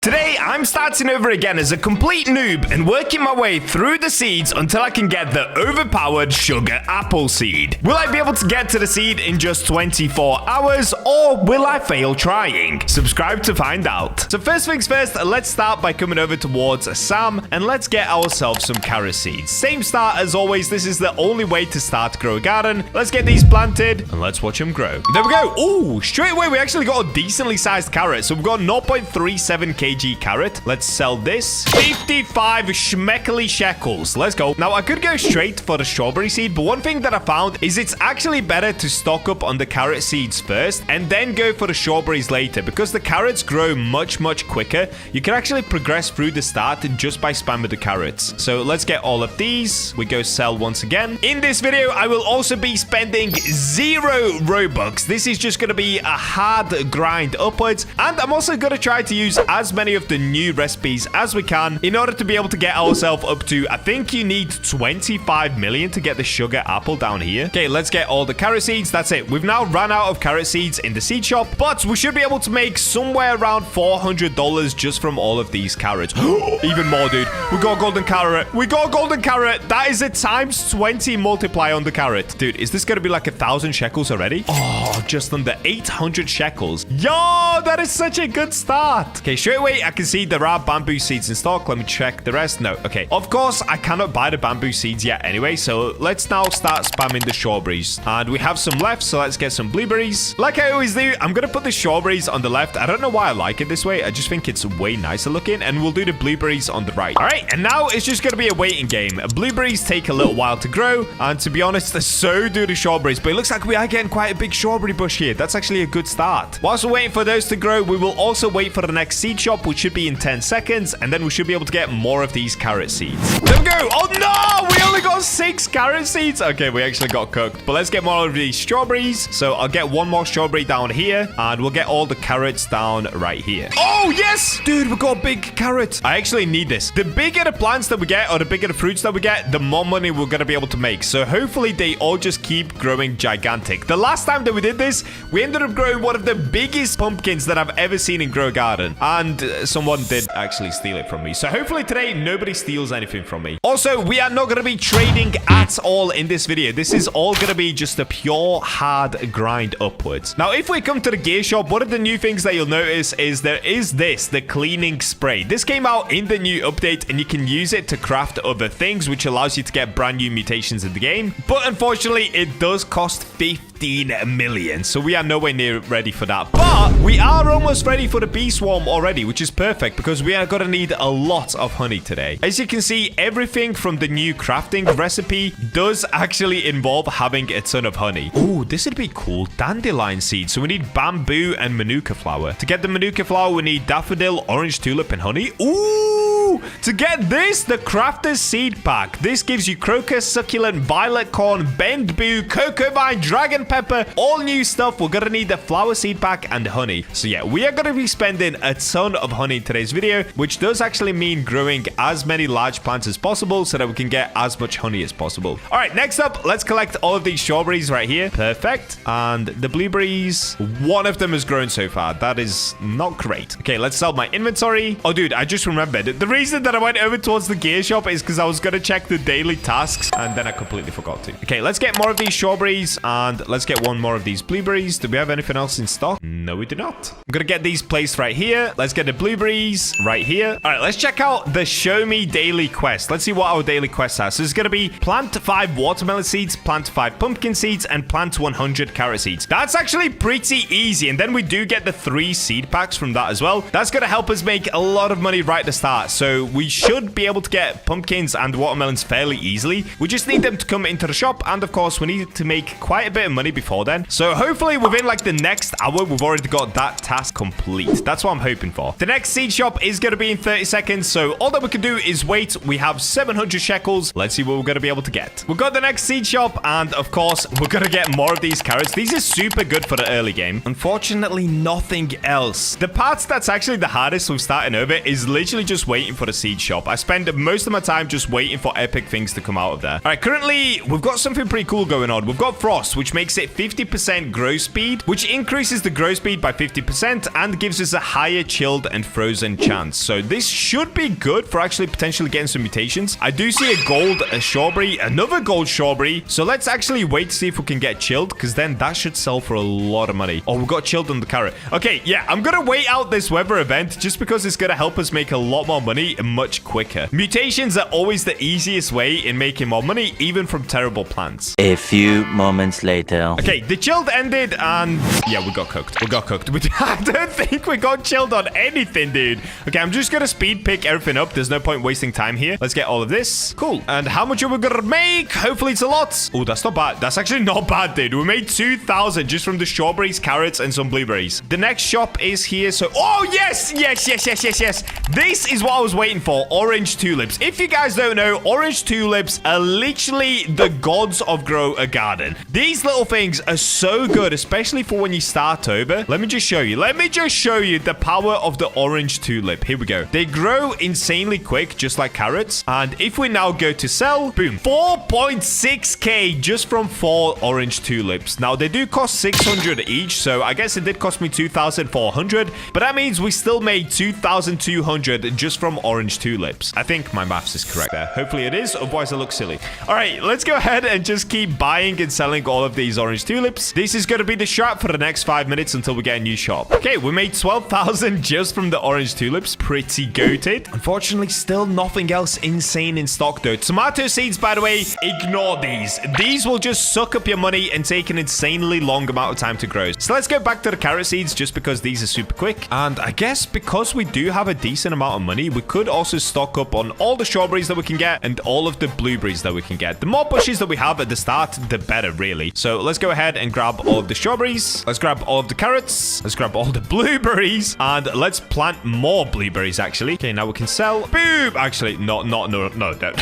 Today, I'm starting over again as a complete noob and working my way through the seeds until I can get the overpowered sugar apple seed. Will I be able to get to the seed in just 24 hours or will I fail trying? Subscribe to find out. So first things first, let's start by coming over towards Sam and let's get ourselves some carrot seeds. Same start as always, this is the only way to start grow a garden. Let's get these planted and let's watch them grow. There we go. Oh, straight away we actually got a decently sized carrot. So we've got 0.37 kg carrot. Let's sell this. 55 schmeckly shekels. Let's go. Now, I could go straight for the strawberry seed, but one thing that I found is it's actually better to stock up on the carrot seeds first and then go for the strawberries later because the carrots grow much quicker. You can actually progress through the start just by spamming the carrots. So let's get all of these. We go sell once again. In this video, I will also be spending 0 Robux. This is just going to be a hard grind upwards. And I'm also going to try to use as many of the new recipes as we can in order to be able to get ourselves up to, I think you need 25 million to get the sugar apple down here. Okay, let's get all the carrot seeds. That's it. We've now run out of carrot seeds in the seed shop, but we should be able to make somewhere around $400 just from all of these carrots. Even more, dude. We got a golden carrot. We got a golden carrot. That is a times 20 multiply on the carrot. Dude, is this going to be like 1,000 shekels already? Oh, just under 800 shekels. Yo, that is such a good start. Okay, straight away, I can see there are bamboo seeds in stock. Let me check the rest. No, okay. Of course, I cannot buy the bamboo seeds yet anyway, so let's now start spamming the strawberries. And we have some left, so let's get some blueberries. Like I always do, I'm going to put the strawberries on the left. I don't know why I like it this way. I just think it's way nicer looking, and we'll do the blueberries on the right. All right, and now it's just going to be a waiting game. Blueberries take a little while to grow, and to be honest, so do the strawberries, but it looks like we are getting quite a big strawberry bush here. That's actually a good start. Whilst we're waiting for those to grow, we will also wait for the next seed shop, which should be in 10 seconds, and then we should be able to get more of these carrot seeds. There we go. Oh no, we only got 6 carrot seeds. Okay, we actually got cooked, but let's get more of these strawberries. So I'll get one more strawberry down here, and we'll get all the carrots down right here. Oh yes, dude, we got a big carrot. I actually need this. The bigger the plants that we get, or the bigger the fruits that we get, the more money we're gonna be able to make. So hopefully they all just keep growing gigantic. The last time that we did this, we ended up growing one of the biggest pumpkins that I've ever seen in Grow Garden, and someone did actually steal it from me. So hopefully today nobody steals anything from me. Also, we are not going to be trading at all in this video. This is all going to be just a pure hard grind upwards. Now, if we come to the gear shop, one of the new things that you'll notice is there is this, the cleaning spray. This came out in the new update and you can use it to craft other things, which allows you to get brand new mutations in the game. But unfortunately, it does cost 15 million. So we are nowhere near ready for that. But we are almost ready for the bee swarm already, which is perfect because we are going to need a lot of honey today. As you can see, everything from the new crafting recipe does actually involve having a ton of honey. Ooh, this would be cool. Dandelion seeds. So we need bamboo and manuka flower. To get the manuka flower, we need daffodil, orange tulip, and honey. Ooh! To get this, the crafter's seed pack. This gives you crocus, succulent, violet corn, bend boo, cocoa vine, dragon pepper, all new stuff. We're going to need the flower seed pack and honey. So yeah, we are going to be spending a ton of honey in today's video, which does actually mean growing as many large plants as possible so that we can get as much honey as possible. All right, next up, let's collect all of these strawberries right here. Perfect. And the blueberries, one of them has grown so far. That is not great. Okay, let's sell my inventory. Oh, dude, I just remembered. The reason that I went over towards the gear shop is because I was going to check the daily tasks and then I completely forgot to. Okay, let's get more of these strawberries and let's get one more of these blueberries. Do we have anything else in stock? No, we do not. I'm going to get these placed right here. Let's get the blueberries right here. All right, let's check out the show me daily quest. Let's see what our daily quest has. So it's going to be plant 5 watermelon seeds, plant 5 pumpkin seeds, and plant 100 carrot seeds. That's actually pretty easy. And then we do get the 3 seed packs from that as well. That's going to help us make a lot of money right at the start. So we should be able to get pumpkins and watermelons fairly easily. We just need them to come into the shop. And of course, we need to make quite a bit of money before then. So hopefully within like the next hour, we've already got that task complete. That's what I'm hoping for. The next seed shop is going to be in 30 seconds. So all that we can do is wait. We have 700 shekels. Let's see what we're going to be able to get. We've got the next seed shop. And of course, we're going to get more of these carrots. These are super good for the early game. Unfortunately, nothing else. The part that's actually the hardest with starting over is literally just waiting for the a seed shop. I spend most of my time just waiting for epic things to come out of there. All right, currently, we've got something pretty cool going on. We've got Frost, which makes it 50% grow speed, which increases the grow speed by 50% and gives us a higher chilled and frozen chance. So this should be good for actually potentially getting some mutations. I do see a gold strawberry, another gold strawberry. So let's actually wait to see if we can get chilled, because then that should sell for a lot of money. Oh, we got chilled on the carrot. Okay, yeah, I'm gonna wait out this weather event just because it's gonna help us make a lot more money much quicker. Mutations are always the easiest way in making more money, even from terrible plants. A few moments later. Okay, the chilled ended and yeah, we got cooked. We got cooked. I don't think we got chilled on anything, dude. Okay, I'm just gonna speed pick everything up. There's no point wasting time here. Let's get all of this. Cool. And how much are we gonna make? Hopefully it's a lot. Oh, that's not bad. That's actually not bad, dude. We made 2,000 just from the strawberries, carrots, and some blueberries. The next shop is here. So, oh, yes. This is what I was waiting for. Orange tulips. If you guys don't know, orange tulips are literally the gods of grow a garden. These little things are so good, especially for when you start over. Let me just show you. Let me just show you the power of the orange tulip. Here we go. They grow insanely quick, just like carrots. And if we now go to sell, boom, 4.6k just from 4 orange tulips. Now, they do cost 600 each, so I guess it did cost me 2,400, but that means we still made 2,200 just from orange tulips. I think my maths is correct there. Hopefully it is, otherwise I look silly. All right, let's go ahead and just keep buying and selling all of these orange tulips. This is going to be the strat for the next 5 minutes until we get a new shop. Okay, we made 12,000 just from the orange tulips. Pretty goated. Unfortunately, still nothing else insane in stock though. Tomato seeds, by the way, ignore these. These will just suck up your money and take an insanely long amount of time to grow. So let's go back to the carrot seeds just because these are super quick. And I guess because we do have a decent amount of money, we could also stock up on all the strawberries that we can get and all of the blueberries that we can get. The more bushes that we have at the start, the better, really. So let's go ahead and grab all of the strawberries. Let's grab all of the carrots. Let's grab all the blueberries. And let's plant more blueberries, actually. Okay, now we can sell. Boom! Actually, no, don't.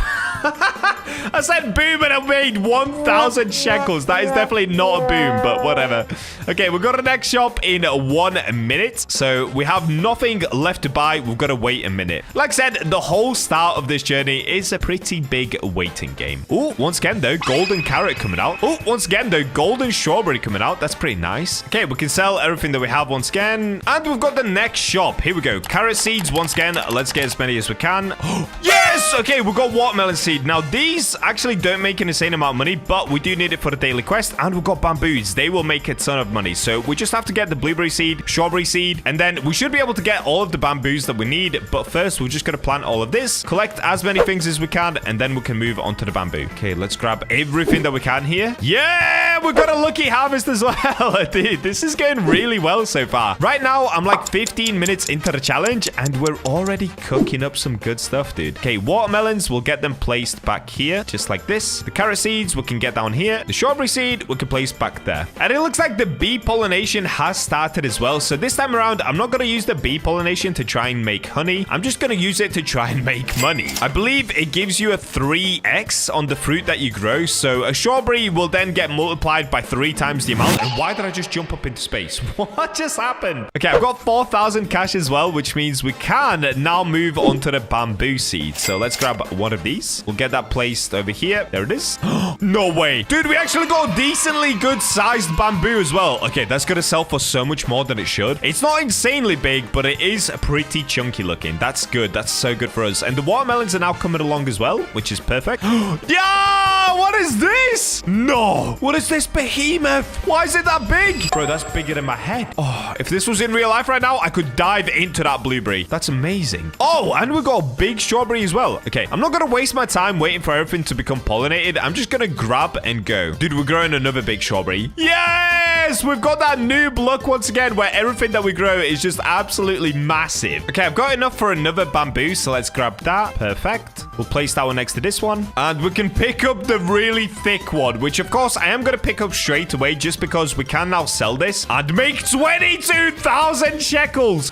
I said boom and I made 1,000 shekels. That is definitely not a boom, but whatever. Okay, we've got the next shop in 1 minute. So we have nothing left to buy. We've got to wait a minute. Like I said, the whole start of this journey is a pretty big waiting game. Oh, once again, though, golden carrot coming out. Oh, once again, though, golden strawberry coming out. That's pretty nice. Okay, we can sell everything that we have once again. And we've got the next shop. Here we go. Carrot seeds once again. Let's get as many as we can. Yes! Okay, we've got watermelon seed. Now, these actually don't make an insane amount of money, but we do need it for the daily quest. And we've got bamboos. They will make a ton of money. So we just have to get the blueberry seed, strawberry seed, and then we should be able to get all of the bamboos that we need. But first, we're just going to plant all of this, collect as many things as we can, and then we can move on to the bamboo. Okay, let's grab everything that we can here. Yeah, we got a lucky harvest as well. Dude, this is going really well so far. Right now, I'm like 15 minutes into the challenge, and we're already cooking up some good stuff, dude. Okay, watermelons, we'll get them placed back here, just like this. The carrot seeds, we can get down here. The strawberry seed, we can place back there. And it looks like the bee pollination has started as well. So this time around, I'm not going to use the bee pollination to try and make honey. I'm just going to use it to try and make money. I believe it gives you a 3x on the fruit that you grow. So a strawberry will then get multiplied by 3 times the amount. And why did I just jump up into space? What just happened? Okay, I've got 4,000 cash as well, which means we can now move on to the bamboo seed. So let's grab one of these. We'll get that placed over here. There it is. No way. Dude, we actually got a decently good sized bamboo as well. Okay, that's going to sell for so much more than it should. It's not insanely big, but it is pretty chunky looking. That's good. That's so good for us. And the watermelons are now coming along as well, which is perfect. Yeah! What is this? No. What is this behemoth? Why is it that big? Bro, that's bigger than my head. Oh, if this was in real life right now, I could dive into that blueberry. That's amazing. Oh, and we got a big strawberry as well. Okay, I'm not going to waste my time waiting for everything to become pollinated. I'm just going to grab and go. Dude, we're growing another big strawberry. Yes! We've got that noob look once again where everything that we grow is just absolutely massive. Okay, I've got enough for another bamboo, so let's grab that. Perfect. We'll place that one next to this one. And we can pick up the really thick one, which of course I am going to pick up straight away just because we can now sell this and make 22,000 shekels.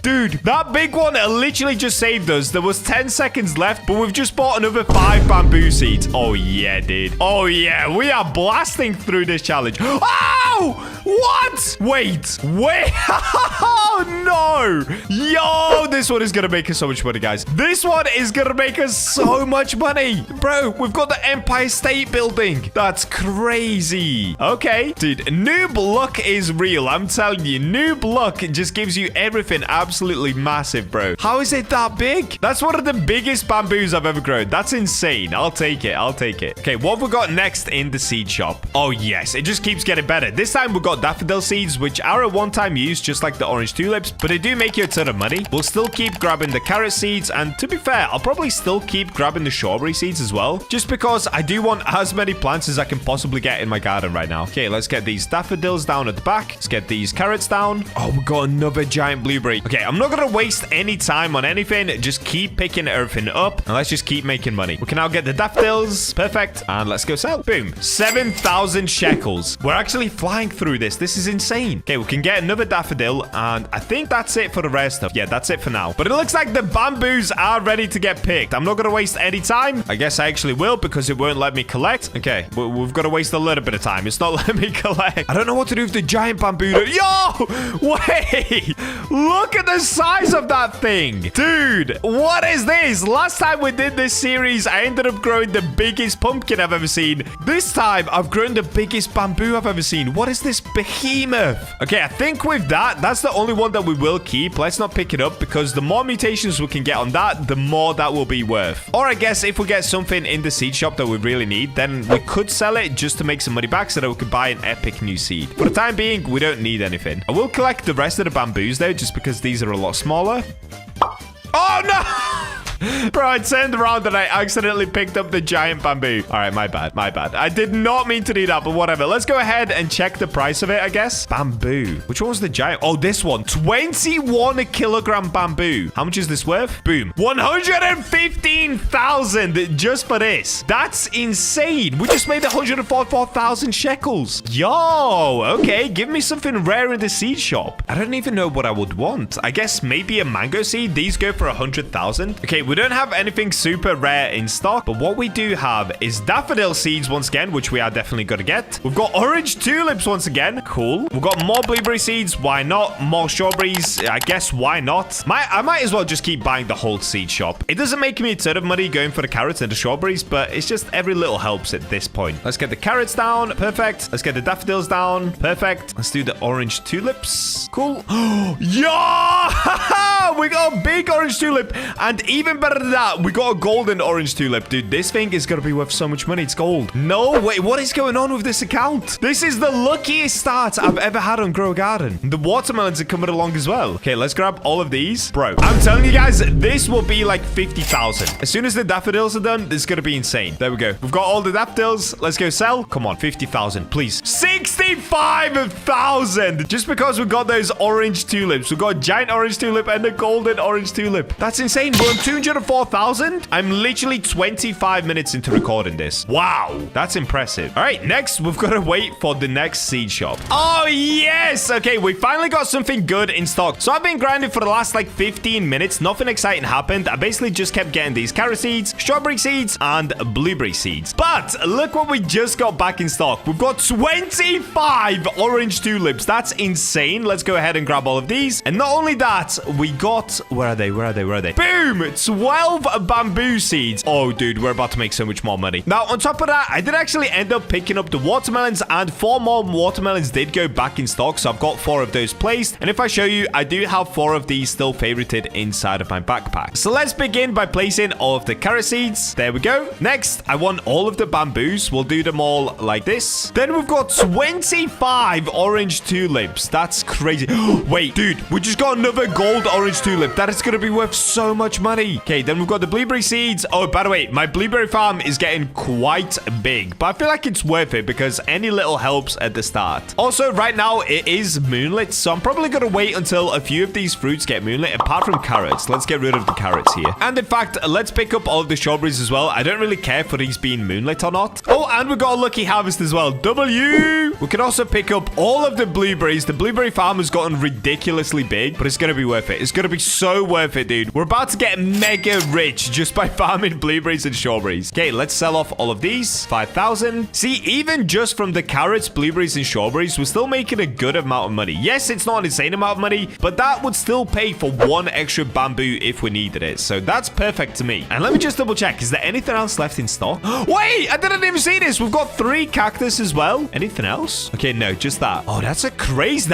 Dude, that big one literally just saved us. There was 10 seconds left, but we've just bought another 5 bamboo seeds. Oh yeah, dude. Oh yeah, we are blasting through this challenge. Oh! What? Wait. Oh, no. Yo, this one is going to make us so much money, guys. This one is going to make us so much money. Bro, we've got the Empire State Building. That's crazy. Okay. Dude, Noob luck is real. I'm telling you, Noob luck just gives you everything absolutely massive, bro. How is it that big? That's one of the biggest bamboos I've ever grown. That's insane. I'll take it. I'll take it. Okay, what have we got next in the seed shop? Oh, yes. It just keeps getting better. This time we've got daffodil seeds, which are a one-time use, just like the orange tulips, but they do make you a ton of money. We'll still keep grabbing the carrot seeds, and to be fair, I'll probably still keep grabbing the strawberry seeds as well, just because I do want as many plants as I can possibly get in my garden right now. Okay, let's get these daffodils down at the back. Let's get these carrots down. Oh, we got another giant blueberry. Okay, I'm not gonna waste any time on anything. Just keep picking everything up, and let's just keep making money. We can now get the daffodils. Perfect. And let's go sell. Boom. 7,000 shekels. We're actually flying through this. This is insane. Okay, we can get another daffodil, and I think that's it for the rest of. Yeah, that's it for now. But it looks like the bamboos are ready to get picked. I'm not gonna waste any time. I guess I actually will, because it won't let me collect. Okay, we've got to waste a little bit of time. It's not letting me collect. I don't know what to do with the giant bamboo. Yo! Wait! Look at the size of that thing. Dude, what is this? Last time we did this series, I ended up growing the biggest pumpkin I've ever seen. This time, I've grown the biggest bamboo I've ever seen. What is this behemoth? Okay, I think with that, that's the only one that we will keep. Let's not pick it up, because the more mutations we can get on that, the more that will be worth. Or I guess if we get something in the seed shop that we really need, then we could sell it just to make some money back so that we could buy an epic new seed. For the time being, we don't need anything. I will collect the rest of the bamboos though, just because these are a lot smaller. Oh no! Bro, I turned around and I accidentally picked up the giant bamboo. All right, my bad, my bad. I did not mean to do that, but whatever. Let's go ahead and check the price of it, I guess. Bamboo. Which one was the giant? Oh, this one. 21 kilogram bamboo. How much is this worth? Boom. 115,000 just for this. That's insane. We just made 144,000 shekels. Yo, okay. Give me something rare in the seed shop. I don't even know what I would want. I guess maybe a mango seed. These go for 100,000. Okay, we don't have anything super rare in stock, but what we do have is daffodil seeds once again, which we are definitely going to get. We've got orange tulips once again. Cool. We've got more blueberry seeds. Why not? More strawberries. I guess why not? I might as well just keep buying the whole seed shop. It doesn't make me a ton of money going for the carrots and the strawberries, but it's just every little helps at this point. Let's get the carrots down. Perfect. Let's get the daffodils down. Perfect. Let's do the orange tulips. Cool. Yeah! We got a big orange tulip, and even better than that, we got a golden orange tulip. Dude, this thing is gonna be worth so much money. It's gold. No, wait, what is going on with this account? This is the luckiest start I've ever had on Grow a Garden. The watermelons are coming along as well. Okay, let's grab all of these. Bro, I'm telling you guys, this will be like 50,000. As soon as the daffodils are done, this is gonna be insane. There we go. We've got all the daffodils. Let's go sell. Come on, 50,000, please. 65,000! Just because we got those orange tulips. We got a giant orange tulip and a golden orange tulip. That's insane. We're on 204,000. I'm literally 25 minutes into recording this. Wow, that's impressive. All right, next, we've got to wait for the next seed shop. Oh, yes. Okay, we finally got something good in stock. So I've been grinding for the last like 15 minutes. Nothing exciting happened. I basically just kept getting these carrot seeds, strawberry seeds, and blueberry seeds. But look what we just got back in stock. We've got 25 orange tulips. That's insane. Let's go ahead and grab all of these. And not only that, we got... Where are they? Where are they? Where are they? Boom! 12 bamboo seeds. Oh, dude, we're about to make so much more money. Now, on top of that, I did actually end up picking up the watermelons, and 4 more watermelons did go back in stock, so I've got 4 of those placed. And if I show you, I do have 4 of these still favorited inside of my backpack. So let's begin by placing all of the carrot seeds. There we go. Next, I want all of the bamboos. We'll do them all like this. Then we've got 25 orange tulips. That's crazy. Wait, dude, we just got another gold orange tulip. That is going to be worth so much money. Okay, then we've got the blueberry seeds. Oh, by the way, my blueberry farm is getting quite big, but I feel like it's worth it because any little helps at the start. Also, right now, it is moonlit, so I'm probably going to wait until a few of these fruits get moonlit, apart from carrots. Let's get rid of the carrots here. And in fact, let's pick up all of the strawberries as well. I don't really care for these being moonlit it or not. Oh, and we got a lucky harvest as well. W. We can also pick up all of the blueberries. The blueberry farm has gotten ridiculously big, but it's going to be worth it. It's going to be so worth it, dude. We're about to get mega rich just by farming blueberries and strawberries. Okay, let's sell off all of these. 5,000. See, even just from the carrots, blueberries, and strawberries, we're still making a good amount of money. Yes, it's not an insane amount of money, but that would still pay for one extra bamboo if we needed it. So that's perfect to me. And let me just double check. Is there anything else left in stock? Wait, I didn't even see this. We've got 3 cactus as well. Anything else? Okay, no, just that. Oh, that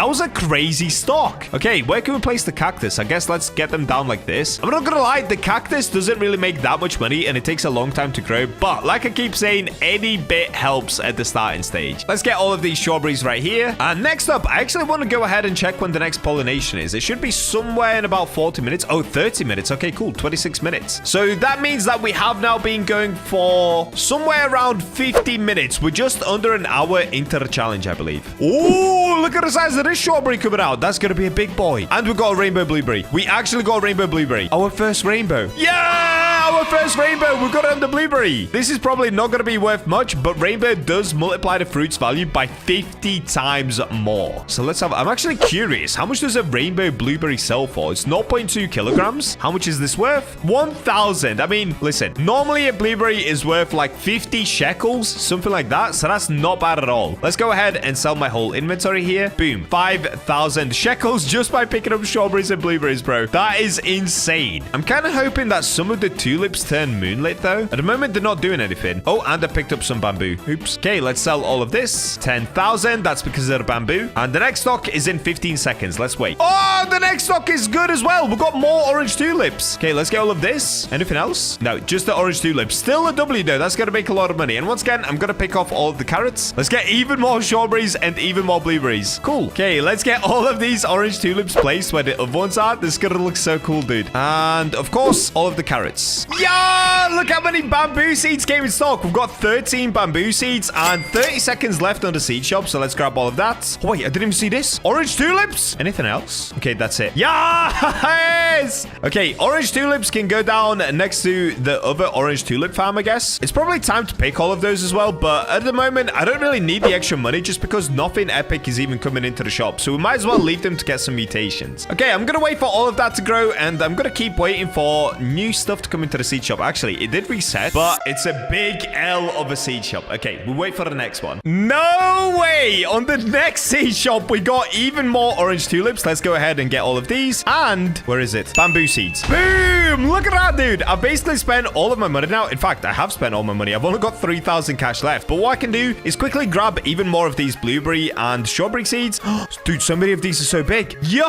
was a crazy stock. Okay, where can we place the cactus? I guess let's get them down like this. I'm not gonna lie, the cactus doesn't really make that much money and it takes a long time to grow, but like I keep saying, any bit helps at the starting stage. Let's get all of these strawberries right here. And next up, I actually want to go ahead and check when the next pollination is. It should be somewhere in about 40 minutes. Oh, 30 minutes. Okay, cool. 26 minutes. So that means that we have now been going for somewhere around 50 minutes. We're just under an hour into the challenge, I believe. Oh, look at the size of this strawberry coming out. That's going to be a big boy. And we got a rainbow blueberry. We actually got a rainbow blueberry. Our first rainbow. Yeah, our first rainbow. We got it on the blueberry. This is probably not going to be worth much, but rainbow does multiply the fruit's value by 50 times more. So let's have... I'm actually curious. How much does a rainbow blueberry sell for? It's 0.2 kilograms. How much is this worth? 1,000. I mean, listen. Normally a blueberry is worth like 50 shekels, something like that. So that's not bad at all. Let's go ahead and sell my whole inventory here. Boom. 5,000 shekels just by picking up strawberries and blueberries, bro. That is insane. I'm kind of hoping that some of the tulips turn moonlit, though. At the moment, they're not doing anything. Oh, and I picked up some bamboo. Oops. Okay, let's sell all of this. 10,000. That's because of the bamboo. And the next stock is in 15 seconds. Let's wait. Oh, the next stock is good as well. We've got more orange tulips. Okay, let's get all of this. Anything else? No, just the orange tulips. Still a W, though. That's going to make a lot of money. And once again, I'm going to pick off all of the carrots. Let's get even more strawberries and even more blueberries. Cool. Okay, let's get all of these orange tulips placed where the other ones are. This is going to look so cool, dude. And, of course, all of the carrots. Yeah! Look how many bamboo seeds came in stock. We've got 13 bamboo seeds and 30 seconds left on the seed shop. So let's grab all of that. Oh, wait, I didn't even see this. Orange tulips? Anything else? Okay, that's it. Yes! Okay, orange tulips can go down next to the other orange tulip farm, I guess. It's probably time to pick all of those as well. But at the moment, I don't really need the extra money just because nothing epic is even coming into the shop. So we might as well leave them to get some mutations. Okay, I'm going to wait for all of that to grow. And I'm going to keep waiting for new stuff to come into the seed shop. Actually, it did reset, but it's a big L of a seed shop. Okay, we'll wait for the next one. No way! On the next seed shop, we got even more orange tulips. Let's go ahead and get all of these. And where is it? Bamboo seeds. Boom! Look at that, dude. I've basically spent all of my money now. In fact, I have spent all my money. I've only got 3,000 cash left. But what I can do is quickly grab even more of these blueberry and strawberry seeds. Dude, so many of these are so big. Yo!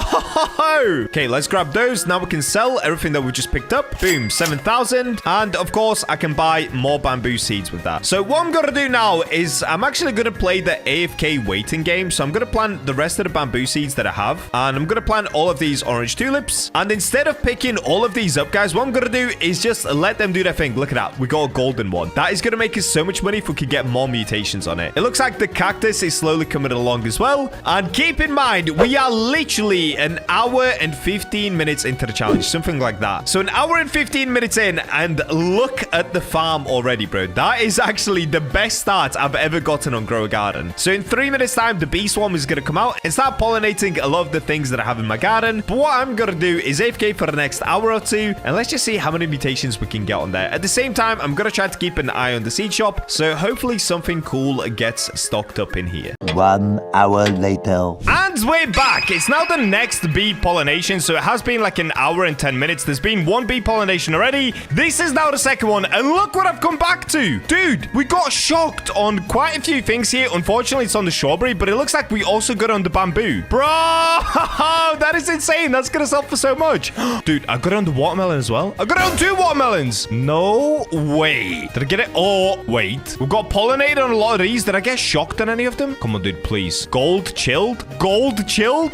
Okay, let's grab those. Now we can sell everything that we just picked up. Boom, 7,000. And of course, I can buy more bamboo seeds with that. So what I'm going to do now is I'm actually going to play the AFK waiting game. So I'm going to plant the rest of the bamboo seeds that I have. And I'm going to plant all of these orange tulips. And instead of picking all of these up, guys, what I'm going to do is just let them do their thing. Look at that. We got a golden one. That is going to make us so much money if we could get more mutations on it. It looks like the cactus is slowly coming along as well. And keep in mind, we are literally an hour and 15 minutes into the challenge. Something like that. So an hour and 15 minutes in, and look at the farm already, bro. That is actually the best start I've ever gotten on Grow a Garden. So in 3 minutes time, the bee swarm is going to come out and start pollinating a lot of the things that I have in my garden. But what I'm going to do is AFK for the next hour or two, and let's just see how many mutations we can get on there. At the same time, I'm going to try to keep an eye on the seed shop, so hopefully something cool gets stocked up in here. 1 hour later. And we're back. It's now the next bee pollination, so it has been like an hour and 10 minutes. There's been one bee pollination already. This is now the second one, and look what I've come back to. Dude, we got shocked on quite a few things here. Unfortunately, it's on the strawberry, but it looks like we also got on the bamboo. Bro, that is insane. That's gonna sell for so much. Dude, I got it on the watermelon as well. I got it on 2 watermelons. No way. Did I get it? Oh, wait. We got pollinated on a lot of these. Did I get shocked on any of them? Come on, dude, please. Gold chilled. Gold cold chilled.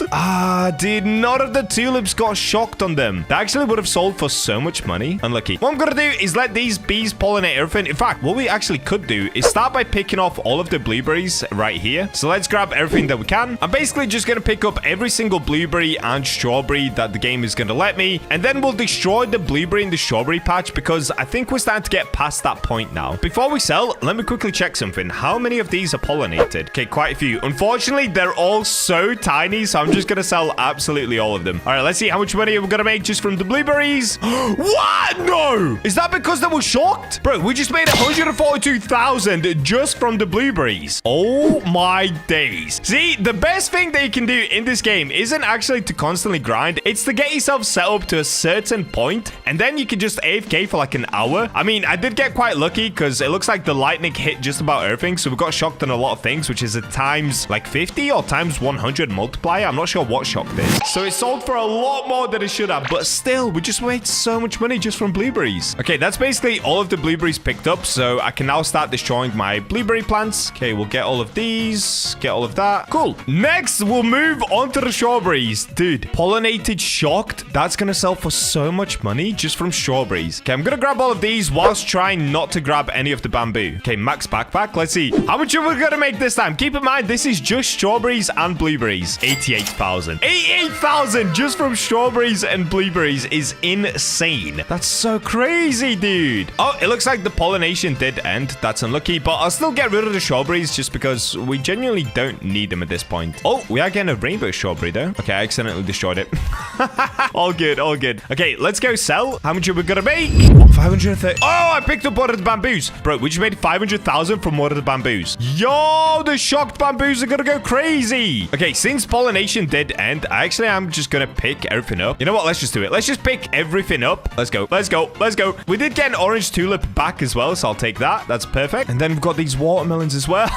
Dude, none of the tulips got shocked on them. They actually would have sold for so much money. Unlucky. What I'm gonna do is let these bees pollinate everything. In fact, what we actually could do is start by picking off all of the blueberries right here. So let's grab everything that we can. I'm basically just gonna pick up every single blueberry and strawberry that the game is gonna let me, and then we'll destroy the blueberry and the strawberry patch because I think we're starting to get past that point now. Before we sell, let me quickly check something. How many of these are pollinated? Okay, quite a few. Unfortunately, they're all so tiny, so I'm just gonna sell absolutely all of them. All right, let's see how much money we're gonna make just from the blueberries. What? No! Is that because they were shocked? Bro, we just made 142,000 just from the blueberries. Oh my days. See, the best thing that you can do in this game isn't actually to constantly grind. It's to get yourself set up to a certain point, and then you can just AFK for like an hour. I mean, I did get quite lucky because it looks like the lightning hit just about everything, so we got shocked on a lot of things, which is a times like 50 or times 100 multiplier. I'm not sure what shocked is. So it sold for a lot more than it should have, but still, we just made so much money just from blueberries. Okay, that's basically all of the blueberries picked up, so I can now start destroying my blueberry plants. Okay, we'll get all of these, get all of that. Cool. Next, we'll move on to the strawberries. Dude, pollinated shocked. That's gonna sell for so much money just from strawberries. Okay, I'm gonna grab all of these whilst trying not to grab any of the bamboo. Okay, max backpack. Let's see. How much are we gonna make this time? Keep in mind, this is just strawberries and blueberries. 88,000. 88,000 just from strawberries and blueberries is insane. That's so crazy, dude. Oh, it looks like the pollination did end. That's unlucky, but I'll still get rid of the strawberries just because we genuinely don't need them at this point. Oh, we are getting a rainbow strawberry though. Okay, I accidentally destroyed it. All good, all good. Okay, let's go sell. How much are we gonna make? 530. Oh, I picked up one of the bamboos. Bro, we just made 500,000 from one of the bamboos. Yo, the shocked bamboos are gonna go crazy. Okay, since pollination did end, actually, I'm just gonna pick everything up. You know what? Let's just do it. Let's just pick everything up. Let's go. Let's go. Let's go. We did get an orange tulip back as well, so I'll take that. That's perfect. And then we've got these watermelons as well.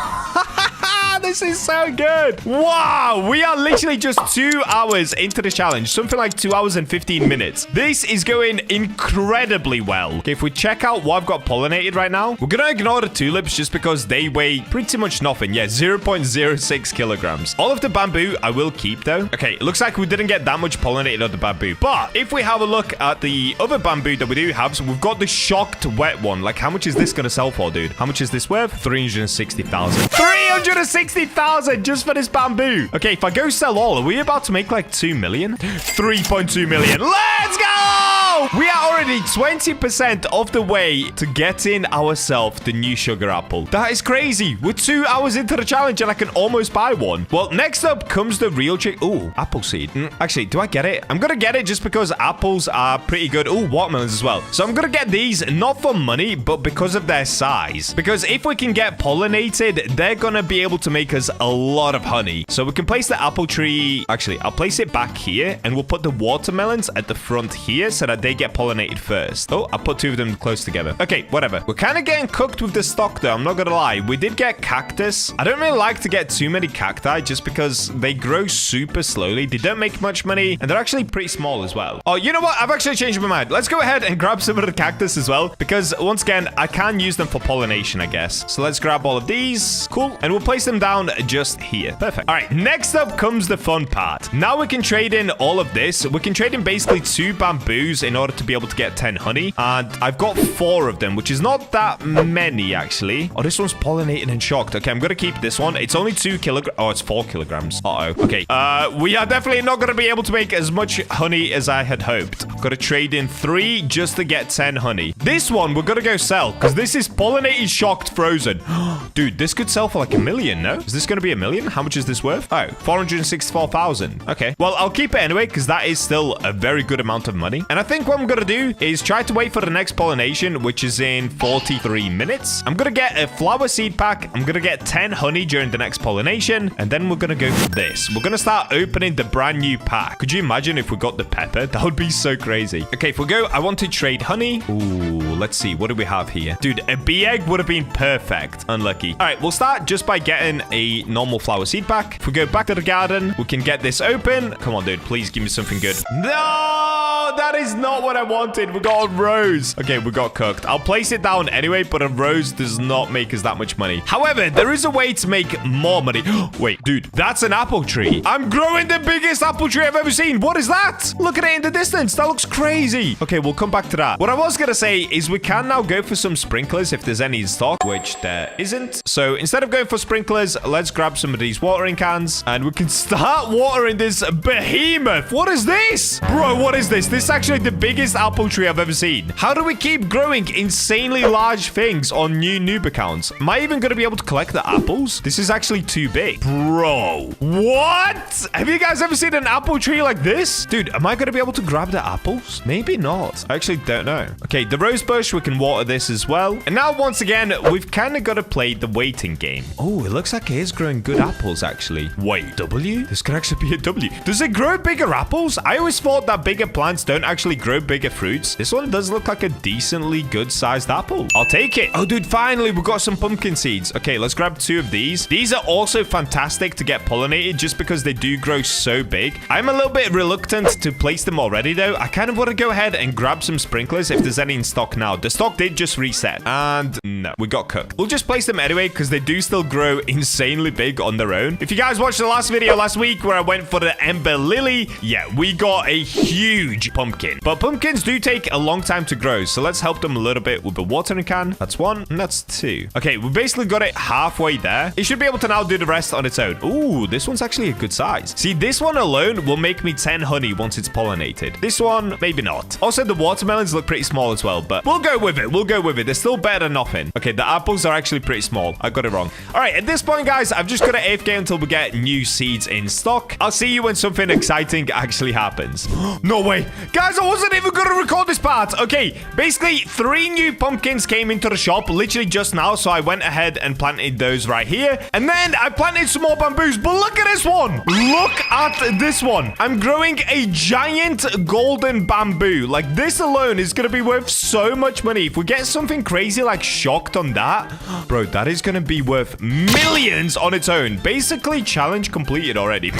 This is so good. Wow, we are literally just 2 hours into the challenge. Something like 2 hours and 15 minutes. This is going incredibly well. Okay, if we check out what I've got pollinated right now, we're going to ignore the tulips just because they weigh pretty much nothing. Yeah, 0.06 kilograms. All of the bamboo I will keep though. Okay, it looks like we didn't get that much pollinated on the bamboo. But if we have a look at the other bamboo that we do have, so we've got the shocked wet one. Like, how much is this going to sell for, dude? How much is this worth? 360,000. 360,000 just for this bamboo. Okay, if I go sell all, are we about to make like 2 million? 3.2 million. Let's go! We are already 20% of the way to getting ourselves the new sugar apple. That is crazy. We're 2 hours into the challenge and I can almost buy one. Well, next up comes the real trick. Ooh, apple seed. Actually, do I get it? I'm gonna get it just because apples are pretty good. Ooh, watermelons as well. So I'm gonna get these not for money, but because of their size. Because if we can get pollinated, they're gonna be able to make us a lot of honey. So we can place the apple tree. Actually, I'll place it back here and we'll put the watermelons at the front here so that they get pollinated first. Oh, I'll put 2 of them close together. Okay, whatever. We're kind of getting cooked with the stock though. I'm not gonna lie. We did get cactus. I don't really like to get too many cacti just because they grow super slowly. They don't make much money and they're actually pretty small as well. Oh, you know what? I've actually changed my mind. Let's go ahead and grab some of the cactus as well because once again, I can use them for pollination, I guess. So let's grab all of these. Cool. And we'll place them down just here. Perfect. All right, next up comes the fun part. Now we can trade in all of this. We can trade in basically 2 bamboos in order to be able to get 10 honey. And I've got 4 of them, which is not that many, actually. Oh, this one's pollinated and shocked. Okay, I'm going to keep this one. It's only 2 kilograms. Oh, it's 4 kilograms. Uh-oh. Okay. We are definitely not going to be able to make as much honey as I had hoped. Got to trade in 3 just to get 10 honey. This one, we're going to go sell because this is pollinated, shocked, frozen. Dude, this could sell for like $1 million, no? Is this going to be $1 million? How much is this worth? Oh, 464,000. Okay. Well, I'll keep it anyway because that is still a very good amount of money. And I think what I'm going to do is try to wait for the next pollination, which is in 43 minutes. I'm going to get a flower seed pack. I'm going to get 10 honey during the next pollination. And then we're going to go for this. We're going to start opening the brand new pack. Could you imagine if we got the pepper? That would be so crazy. Okay, if we go, I want to trade honey. Ooh, let's see. What do we have here? Dude, a bee egg would have been perfect. Unlucky. All right, we'll start just by getting a normal flower seed pack. If we go back to the garden, we can get this open. Come on, dude. Please give me something good. No! No, that is not what I wanted. We got a rose. Okay, we got cooked. I'll place it down anyway, but a rose does not make us that much money. However, there is a way to make more money. Wait, dude, that's an apple tree. I'm growing the biggest apple tree I've ever seen. What is that? Look at it in the distance. That looks crazy. Okay, we'll come back to that. What I was going to say is we can now go for some sprinklers if there's any in stock, which there isn't. So instead of going for sprinklers, let's grab some of these watering cans and we can start watering this behemoth. What is this? Bro, what is this? This is actually the biggest apple tree I've ever seen. How do we keep growing insanely large things on new noob accounts? Am I even going to be able to collect the apples? This is actually too big. Bro, what? Have you guys ever seen an apple tree like this? Dude, am I going to be able to grab the apples? Maybe not. I actually don't know. Okay, the rose bush, we can water this as well. And now, once again, we've kind of got to play the waiting game. Oh, it looks like it is growing good apples, actually. Wait, W? This could actually be a W. Does it grow bigger apples? I always thought that bigger plants don't actually grow bigger fruits. This one does look like a decently good-sized apple. I'll take it. Oh, dude, finally, we got some pumpkin seeds. Okay, let's grab 2 of these. These are also fantastic to get pollinated just because they do grow so big. I'm a little bit reluctant to place them already, though. I kind of want to go ahead and grab some sprinklers if there's any in stock now. The stock did just reset. And no, we got cooked. We'll just place them anyway because they do still grow insanely big on their own. If you guys watched the last video last week where I went for the Ember Lily, yeah, we got a huge pumpkin. But pumpkins do take a long time to grow, so let's help them a little bit with the watering can. That's 1, and that's 2. Okay, we basically got it halfway there. It should be able to now do the rest on its own. Ooh, this one's actually a good size. See, this one alone will make me 10 honey once it's pollinated. This one, maybe not. Also, the watermelons look pretty small as well, but we'll go with it. We'll go with it. They're still better than nothing. Okay, the apples are actually pretty small. I got it wrong. All right, at this point, guys, I've just got to AFK until we get new seeds in stock. I'll see you when something exciting actually happens. No way. Guys, I wasn't even going to record this part. Okay, basically, 3 new pumpkins came into the shop literally just now, so I went ahead and planted those right here. And then I planted some more bamboos, but look at this one. Look at this one. I'm growing a giant golden bamboo. Like, this alone is going to be worth so much money. If we get something crazy like shocked on that, bro, that is going to be worth millions on its own. Basically, challenge completed already.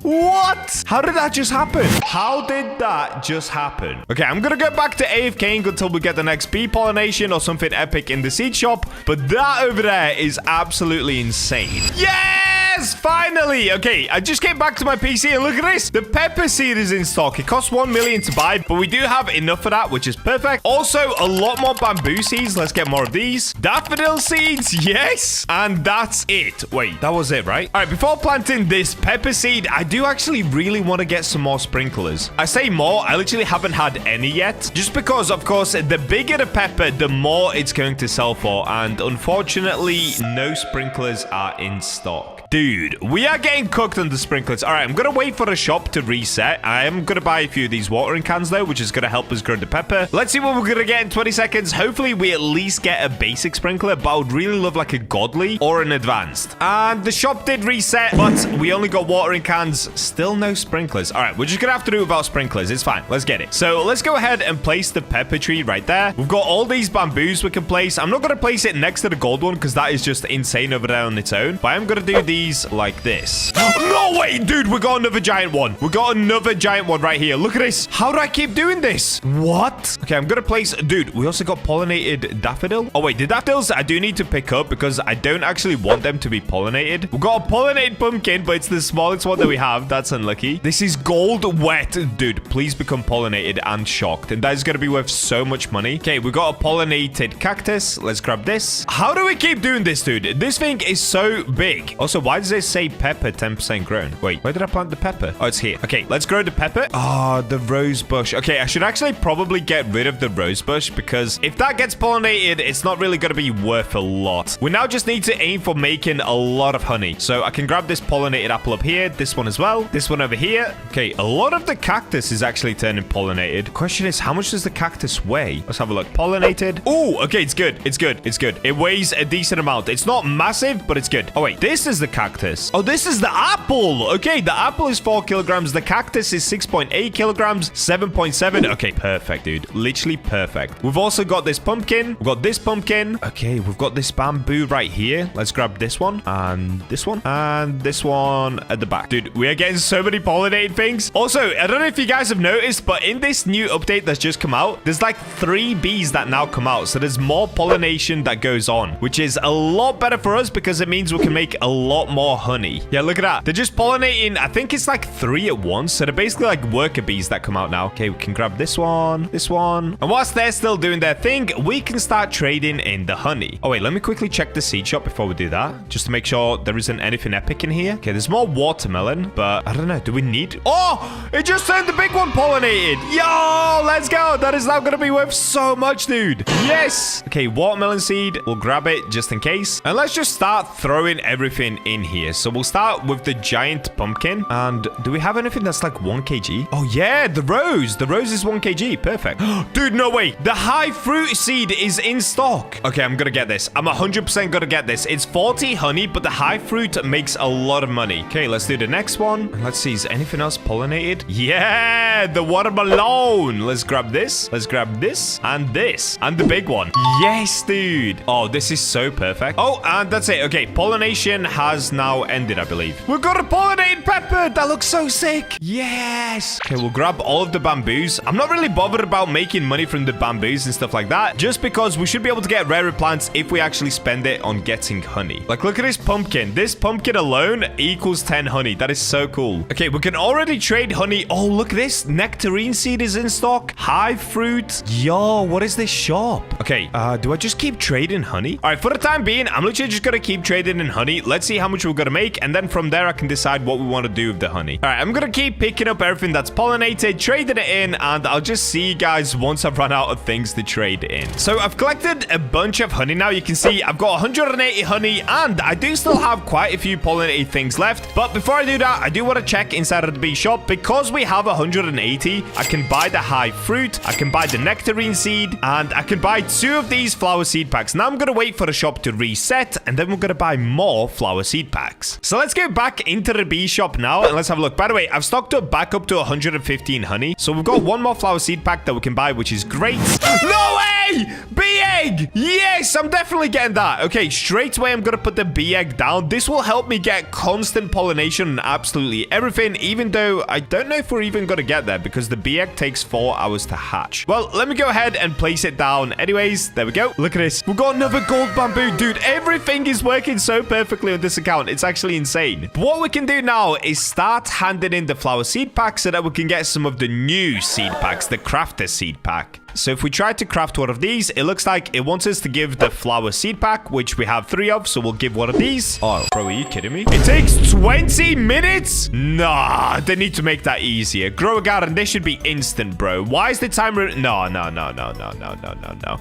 What? How did that just happen? How did that just happen? Okay, I'm going to go back to AFKing until we get the next bee pollination or something epic in the seed shop. But that over there is absolutely insane. Yes! Finally! Okay, I just came back to my PC and look at this. The pepper seed is in stock. It costs 1 million to buy, but we do have enough for that, which is perfect. Also, a lot more bamboo seeds. Let's get more of these. Daffodil seeds, yes. And that's it. Wait, that was it, right? All right, before planting this pepper seed, I do actually really want to get some more sprinklers. I say more, I literally haven't had any yet. Just because, of course, the bigger the pepper, the more it's going to sell for. And unfortunately, no sprinklers are in stock. Dude, we are getting cooked on the sprinklers. All right, I'm going to wait for the shop to reset. I am going to buy a few of these watering cans, though, which is going to help us grow the pepper. Let's see what we're going to get in 20 seconds. Hopefully, we at least get a basic sprinkler, but I would really love like a godly or an advanced. And the shop did reset, but we only got watering cans. Still no sprinklers. All right, we're just going to have to do without sprinklers. It's fine. Let's get it. So let's go ahead and place the pepper tree right there. We've got all these bamboos we can place. I'm not going to place it next to the gold one because that is just insane over there on its own. But I'm going to do these like this. No way, dude, we got another giant one. We got another giant one right here. Look at this. How do I keep doing this? What? Okay, I'm gonna place, dude, we also got pollinated daffodil. Oh wait, the daffodils I do need to pick up because I don't actually want them to be pollinated. We got a pollinated pumpkin, but it's the smallest one that we have. That's unlucky. This is gold wet. Dude, please become pollinated and shocked, and that is gonna be worth so much money. Okay, we got a pollinated cactus. Let's grab this. How do we keep doing this, dude? This thing is so big. Also, why does it say pepper 10% grown? Wait, where did I plant the pepper? Oh, it's here. Okay, let's grow the pepper. Oh, the rose bush. Okay, I should actually probably get rid of the rose bush because if that gets pollinated, it's not really going to be worth a lot. We now just need to aim for making a lot of honey. So I can grab this pollinated apple up here, this one as well, this one over here. Okay, a lot of the cactus is actually turning pollinated. The question is, how much does the cactus weigh? Let's have a look. Pollinated. Oh, okay, it's good. It's good. It's good. It weighs a decent amount. It's not massive, but it's good. Oh, wait, this is the cactus? Oh, this is the apple. Okay, the apple is 4 kilograms. The cactus is 6.8 kilograms, 7.7. Okay, perfect, dude. Literally perfect. We've also got this pumpkin. We've got this pumpkin. Okay, we've got this bamboo right here. Let's grab this one and this one and this one at the back. Dude, we are getting so many pollinated things. Also, I don't know if you guys have noticed, but in this new update that's just come out, there's like 3 bees that now come out. So there's more pollination that goes on, which is a lot better for us because it means we can make a lot more honey. Yeah, look at that. They're just pollinating. I think it's like 3 at once. So they're basically like worker bees that come out now. Okay, we can grab this one. And whilst they're still doing their thing, we can start trading in the honey. Oh, wait, let me quickly check the seed shop before we do that, just to make sure there isn't anything epic in here. Okay, there's more watermelon, but I don't know. Do we need... Oh, it just turned the big one pollinated. Yo, let's go. That is now going to be worth so much, dude. Yes. Okay, watermelon seed. We'll grab it just in case. And let's just start throwing everything in here. So we'll start with the giant pumpkin. And do we have anything that's like 1 kg? Oh, yeah, the rose. The rose is 1 kg. Perfect. Dude, no way. The high fruit seed is in stock. Okay, I'm gonna get this. I'm 100% gonna get this. It's 40 honey, but the high fruit makes a lot of money. Okay, let's do the next one. And let's see, is anything else pollinated? Yeah, the watermelon. Let's grab this. Let's grab this and this and the big one. Yes, dude. Oh, this is so perfect. Oh, and that's it. Okay, pollination has now ended, I believe. We've got a pollinated pepper. That looks so sick. Yes. Okay, we'll grab all of the bamboos. I'm not really bothered about making money from the bamboos and stuff like that, just because we should be able to get rarer plants if we actually spend it on getting honey. Like, look at this pumpkin. This pumpkin alone equals 10 honey. That is so cool. Okay, we can already trade honey. Oh, look at this. Nectarine seed is in stock. High fruit. Yo, what is this shop? Okay, do I just keep trading honey? All right, for the time being, I'm literally just gonna keep trading in honey. Let's see how much we're gonna make, and then from there, I can decide what we want to do with the honey. All right, I'm gonna keep picking up everything that's pollinated, trading it in, and I'll just see you guys once I've run out of things to trade in. So I've collected a bunch of honey now. You can see I've got 180 honey, and I do still have quite a few pollinated things left. But before I do that, I do want to check inside of the bee shop. Because we have 180, I can buy the high fruit, I can buy the nectarine seed, and I can buy 2 of these flower seed packs. Now I'm gonna wait for the shop to reset, and then we're gonna buy more flower seed packs. So let's go back into the bee shop now, and let's have a look. By the way, I've stocked up back up to 115 honey. So we've got 1 more flower seed pack that we can buy, which is great. No way! Bee egg! Yes, I'm definitely getting that. Okay, straight away, I'm gonna put the bee egg down. This will help me get constant pollination on absolutely everything, even though I don't know if we're even gonna get there because the bee egg takes 4 hours to hatch. Well, let me go ahead and place it down. Anyways, there we go. Look at this. We've got another gold bamboo. Dude, everything is working so perfectly on this account. It's actually insane. But what we can do now is start handing in the flower seed pack so that we can get some of the new seed packs, the crafter seed pack. So if we try to craft one of these, it looks like it wants us to give the flower seed pack, which we have 3 of, so we'll give one of these. Oh, bro, are you kidding me? It takes 20 minutes? Nah, they need to make that easier. Grow a garden, this should be instant, bro. Why is the timer... No.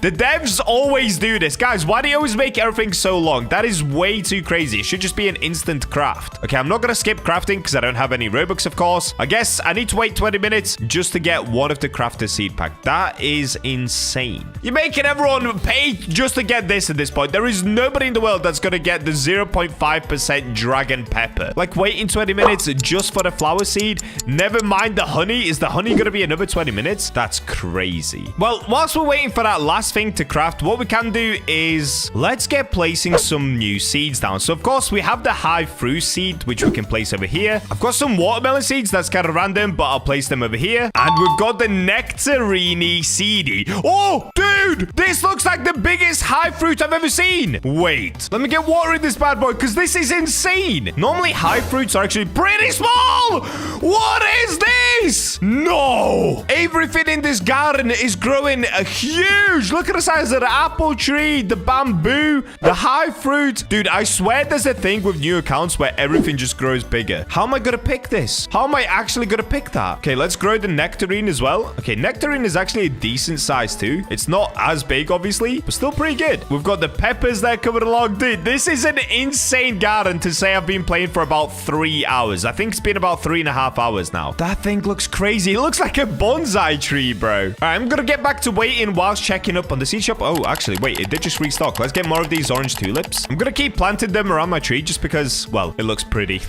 The devs always do this. Guys, why do you always make everything so long? That is way too crazy. It should just be an instant craft. Okay, I'm not gonna skip crafting because I don't have any Robux, of course. I guess I need to wait 20 minutes just to get one of the crafter seed pack. That is insane. You're making everyone pay just to get this at this point. There is nobody in the world that's gonna get the 0.5% dragon pepper. Like, waiting 20 minutes just for the flower seed. Never mind the honey. Is the honey gonna be another 20 minutes? That's crazy. Well, whilst we're waiting for that last thing to craft, what we can do is let's get placing some new seeds down. So, of course, we have the high fruit seed, which we can place over here. I've got some watermelon seeds. That's kind of random, but I'll place them over here. And we've got the nectarine seed. Oh, dude, this looks like the biggest high fruit I've ever seen. Wait, let me get water in this bad boy because this is insane. Normally, high fruits are actually pretty small. What is this? No, everything in this garden is growing huge. Look at the size of the apple tree, the bamboo, the high fruit. Dude, I swear there's a thing with new accounts where everything just grows bigger. How am I going to pick this? How am I actually going to pick that? Okay, let's grow the nectarine as well. Okay, nectarine is actually a decent size too. It's not as big, obviously, but still pretty good. We've got the peppers there coming along. Dude, this is an insane garden to say I've been playing for about 3 hours. I think it's been about 3.5 hours now. That thing looks crazy. It looks like a bonsai tree, bro. All right, I'm gonna get back to waiting whilst checking up on the seed shop. Oh, actually, wait, it did just restock. Let's get more of these orange tulips. I'm gonna keep planting them around my tree just because, well, it looks pretty.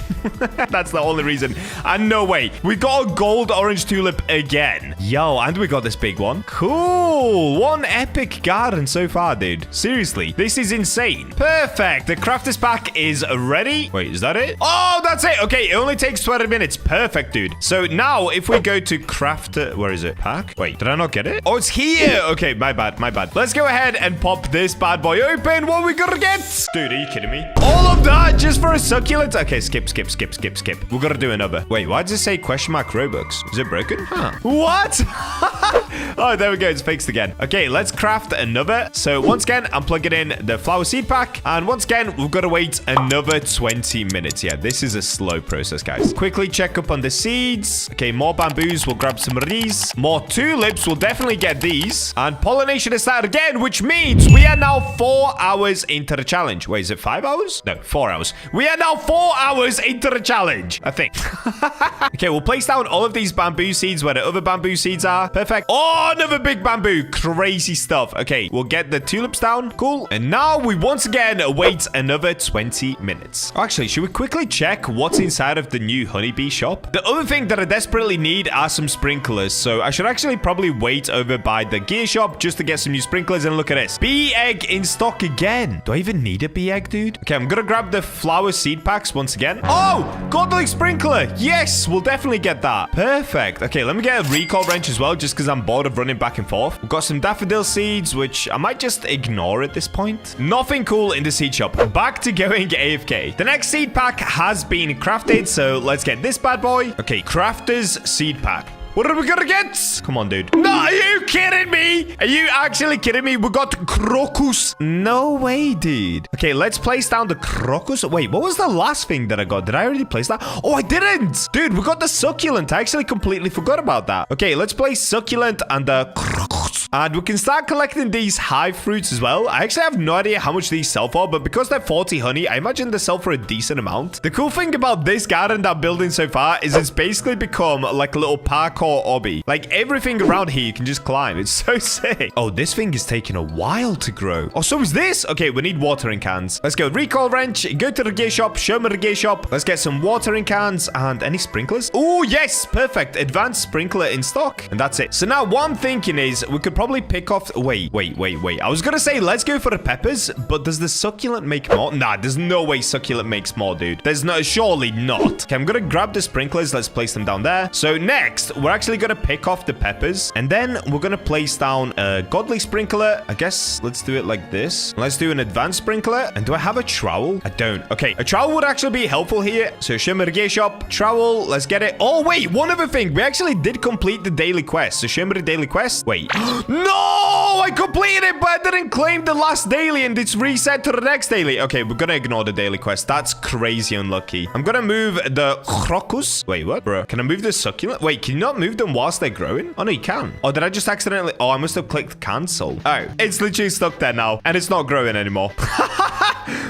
That's the only reason. And no way, we got a gold orange tulip again. Yo, and we got this big one. Cool. One epic garden so far, dude. Seriously, this is insane. Perfect. The crafter's pack is ready. Wait, is that it? Oh, that's it. Okay, it only takes 20 minutes. Perfect, dude. So now if we go to crafter, where is it? Pack? Wait, did I not get it? Oh, it's here. Okay, my bad, my bad. Let's go ahead and pop this bad boy open. What are we gonna get? Dude, are you kidding me? All of that just for a succulent? Okay, skip. We're gonna do another. Wait, why does it say question mark Robux? Is it broken? Huh. What? Oh, there we go. It's fixed again. Okay, let's craft another. So once again, I'm plugging in the flower seed pack. And once again, we've got to wait another 20 minutes. Yeah, this is a slow process, guys. Quickly check up on the seeds. Okay, more bamboos. We'll grab some of these. More tulips. We'll definitely get these. And pollination has started again, which means we are now 4 hours into the challenge. Wait, is it 5 hours? No, 4 hours. We are now 4 hours into the challenge, I think. Okay, we'll place down all of these bamboo seeds where the other bamboo seeds are. Perfect. Oh, another big bamboo. Crazy stuff. Okay, we'll get the tulips down. Cool. And now we once again wait another 20 minutes. Actually, should we quickly check what's inside of the new honeybee shop? The other thing that I desperately need are some sprinklers. So I should actually probably wait over by the gear shop just to get some new sprinklers. And look at this. Bee egg in stock again. Do I even need a bee egg, dude? Okay, I'm gonna grab the flower seed packs once again. Oh, godly sprinkler. Yes, we'll definitely get that. Perfect. Okay, let me get a recall wrench as well, just because I'm bored of running back and forth. We've got some daffodil seeds, which I might just ignore at this point. Nothing cool in the seed shop. Back to going AFK. The next seed pack has been crafted, so let's get this bad boy. Okay, crafter's seed pack. What are we gonna get? Come on, dude. No, are you kidding me? Are you actually kidding me? We got crocus. No way, dude. Okay, let's place down the crocus. Wait, what was the last thing that I got? Did I already place that? Oh, I didn't. Dude, we got the succulent. I actually completely forgot about that. Okay, let's place succulent and the crocus. And we can start collecting these hive fruits as well. I actually have no idea how much these sell for, but because they're 40 honey, I imagine they sell for a decent amount. The cool thing about this garden that I'm building so far is it's basically become like a little parkour obby. Like everything around here you can just climb. It's so sick. Oh, this thing is taking a while to grow. Oh, so is this. Okay, we need watering cans. Let's go recall wrench, go to the gear shop, show me the gear shop. Let's get some watering cans and any sprinklers. Oh, yes, perfect. Advanced sprinkler in stock. And that's it. So now what I'm thinking is we could probably pick off... Wait. I was gonna say let's go for the peppers, but does the succulent make more? Nah, there's no way succulent makes more, dude. There's no... Surely not. Okay, I'm gonna grab the sprinklers. Let's place them down there. So next, we're actually gonna pick off the peppers, and then we're gonna place down a godly sprinkler. I guess let's do it like this. Let's do an advanced sprinkler. And do I have a trowel? I don't. Okay, a trowel would actually be helpful here. So show me the gear shop. Trowel. Let's get it. Oh, wait. One other thing. We actually did complete the daily quest. So show me the daily quest. Wait. No! I completed it, but I didn't claim the last daily, and it's reset to the next daily. Okay, we're gonna ignore the daily quest. That's crazy unlucky. I'm gonna move the crocus. Wait, what? Bro, can I move the succulent? Wait, can you not move them whilst they're growing? Oh, no, you can. Oh, did I just accidentally... Oh, I must have clicked cancel. Oh, it's literally stuck there now, and it's not growing anymore.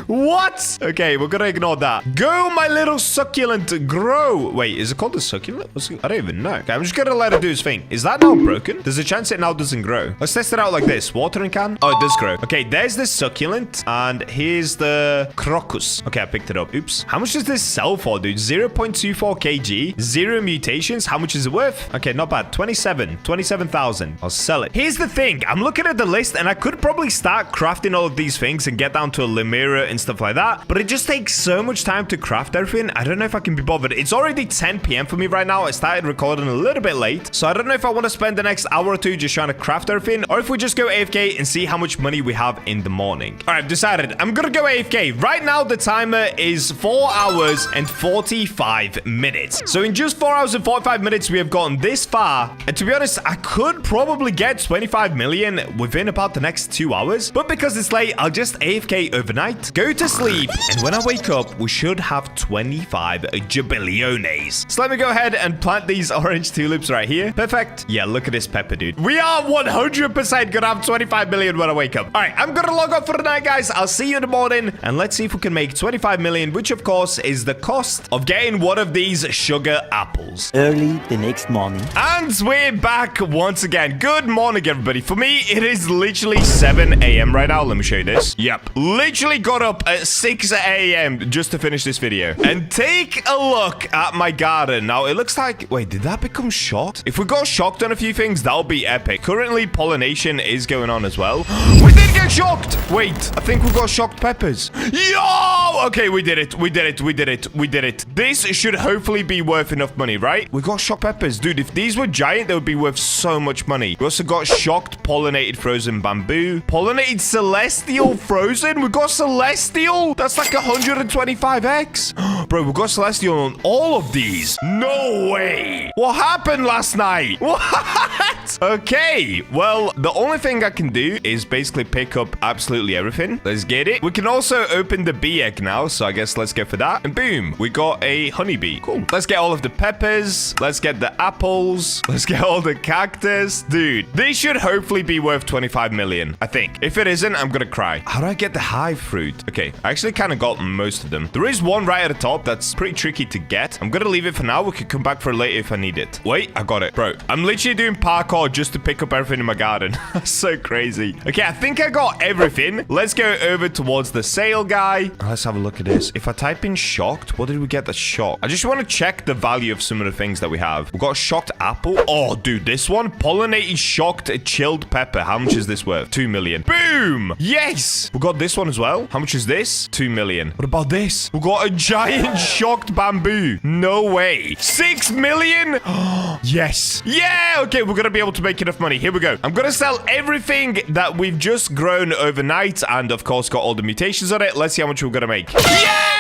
What? Okay, we're gonna ignore that. Go, my little succulent, grow. Wait, is it called a succulent? I don't even know. Okay, I'm just gonna let it do its thing. Is that now broken? There's a chance it now doesn't grow. Let's test it out like this. Watering can. Oh, it does grow. Okay, there's the succulent, and here's the crocus. Okay, I picked it up. Oops. How much does this sell for, dude? 0.24 kg, 0 mutations. How much is it worth? Okay, not bad. 27,000. I'll sell it. Here's the thing. I'm looking at the list, and I could probably start crafting all of these things and get down to a Lemira and stuff like that, but it just takes so much time to craft everything. I don't know if I can be bothered. It's already 10 p.m. for me right now. I started recording a little bit late, so I don't know if I want to spend the next hour or two just trying to craft everything, or if we just go AFK and see how much money we have in the morning. All right, I've decided. I'm gonna go AFK. Right now, the timer is 4 hours and 45 minutes. So in just 4 hours and 45 minutes, we have gotten this far, and to be honest, I could probably get 25 million within about the next 2 hours, but because it's late, I'll just AFK overnight, go go to sleep, and when I wake up, we should have 25 jabiliones. So let me go ahead and plant these orange tulips right here. Perfect. Yeah, look at this pepper, dude. We are 100% gonna have 25 million when I wake up. All right, I'm gonna log off for the night, guys. I'll see you in the morning, and let's see if we can make 25 million, which of course is the cost of getting one of these sugar apples. Early the next morning. And we're back once again. Good morning, everybody. For me, it is literally 7 a.m. right now. Let me show you this. Yep. Literally got up at 6 a.m. just to finish this video. And take a look at my garden. Now, it looks like... Wait, did that become shocked? If we got shocked on a few things, that'll be epic. Currently, pollination is going on as well. We did get shocked. Wait, I think we got shocked peppers. Yo! Okay, we did it. We did it. We did it. We did it. This should hopefully be worth enough money, right? We got shocked peppers. Dude, if these were giant, they would be worth so much money. We also got shocked pollinated frozen bamboo. Pollinated celestial frozen. We got celestial. That's like 125x. Bro, we got celestial on all of these. No way. What happened last night? What? Okay. Well, the only thing I can do is basically pick up absolutely everything. Let's get it. We can also open the bee egg now. So I guess let's go for that. And boom, we got a honeybee. Cool. Let's get all of the peppers. Let's get the apples. Let's get all the cactus. Dude, this should hopefully be worth 25 million, I think. If it isn't, I'm gonna cry. How do I get the hive fruit? Okay, I actually kind of got most of them. There is one right at the top that's pretty tricky to get. I'm gonna leave it for now. We could come back for it later if I need it. Wait, I got it. Bro, I'm literally doing parkour just to pick up everything in my garden. That's so crazy. Okay, I think I got everything. Let's go over towards the sale guy. Let's have a look at this. If I type in shocked, what did we get that's shocked? I just want to check the value of some of the things that we have. We got shocked apple. Oh, dude, this one. Pollinated shocked chilled pepper. How much is this worth? 2 million. Boom! Yes! We got this one as well. How much is this? 2 million. What about this? We got a giant shocked bamboo. No way. 6 million? Yes. Yeah! Okay, we're gonna be able to make enough money. Here we go. I'm gonna sell everything that we've just grown overnight and, of course, got all the mutations on it. Let's see how much we're gonna make. Yeah!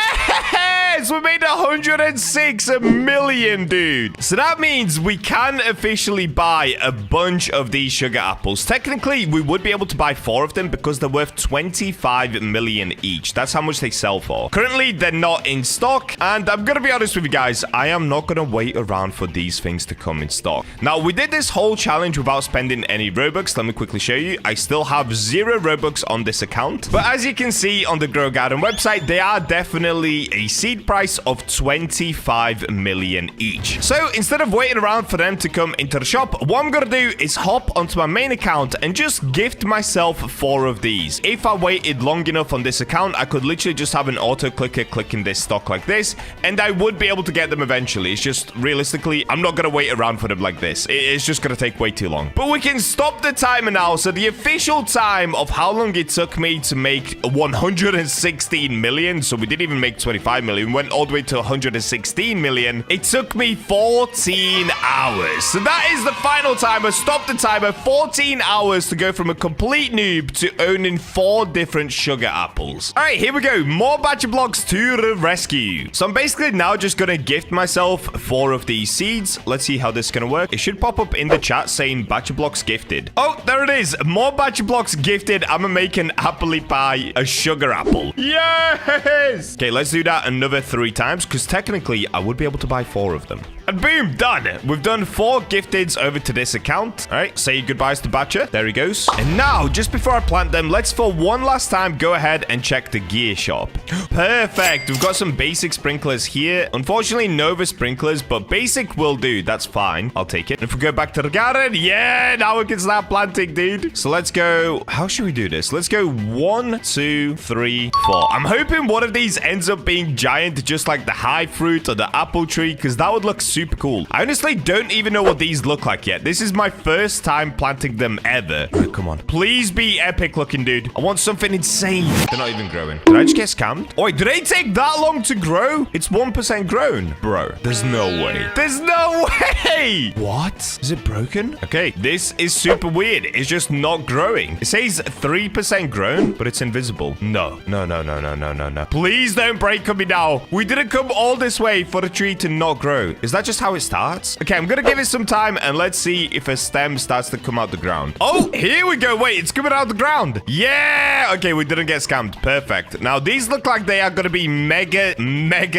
We made 106 million, dude. So that means we can officially buy a bunch of these sugar apples. Technically, we would be able to buy 4 of them because they're worth 25 million each. That's how much they sell for. Currently, they're not in stock. And I'm going to be honest with you guys. I am not going to wait around for these things to come in stock. Now, we did this whole challenge without spending any Robux. Let me quickly show you. I still have 0 Robux on this account. But as you can see on the Grow Garden website, they are definitely a seed price of 25 million each. So instead of waiting around for them to come into the shop, what I'm gonna do is hop onto my main account and just gift myself 4 of these. If I waited long enough on this account, I could literally just have an auto clicker clicking this stock like this, and I would be able to get them eventually. It's just realistically, I'm not gonna wait around for them like this. It's just gonna take way too long. But we can stop the timer now. So the official time of how long it took me to make 116 million. So we didn't even make 25 million. Went all the way to 116 million. It took me 14 hours. So that is the final timer. Stop the timer. 14 hours to go from a complete noob to owning 4 different sugar apples. All right, here we go. More BachaBlox to the rescue. So I'm basically now just going to gift myself 4 of these seeds. Let's see how this is going to work. It should pop up in the chat saying BachaBlox gifted. Oh, there it is. More BachaBlox gifted. I'm going to make an apple pie, a sugar apple. Yes! Okay, let's do that another 3 times because technically I would be able to buy 4 of them. And boom, done. We've done 4 gifteds over to this account. All right, say goodbyes to Bacha. There he goes. And now, just before I plant them, let's for one last time go ahead and check the gear shop. Perfect. We've got some basic sprinklers here. Unfortunately, Nova sprinklers, but basic will do. That's fine. I'll take it. And if we go back to the garden, yeah, now we can start planting, dude. So let's go. How should we do this? Let's go 1, 2, 3, 4. I'm hoping one of these ends up being giant, just like the hive fruit or the apple tree, because that would look super cool. I honestly don't even know what these look like yet. This is my first time planting them ever. Right, come on. Please be epic looking, dude. I want something insane. They're not even growing. Did I just get scammed? Oh, wait, did they take that long to grow? It's 1% grown. Bro, there's no way. There's no way. What? Is it broken? Okay, this is super weird. It's just not growing. It says 3% grown, but it's invisible. No. No, no, no, no, no, no, no. Please don't break on me now. We didn't come all this way for the tree to not grow. Is that just how it starts? Okay, I'm gonna give it some time and let's see if a stem starts to come out the ground. Oh, here we go. Wait, it's coming out the ground. Yeah. Okay, we didn't get scammed. Perfect. Now, these look like they are gonna be mega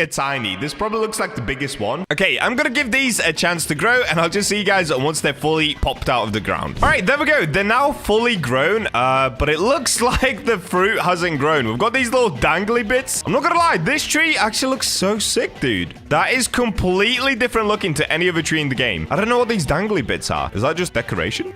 tiny. This probably looks like the biggest one. Okay, I'm gonna give these a chance to grow and I'll just see you guys once they're fully popped out of the ground. All right, there we go. They're now fully grown, but it looks like the fruit hasn't grown. We've got these little dangly bits. I'm not gonna lie, this tree actually looks so sick, dude. That is completely different looking to any other tree in the game. I don't know what these dangly bits are. Is that just decoration?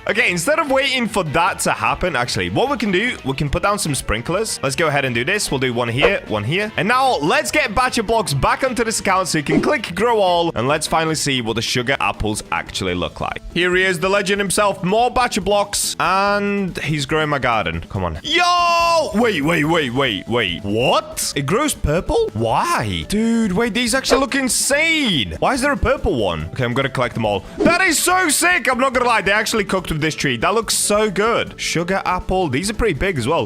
Okay, instead of waiting for that to happen, actually, what we can do, we can put down some sprinklers. Let's go ahead and do this. We'll do one here, one here. And now let's get BachaBlox back onto this account so you can click grow all. And let's finally see what the sugar apples actually look like. Here he is, the legend himself, more BachaBlox. And he's growing my garden. Come on. Yo! Wait. What? It grows purple? Why? Dude, wait, these actually look insane. Why is there a purple one? Okay, I'm gonna collect them all. That is so sick. I'm not gonna lie, they actually cooked with this tree. That looks so good. Sugar apple. These are pretty big as well.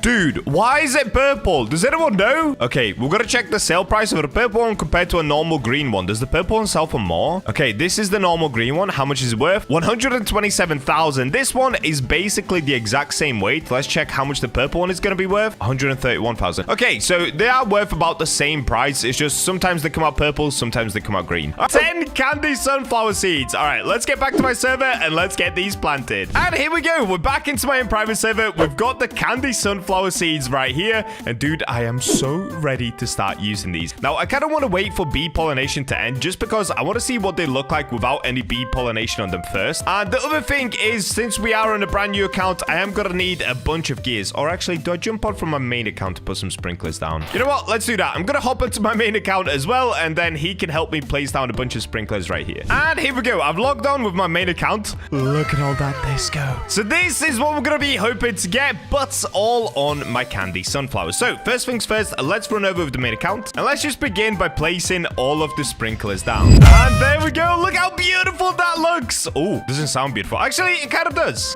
Dude, why is it purple? Does anyone know? Okay, we're gonna check the sale price of a purple one compared to a normal green one. Does the purple one sell for more? Okay, this is the normal green one. How much is it worth? 127,000. This one is basically the exact same weight. Let's check how much the purple one is gonna be worth. 131,000. Okay, so they are worth about the same price. It's just sometimes they come out purple, sometimes they come out green. 10 candy sunflower seeds. All right, let's get back to my server and let's get these planted. And here we go. We're back into my own private server. We've got the candy sunflower seeds right here. And dude, I am so ready to start using these. Now, I kind of want to wait for bee pollination to end just because I want to see what they look like without any bee pollination on them first. And the other thing is, since we are on a brand new account, I am going to need a bunch of gears. Or actually, do I jump on from my main account to put some sprinklers down? You know what? Let's do that. I'm going to hop onto my main account as well. And then he can help me place down a bunch of sprinklers right here. And here we go. I've logged on with my main account. Look at all that disco. So this is what we're going to be hoping to get, but all on my candy sunflowers. So first things first, let's run over with the main account. And let's just begin by placing all of the sprinklers down. And there we go. Look how beautiful that looks. Oh, doesn't sound beautiful. Actually, it kind of does.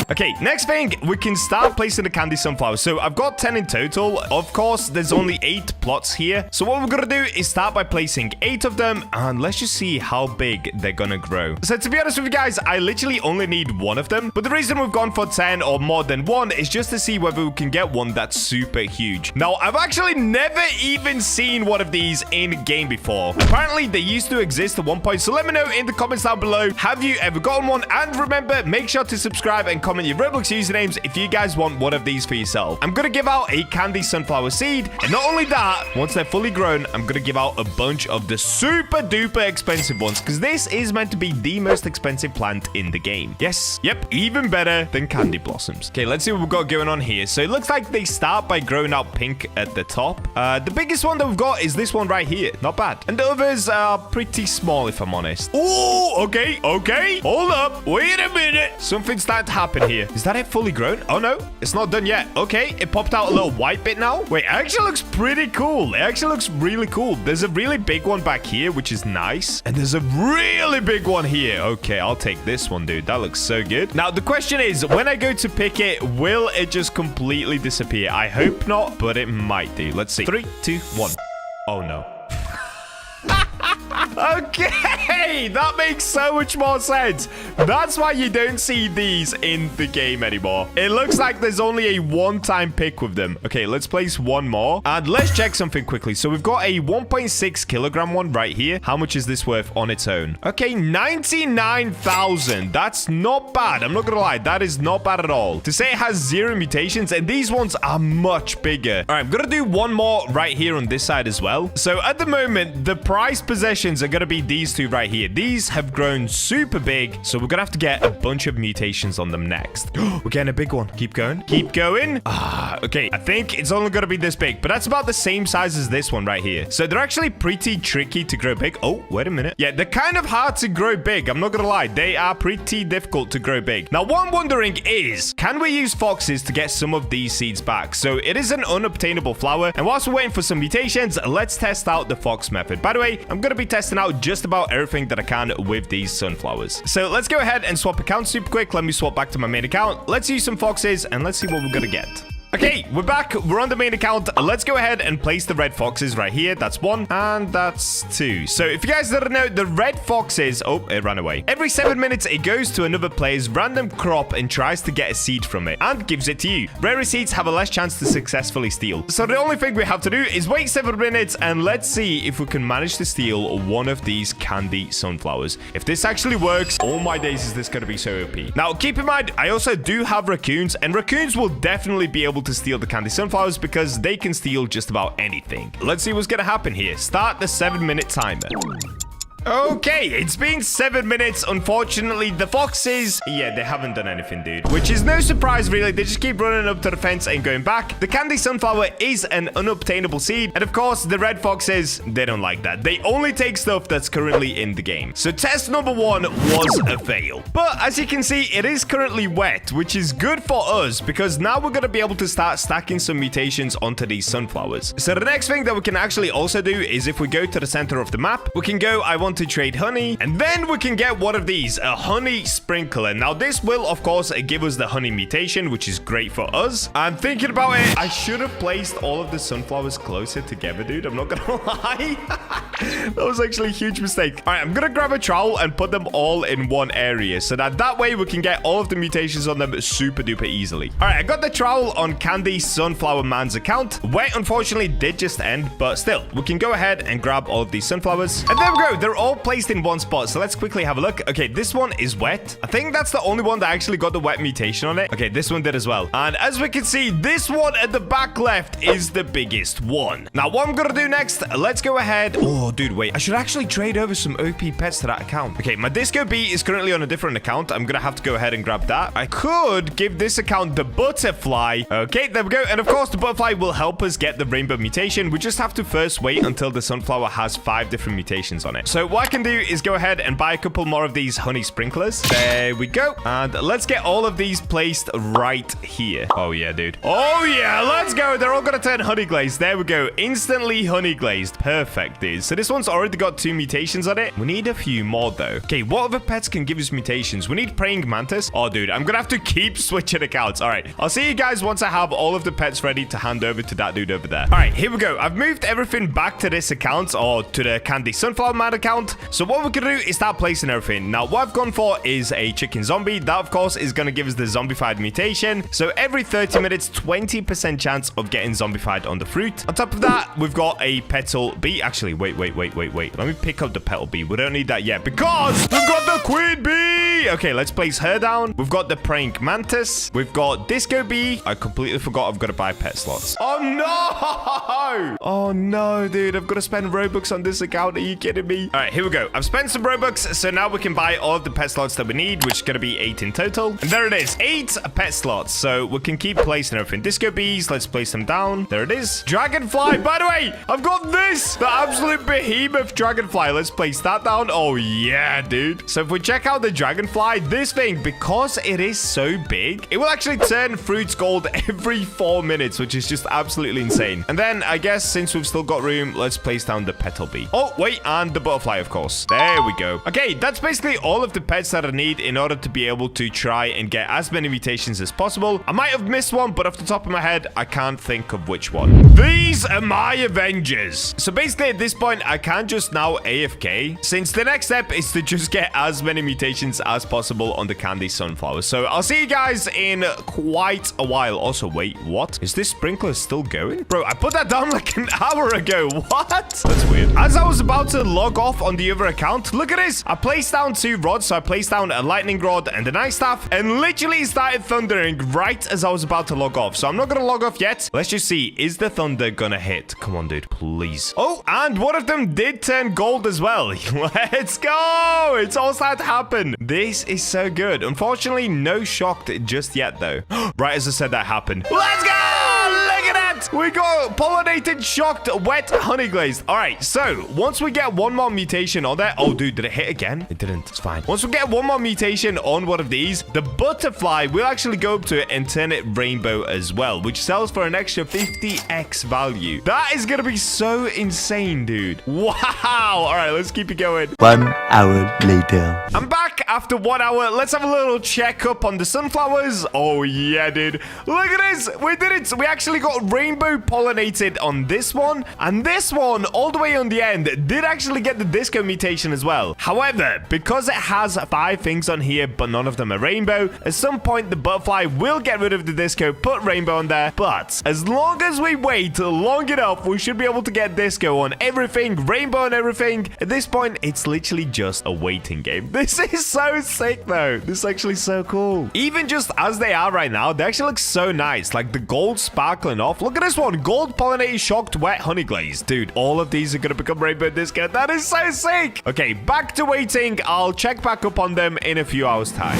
Okay, next thing, we can start placing the candy sunflowers. So I've got 10 in total. Of course, there's only 8 plots here. So what we're going to do is start by placing 8 of them. And let's just see how big they're going to grow. So to be honest with you guys, I literally only need 1 of them. But the reason we've gone for 10 or more than 1 is just to see whether we can get one that's super huge. Now, I've actually never even seen one of these in game before. Apparently, they used to exist at one point. So let me know in the comments down below. Have you ever gotten one? And remember, make sure to subscribe and comment your Roblox usernames if you guys want one of these for yourself. I'm going to give out a candy sunflower seed. And not only that, once they're fully grown, I'm going to give out a bunch of the super duper expensive ones because this is meant to be the most expensive plant in the game. Yes. Yep. Even better than candy blossoms. Okay, let's see what we've got going on here. So it looks like they start by growing out pink at the top. The biggest one that we've got is this one right here. Not bad. And the others are pretty small, if I'm honest. Oh, okay. Hold up. Wait a minute. Something's starting to happen here. Is that it fully grown? Oh, no. It's not done yet. Okay. It popped out a little white bit now. Wait, it actually looks pretty cool. It actually looks really cool. There's a really big one back here, which is nice. And there's a really big one here. Okay, I'll take this one, dude. That looks so good. Now, the question is, when I go to pick it, will it just completely disappear? I hope not, but it might do. Let's see. 3, 2, 1. Oh, no. Okay, that makes so much more sense. That's why you don't see these in the game anymore. It looks like there's only a one-time pick with them. Okay, let's place one more. And let's check something quickly. So we've got a 1.6 kilogram one right here. How much is this worth on its own? Okay, 99,000. That's not bad. I'm not gonna lie. That is not bad at all. To say it has 0 mutations, and these ones are much bigger. All right, I'm gonna do one more right here on this side as well. So at the moment, the prized possessions are gonna be these 2 right here. These have grown super big, so we're gonna have to get a bunch of mutations on them next. We're getting a big one. Keep going. Keep going. Okay. I think it's only gonna be this big, but that's about the same size as this one right here. So they're actually pretty tricky to grow big. Oh, wait a minute. Yeah, they're kind of hard to grow big. I'm not gonna lie. They are pretty difficult to grow big. Now, what I'm wondering is, can we use foxes to get some of these seeds back? So it is an unobtainable flower, and whilst we're waiting for some mutations, let's test out the fox method. By the way, I'm gonna be testing out just about everything that I can with these sunflowers. So let's go ahead and swap accounts super quick. Let me swap back to my main account. Let's use some foxes and let's see what we're gonna get. Okay, we're back. We're on the main account. Let's go ahead and place the red foxes right here. That's 1, and that's 2. So if you guys didn't know, the red foxes... Oh, it ran away. Every 7 minutes, it goes to another player's random crop and tries to get a seed from it, and gives it to you. Rarer seeds have a less chance to successfully steal. So the only thing we have to do is wait 7 minutes, and let's see if we can manage to steal one of these candy sunflowers. If this actually works, oh my days, is this going to be so OP. Now, keep in mind, I also do have raccoons, and raccoons will definitely be able to steal the candy sunflowers because they can steal just about anything. Let's see what's going to happen here. Start the 7-minute timer. Okay, it's been 7 minutes. Unfortunately, the foxes, yeah, they haven't done anything, dude. Which is no surprise, really. They just keep running up to the fence and going back. The candy sunflower is an unobtainable seed. And of course, the red foxes, they don't like that. They only take stuff that's currently in the game. So test number 1 was a fail. But as you can see, it is currently wet, which is good for us because now we're going to be able to start stacking some mutations onto these sunflowers. So the next thing that we can actually also do is if we go to the center of the map, we can go, I want to trade honey, and then we can get one of these, a honey sprinkler. Now this will of course give us the honey mutation, which is great for us. I'm thinking about it, I should have placed all of the sunflowers closer together, dude. I'm not gonna lie. That was actually a huge mistake. All right, I'm gonna grab a trowel and put them all in one area so that way we can get all of the mutations on them super duper easily. All right, I got the trowel on Candy Sunflower Man's account. Wait, unfortunately did just end, but still we can go ahead and grab all of these sunflowers, and there we go. They're all placed in one spot, so let's quickly have a look. Okay, this one is wet. I think that's the only one that actually got the wet mutation on it. Okay, this one did as well, and as we can see, this one at the back left is the biggest one. Now what I'm gonna do next, let's go ahead. Oh dude, wait, I should actually trade over some OP pets to that account. Okay, my Disco Bee is currently on a different account. I'm gonna have to go ahead and grab that. I could give this account the butterfly. Okay, there we go, and of course the butterfly will help us get the rainbow mutation. We just have to first wait until the sunflower has 5 different mutations on it. So what I can do is go ahead and buy a couple more of these honey sprinklers. There we go. And let's get all of these placed right here. Oh yeah, dude. Oh yeah, let's go. They're all gonna turn honey glazed. There we go. Instantly honey glazed. Perfect, dude. So this one's already got 2 mutations on it. We need a few more though. Okay, what other pets can give us mutations? We need praying mantis. Oh dude, I'm gonna have to keep switching accounts. All right, I'll see you guys once I have all of the pets ready to hand over to that dude over there. All right, here we go. I've moved everything back to this account, or to the Candy Sunflower Man account. So what we're gonna do is start placing everything. Now what I've gone for is a chicken zombie. That of course is gonna give us the zombified mutation. So every 30 minutes, 20% chance of getting zombified on the fruit. On top of that, we've got a petal bee. Actually, wait. Let me pick up the petal bee. We don't need that yet because we've got the queen bee. Okay, let's place her down. We've got the praying mantis. We've got Disco Bee. I completely forgot I've got to buy pet slots. Oh no! Oh no, dude. I've got to spend Robux on this account. Are you kidding me? All right, here we go. I've spent some Robux, so now we can buy all of the pet slots that we need, which is going to be 8 in total. And there it is, 8 pet slots. So we can keep placing everything. Disco Bees, let's place them down. There it is. Dragonfly, by the way, I've got this, the absolute behemoth Dragonfly. Let's place that down. Oh yeah, dude. So if we check out the Dragonfly, this thing, because it is so big, it will actually turn fruits gold every 4 minutes, which is just absolutely insane. And then I guess since we've still got room, let's place down the petal bee. Oh wait, and the butterfly, of course. There we go. Okay, that's basically all of the pets that I need in order to be able to try and get as many mutations as possible. I might have missed one, but off the top of my head, I can't think of which one. These are my Avengers. So basically at this point, I can't just now AFK, since the next step is to just get as many mutations as possible on the Candy Sunflower. So I'll see you guys in quite a while. Also, wait, what? Is this sprinkler still going? Bro, I put that down like an hour ago. What? That's weird. As I was about to log off on the other account, look at this. I placed down 2 rods. So I placed down a lightning rod and an ice staff, and literally started thundering right as I was about to log off. So I'm not going to log off yet. Let's just see. Is the thunder going to hit? Come on, dude, please. Oh, and one of them did turn gold as well. Let's go. It's all started to happen. This is so good. Unfortunately, no shocked just yet, though. Right as I said that happened. Let's go. Look at that. What? We got pollinated, shocked, wet, honey glazed. All right, so once we get one more mutation on there. Oh, dude, did it hit again? It didn't. It's fine. Once we get one more mutation on one of these, the butterfly will actually go up to it and turn it rainbow as well, which sells for an extra 50x value. That is going to be so insane, dude. Wow. All right, let's keep it going. 1 hour later. I'm back after 1 hour. Let's have a little checkup on the sunflowers. Oh, yeah, dude. Look at this. We did it. We actually got rainbow pollinated on this one. And this one, all the way on the end, did actually get the disco mutation as well. However, because it has 5 things on here, but none of them are rainbow, at some point, the butterfly will get rid of the disco, put rainbow on there. But as long as we wait long enough, we should be able to get disco on everything, rainbow on everything. At this point, it's literally just a waiting game. This is so sick, though. This is actually so cool. Even just as they are right now, they actually look so nice. Like the gold sparkling off. Look at this one. Gold pollinated, shocked, wet, honey glaze. Dude, all of these are going to become rainbow disco. That is so sick. Okay, back to waiting. I'll check back up on them in a few hours' time.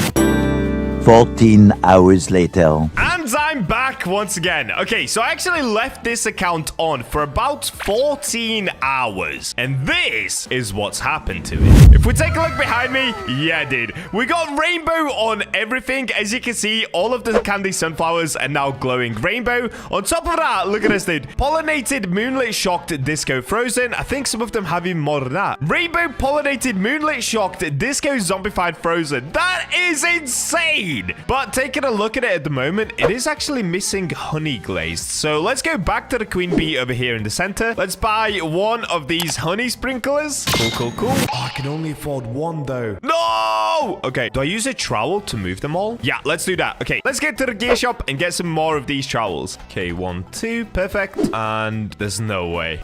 14 hours later. And I'm back once again. Okay, so I actually left this account on for about 14 hours. And this is what's happened to it. If we take a look behind me, yeah, dude. We got rainbow on everything. As you can see, all of the candy sunflowers are now glowing rainbow. On top of that, look at this, dude. Pollinated, moonlit, shocked, disco, frozen. I think some of them have even more than that. Rainbow, pollinated, moonlit, shocked, disco, zombified, frozen. That is insane. But taking a look at it at the moment, it is actually missing honey glazed. So let's go back to the queen bee over here in the center. Let's buy one of these honey sprinklers. Cool, cool, cool. Oh, I can only afford one though. No! Okay, do I use a trowel to move them all? Yeah, let's do that. Okay, let's get to the gear shop and get some more of these trowels. Okay, 1, 2, perfect. And there's no way.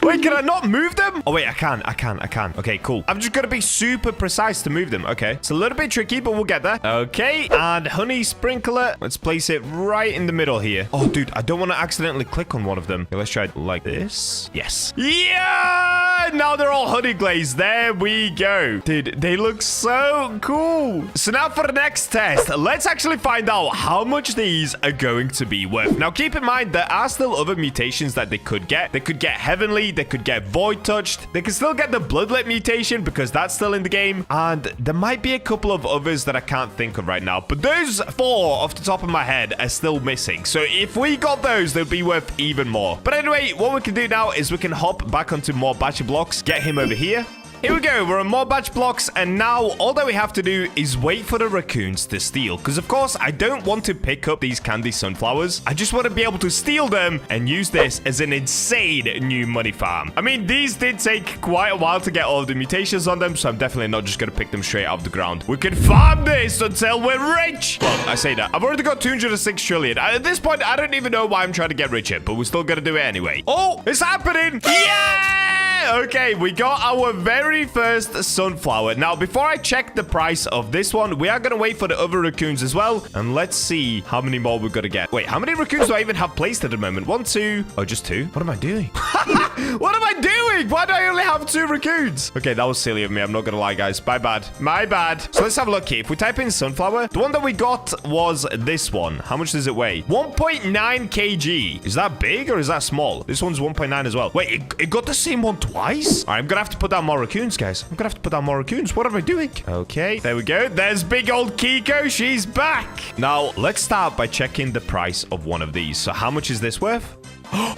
Wait, can I not move them? Oh, wait, I can. Okay, cool. I'm just going to be super precise to move them. Okay, it's a little bit tricky, but we'll get there. Okay, and honey sprinkler. Let's place it right in the middle here. Oh, dude, I don't want to accidentally click on one of them. Okay, let's try it like this. Yes. Yeah! Now they're all honey glazed. There we go. Dude, they look so cool. So now for the next test, let's actually find out how much these are going to be worth. Now, keep in mind, there are still other mutations that they could get. They could get heavenly. They could get void touched. They can still get the bloodlet mutation because that's still in the game. And there might be a couple of others that I can't think of right now. But those 4 off the top of my head are still missing. So if we got those, they'd be worth even more. But anyway, what we can do now is we can hop back onto more BachaBlox, get him over here. Here we go, we're on more BachaBlox, and now all that we have to do is wait for the raccoons to steal. Because, of course, I don't want to pick up these candy sunflowers. I just want to be able to steal them and use this as an insane new money farm. I mean, these did take quite a while to get all of the mutations on them, so I'm definitely not just going to pick them straight out of the ground. We can farm this until we're rich. Well, I say that. I've already got 206 trillion. At this point, I don't even know why I'm trying to get richer, but we're still going to do it anyway. Oh, it's happening. Yeah! Okay, we got our very first sunflower. Now, before I check the price of this one, we are going to wait for the other raccoons as well. And let's see how many more we're going to get. Wait, how many raccoons do I even have placed at the moment? 1, 2. Oh, just 2? What am I doing? What am I doing? Why do I only have 2 raccoons? Okay, that was silly of me. I'm not going to lie, guys. My bad. My bad. So let's have a look here. If we type in sunflower, the one that we got was this one. How much does it weigh? 1.9 kg. Is that big or is that small? This one's 1.9 as well. Wait, it got the same one twice? All right, I'm going to have to put down more raccoons, guys. I'm going to have to put down more raccoons. What am I doing? Okay, there we go. There's big old Kiko. She's back. Now, let's start by checking the price of one of these. So how much is this worth?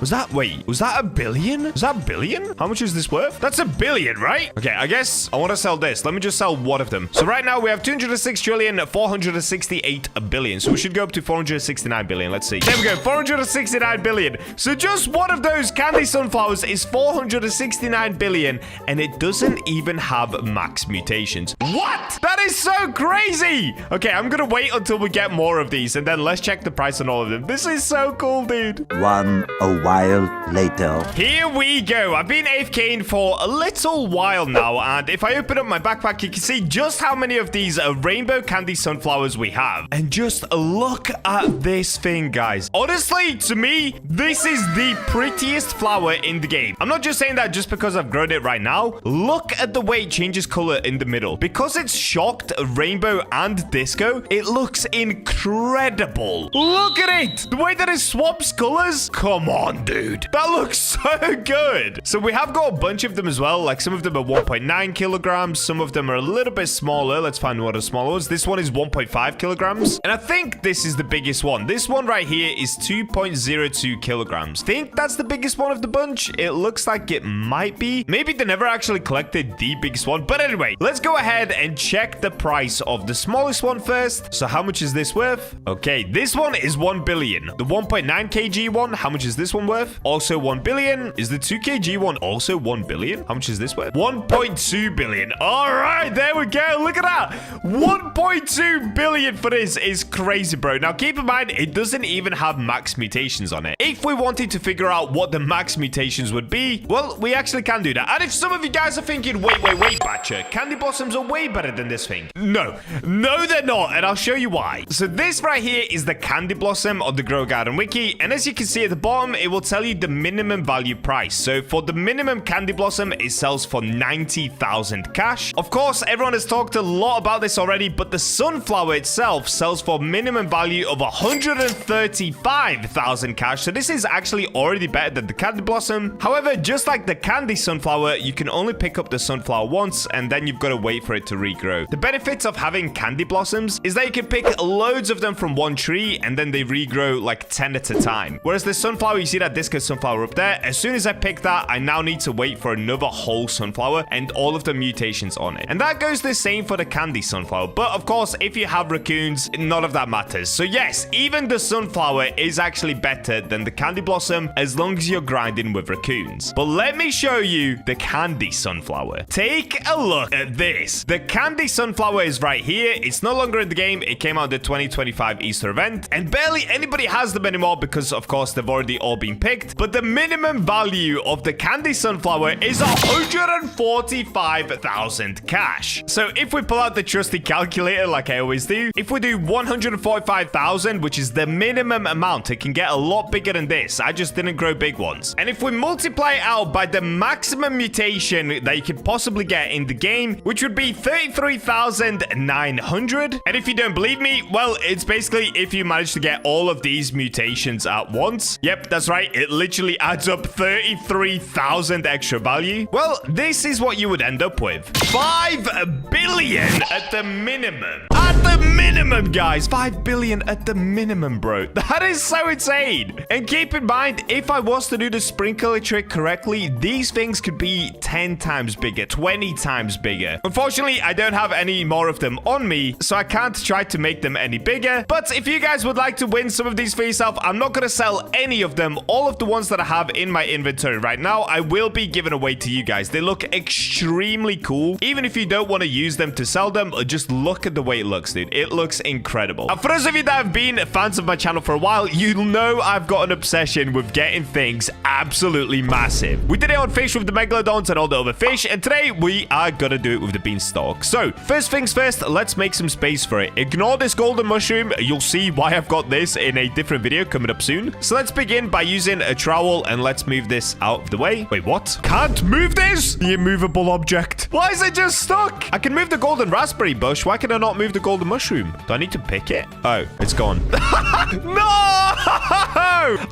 Was that a billion? Was that a billion? How much is this worth? That's a billion, right? Okay, I guess I want to sell this. Let me just sell one of them. So right now we have 206 trillion, 468 billion. So we should go up to 469 billion. Let's see. There we go, 469 billion. So just one of those candy sunflowers is 469 billion, and it doesn't even have max mutations. What? That is so crazy. Okay, I'm gonna wait until we get more of these, and then let's check the price on all of them. This is so cool, dude. 1 A while later. Here we go. I've been AFKing for a little while now, and if I open up my backpack, you can see just how many of these rainbow candy sunflowers we have. And just look at this thing, guys. Honestly, to me, this is the prettiest flower in the game. I'm not just saying that just because I've grown it right now. Look at the way it changes color in the middle. Because it's shocked, rainbow, and disco, it looks incredible. Look at it. The way that it swaps colors. Come on, dude. That looks so good. So we have got a bunch of them as well. Like some of them are 1.9 kilograms. Some of them are a little bit smaller. Let's find what are smaller ones. This one is 1.5 kilograms. And I think this is the biggest one. This one right here is 2.02 kilograms. Think that's the biggest one of the bunch. It looks like it might be. Maybe they never actually collected the biggest one. But anyway, let's go ahead and check the price of the smallest one first. So how much is this worth? Okay, this one is 1 billion. The 1.9 kg one, how much is this one worth? Also 1 billion. Is the 2 kg one also 1 billion? How much is this worth? 1.2 billion. All right, there we go. Look at that. 1.2 billion for this is crazy, bro. Now, keep in mind, it doesn't even have max mutations on it. If we wanted to figure out what the max mutations would be, well, we actually can do that. And if some of you guys are thinking, wait, Bacha, candy blossoms are way better than this thing. No, they're not. And I'll show you why. So this right here is the candy blossom on the Grow Garden Wiki. And as you can see at the bottom, it will tell you the minimum value price. So for the minimum candy blossom, it sells for 90,000 cash. Of course, everyone has talked a lot about this already, but the sunflower itself sells for minimum value of 135,000 cash. So this is actually already better than the candy blossom. However, just like the candy sunflower, you can only pick up the sunflower once, and then you've got to wait for it to regrow. The benefits of having candy blossoms is that you can pick loads of them from one tree, and then they regrow like 10 at a time. Whereas the sunflower, you see that disco sunflower up there, as soon as I pick that, I now need to wait for another whole sunflower and all of the mutations on it. And that goes the same for the candy sunflower. But of course, if you have raccoons, none of that matters. So yes, even the sunflower is actually better than the candy blossom as long as you're grinding with raccoons. But let me show you the candy sunflower. Take a look at this. The candy sunflower is right here. It's no longer in the game. It came out the 2025 Easter event, and barely anybody has them anymore because of course they've already all been picked. But the minimum value of the candy sunflower is 145,000 cash. So if we pull out the trusty calculator like I always do, if we do 145,000, which is the minimum amount, it can get a lot bigger than this. I just didn't grow big ones. And if we multiply it out by the maximum mutation that you could possibly get in the game, which would be 33,900. And if you don't believe me, well, it's basically if you manage to get all of these mutations at once. Yep, that's right. It literally adds up 33,000 extra value. Well, this is what you would end up with. 5 billion at the minimum. At the minimum, guys. 5 billion at the minimum, bro. That is so insane. And keep in mind, if I was to do the sprinkler trick correctly, these things could be 10 times bigger, 20 times bigger. Unfortunately, I don't have any more of them on me, so I can't try to make them any bigger. But if you guys would like to win some of these for yourself, I'm not going to sell any of them. All of the ones that I have in my inventory right now, I will be giving away to you guys. They look extremely cool. Even if you don't want to use them to sell them, just look at the way it looks, dude. It looks incredible. Now, for those of you that have been fans of my channel for a while, you know I've got an obsession with getting things absolutely massive. We did it on Fisch with the megalodons and all the other fish, and today we are gonna do it with the beanstalk. So first things first, let's make some space for it. Ignore this golden mushroom. You'll see why I've got this in a different video coming up soon. So let's begin by using a trowel, and let's move this out of the way. Wait, what? Can't move this? The immovable object. Why is it just stuck? I can move the golden raspberry bush. Why can I not move the golden mushroom? Do I need to pick it? Oh, it's gone. No!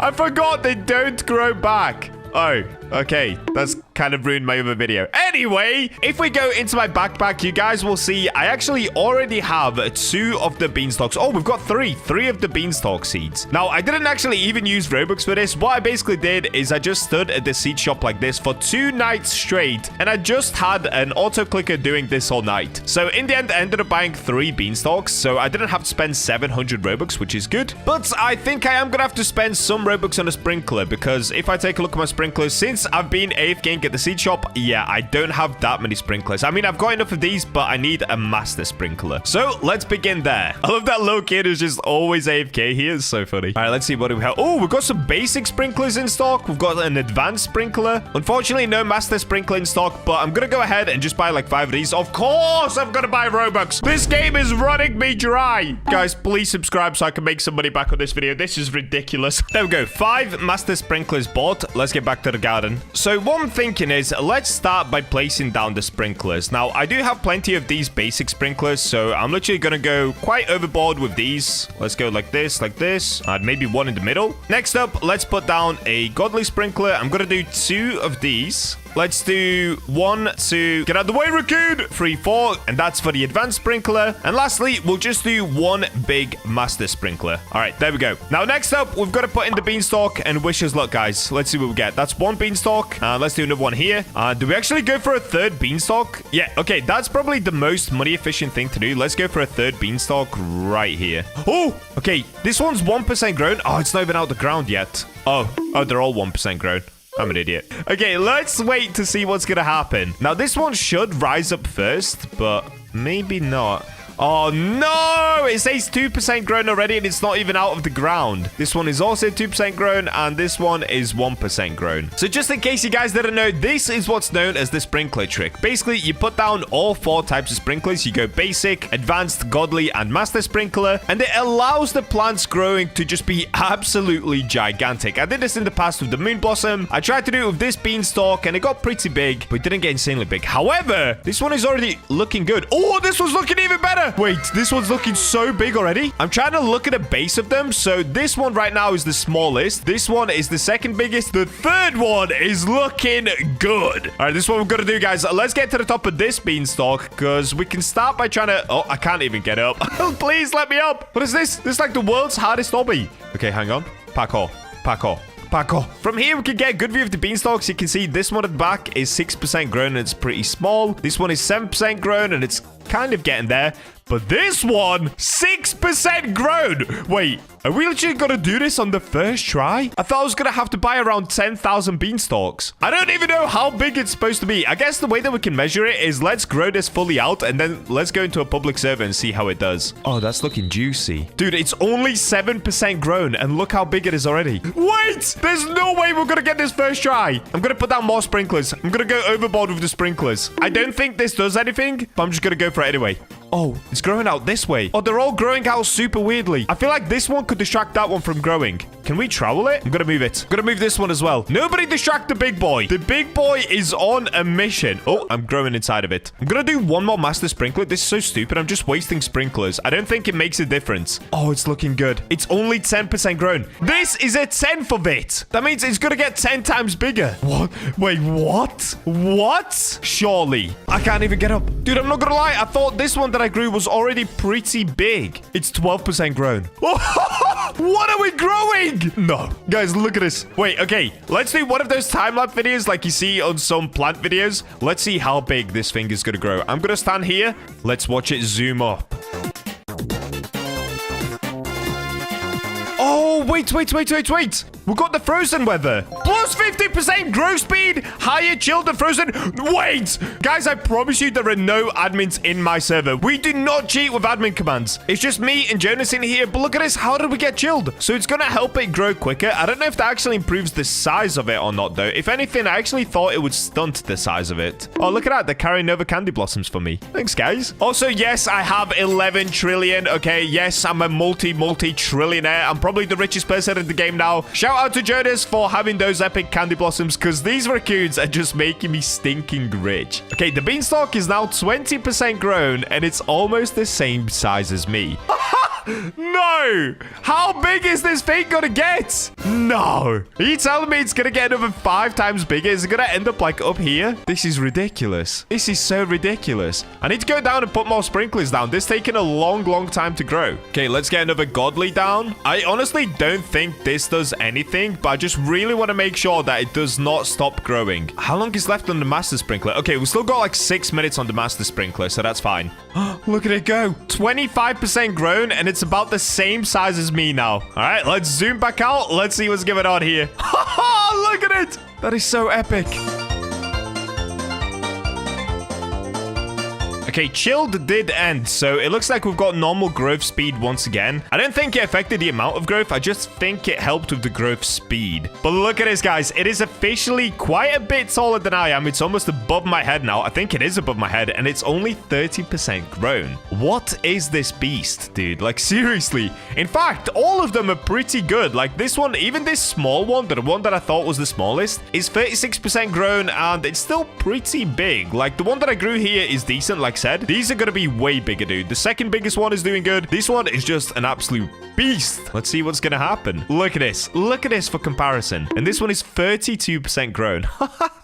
I forgot they don't grow back. Oh, okay. That's kind of ruined my other video. Anyway, if we go into my backpack, you guys will see I actually already have 2 of the beanstalks. Oh, we've got 3 of the beanstalk seeds. Now, I didn't actually even use Robux for this. What I basically did is I just stood at the seed shop like this for 2 nights straight, and I just had an auto clicker doing this all night. So in the end, I ended up buying 3 beanstalks, so I didn't have to spend 700 Robux, which is good. But I think I am gonna have to spend some Robux on a sprinkler, because if I take a look at my sprinklers, since I've been AFKing at the seed shop, yeah, I don't don't have that many sprinklers. I mean, I've got enough of these, but I need a master sprinkler. So let's begin there. I love that little kid is just always AFK. He is so funny. All right, let's see what do we have. Oh, we've got some basic sprinklers in stock. We've got an advanced sprinkler. Unfortunately, no master sprinkler in stock, but I'm gonna go ahead and just buy like 5 of these. Of course, I'm gonna buy Robux. This game is running me dry. Guys, please subscribe so I can make some money back on this video. This is ridiculous. There we go. 5 master sprinklers bought. Let's get back to the garden. So what I'm thinking is, let's start by placing down the sprinklers. Now, I do have plenty of these basic sprinklers, so I'm literally gonna go quite overboard with these. Let's go like this, and maybe one in the middle. Next up, let's put down a godly sprinkler. I'm gonna do 2 of these. Let's do 1, 2, get out of the way, raccoon, 3, 4, and that's for the advanced sprinkler. And lastly, we'll just do 1 big master sprinkler. All right, there we go. Now, next up, we've got to put in the beanstalk and wish us luck, guys. Let's see what we get. That's 1 beanstalk. Let's do another one here. Do we actually go for a 3rd beanstalk? Yeah, okay, that's probably the most money efficient thing to do. Let's go for a 3rd beanstalk right here. Oh, okay, this one's 1% grown. Oh, it's not even out the ground yet. Oh, they're all 1% grown. I'm an idiot. Okay, let's wait to see what's gonna happen. Now, this one should rise up first, but maybe not. Oh, no! It says 2% grown already, and it's not even out of the ground. This one is also 2% grown, and this one is 1% grown. So just in case you guys didn't know, this is what's known as the sprinkler trick. Basically, you put down all 4 types of sprinklers. You go basic, advanced, godly, and master sprinkler, and it allows the plants growing to just be absolutely gigantic. I did this in the past with the moon blossom. I tried to do it with this beanstalk, and it got pretty big, but it didn't get insanely big. However, this one is already looking good. Oh, this one's looking even better. Wait, this one's looking so big already. I'm trying to look at the base of them. So this one right now is the smallest. This one is the 2nd biggest. The 3rd one is looking good. All right, this is what we're going to do, guys. Let's get to the top of this beanstalk because we can start by trying to... Oh, I can't even get up. Please let me up. What is this? This is like the world's hardest obby. Okay, hang on. Parkour. From here, we can get a good view of the beanstalks. You can see this one at the back is 6% grown and it's pretty small. This one is 7% grown and it's kind of getting there. But this one, 6% grown. Wait, are we literally going to do this on the first try? I thought I was going to have to buy around 10,000 beanstalks. I don't even know how big it's supposed to be. I guess the way that we can measure it is let's grow this fully out and then let's go into a public server and see how it does. Oh, that's looking juicy. Dude, it's only 7% grown and look how big it is already. Wait, there's no way we're going to get this first try. I'm going to put down more sprinklers. I'm going to go overboard with the sprinklers. I don't think this does anything, but I'm just going to go for it anyway. Oh, it's growing out this way. Oh, they're all growing out super weirdly. I feel like this one could distract that one from growing. Can we trowel it? I'm gonna move it. I'm gonna move this one as well. Nobody distract the big boy. The big boy is on a mission. Oh, I'm growing inside of it. I'm gonna do 1 more master sprinkler. This is so stupid. I'm just wasting sprinklers. I don't think it makes a difference. Oh, it's looking good. It's only 10% grown. This is a 10th of it. That means it's gonna get 10 times bigger. What? Wait, what? What? Surely. I can't even get up. Dude, I'm not gonna lie. I thought this one that I grew was already pretty big. It's 12% grown. What are we growing? No. Guys, look at this. Wait, okay. Let's do one of those time-lapse videos like you see on some plant videos. Let's see how big this thing is going to grow. I'm going to stand here. Let's watch it zoom up. Oh, wait. We've got the frozen weather. Plus 50% grow speed. Higher chilled than frozen. Wait. Guys, I promise you there are no admins in my server. We do not cheat with admin commands. It's just me and Jonas in here. But look at this. How did we get chilled? So it's going to help it grow quicker. I don't know if that actually improves the size of it or not, though. If anything, I actually thought it would stunt the size of it. Oh, look at that. They're carrying over candy blossoms for me. Thanks, guys. Also, yes, I have 11 trillion. Okay, yes, I'm a multi-trillionaire. I'm probably the richest person in the game now. Shout out to Jonas for having those epic candy blossoms because these raccoons are just making me stinking rich. Okay, the beanstalk is now 20% grown and it's almost the same size as me. No! How big is this thing gonna get? No. Are you telling me it's gonna get another 5 times bigger? Is it gonna end up like up here? This is ridiculous. This is so ridiculous. I need to go down and put more sprinklers down. This is taking a long time to grow. Okay, let's get another godly down. I honestly don't think this does anything, but I just really want to make sure that it does not stop growing. How long is left on the master sprinkler? Okay, we still got like 6 minutes on the master sprinkler, so that's fine. Look at it go. 25% grown, and it's about the same size as me now. All right, let's zoom back out. Let's see what's going on here. Look at it. That is so epic. Okay, chilled did end, so it looks like we've got normal growth speed once again. I don't think it affected the amount of growth. I just think it helped with the growth speed. But look at this, guys. It is officially quite a bit taller than I am. It's almost above my head now. I think it is above my head, and it's only 30% grown. What is this beast, dude? Like, seriously. In fact, all of them are pretty good. Like, this one, even this small one, the one that I thought was the smallest, is 36% grown, and it's still pretty big. Like, the one that I grew here is decent, like I said. These are going to be way bigger, dude. The second biggest one is doing good. This one is just an absolute beast. Let's see what's going to happen. Look at this. Look at this for comparison. And this one is 32% grown.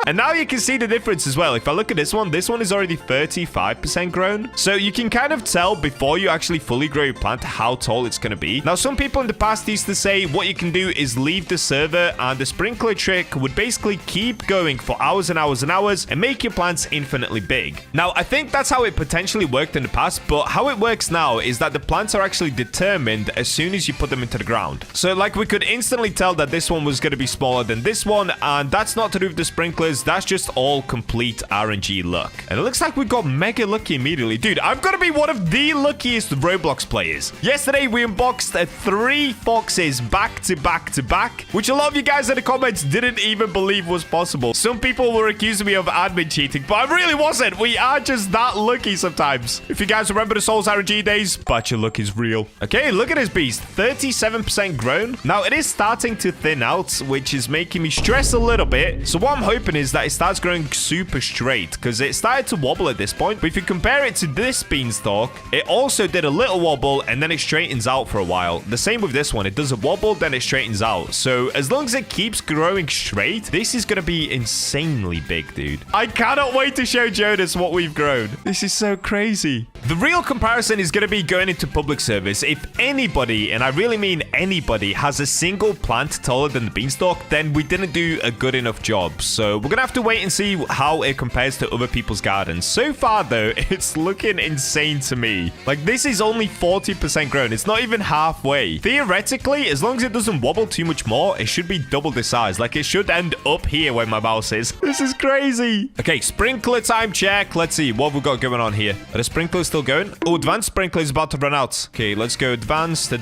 And now you can see the difference as well. If I look at this one is already 35% grown. So you can kind of tell before you actually fully grow your plant how tall it's going to be. Now, some people in the past used to say what you can do is leave the server, and the sprinkler trick would basically keep going for hours and hours and hours and make your plants infinitely big. Now, I think that's how it potentially worked in the past, but how it works now is that the plants are actually determined as soon as you put them into the ground. So, like, we could instantly tell that this one was going to be smaller than this one, and that's not to do with the sprinklers. That's just all complete RNG luck. And it looks like we got mega lucky immediately. Dude, I've got to be one of the luckiest Roblox players. Yesterday, we unboxed 3 foxes back to back to back, which a lot of you guys in the comments didn't even believe was possible. Some people were accusing me of admin cheating, but I really wasn't. We are just that lucky sometimes. If you guys remember the Souls RNG days, Bacha luck is real. Okay, look at this beast. 37% grown. Now, it is starting to thin out, which is making me stress a little bit. So what I'm hoping is that it starts growing super straight, because it started to wobble at this point. But if you compare it to this beanstalk, it also did a little wobble, and then it straightens out for a while. The same with this one. It does a wobble, then it straightens out. So as long as it keeps growing straight, this is going to be insanely big, dude. I cannot wait to show Jonas what we've grown. This is so crazy. The real comparison is going to be going into public service. If anybody, and I really mean anybody, has a single plant taller than the beanstalk, then we didn't do a good enough job. So we're going to have to wait and see how it compares to other people's gardens. So far, though, it's looking insane to me. Like, this is only 40% grown. It's not even halfway. Theoretically, as long as it doesn't wobble too much more, it should be double the size. Like, it should end up here where my mouse is. This is crazy. Okay, sprinkler time check. Let's see what we've got going on here. Are the sprinklers still going? Oh, advanced sprinkler is about to run out. Okay, let's go advanced.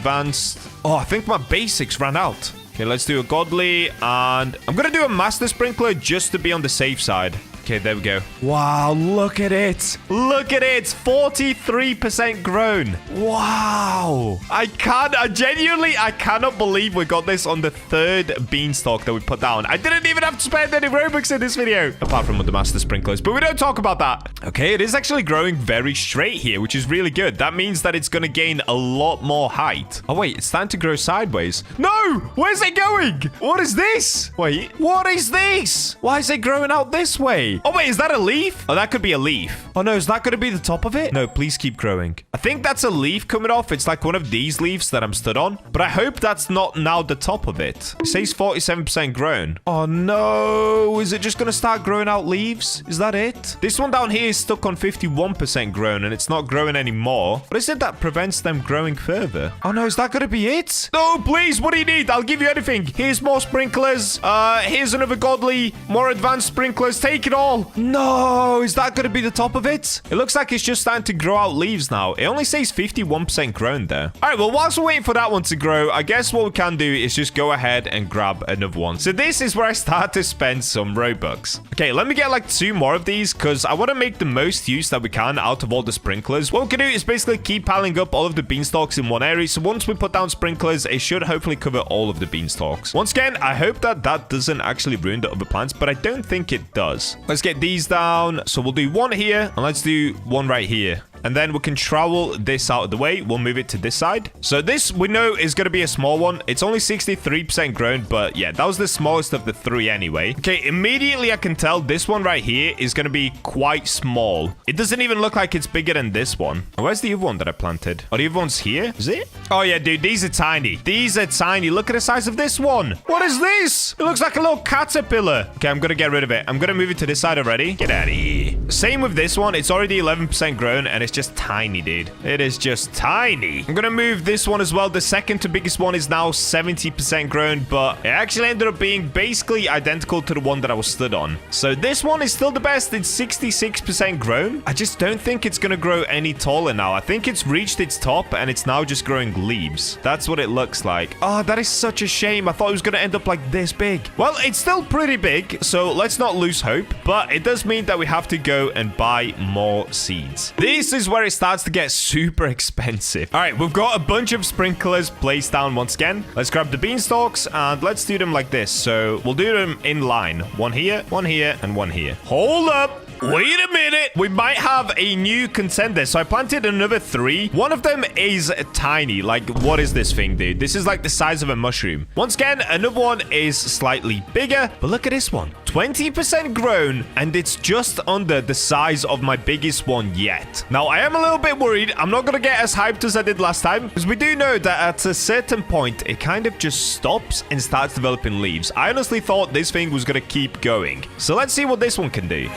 Oh, I think my basics ran out. Okay, let's do a godly, and I'm gonna do a master sprinkler just to be on the safe side. Okay, there we go. Wow, look at it. Look at it. 43% grown. Wow. I cannot believe we got this on the 3rd beanstalk that we put down. I didn't even have to spend any Robux in this video, apart from the master sprinklers, but we don't talk about that. Okay, it is actually growing very straight here, which is really good. That means that it's going to gain a lot more height. Oh, wait, it's starting to grow sideways. No, where's it going? What is this? Wait, what is this? Why is it growing out this way? Oh, wait, is that a leaf? Oh, that could be a leaf. Oh, no, is that going to be the top of it? No, please keep growing. I think that's a leaf coming off. It's like one of these leaves that I'm stood on. But I hope that's not now the top of it. It says 47% grown. Oh, no. Is it just going to start growing out leaves? Is that it? This one down here is stuck on 51% grown, and it's not growing anymore. What is it that prevents them growing further? Oh, no, is that going to be it? No, please, what do you need? I'll give you anything. Here's more sprinklers. Here's another godly, more advanced sprinklers. Take it all. No, is that going to be the top of it? It looks like it's just starting to grow out leaves now. It only says 51% grown there. All right, well, whilst we're waiting for that one to grow, I guess what we can do is just go ahead and grab another one. So this is where I start to spend some Robux. Okay, let me get like 2 more of these, because I want to make the most use that we can out of all the sprinklers. What we can do is basically keep piling up all of the beanstalks in one area. So once we put down sprinklers, it should hopefully cover all of the beanstalks. Once again, I hope that that doesn't actually ruin the other plants, but I don't think it does. Let's get these down. So we'll do one here, and let's do one right here. And then we can trowel this out of the way. We'll move it to this side. So this, we know, is going to be a small one. It's only 63% grown, but yeah, that was the smallest of the 3 anyway. Okay, immediately I can tell this one right here is going to be quite small. It doesn't even look like it's bigger than this one. Where's the other one that I planted? Oh, the other one's here? Is it? Oh, yeah, dude, these are tiny. These are tiny. Look at the size of this one. What is this? It looks like a little caterpillar. Okay, I'm going to get rid of it. I'm going to move it to this side already. Get out of here. Same with this one. It's already 11% grown, and it's just tiny, dude. It is just tiny. I'm gonna move this one as well. The second to biggest one is now 70% grown, but it actually ended up being basically identical to the one that I was stood on. So this one is still the best. It's 66% grown. I just don't think it's gonna grow any taller now. I think it's reached its top, and it's now just growing leaves. That's what it looks like. Oh, that is such a shame. I thought it was gonna end up like this big. Well, it's still pretty big, so let's not lose hope, but it does mean that we have to go and buy more seeds. This is where it starts to get super expensive. All right, we've got a bunch of sprinklers placed down once again. Let's grab the beanstalks and let's do them like this. So we'll do them in line. One here, and one here. Hold up. Wait a minute. We might have a new contender. So I planted another 3. One of them is tiny. Like, what is this thing, dude? This is like the size of a mushroom. Once again, another one is slightly bigger. But look at this one. 20% grown, and it's just under the size of my biggest one yet. Now, I am a little bit worried. I'm not going to get as hyped as I did last time, because we do know that at a certain point, it kind of just stops and starts developing leaves. I honestly thought this thing was going to keep going. So let's see what this one can do.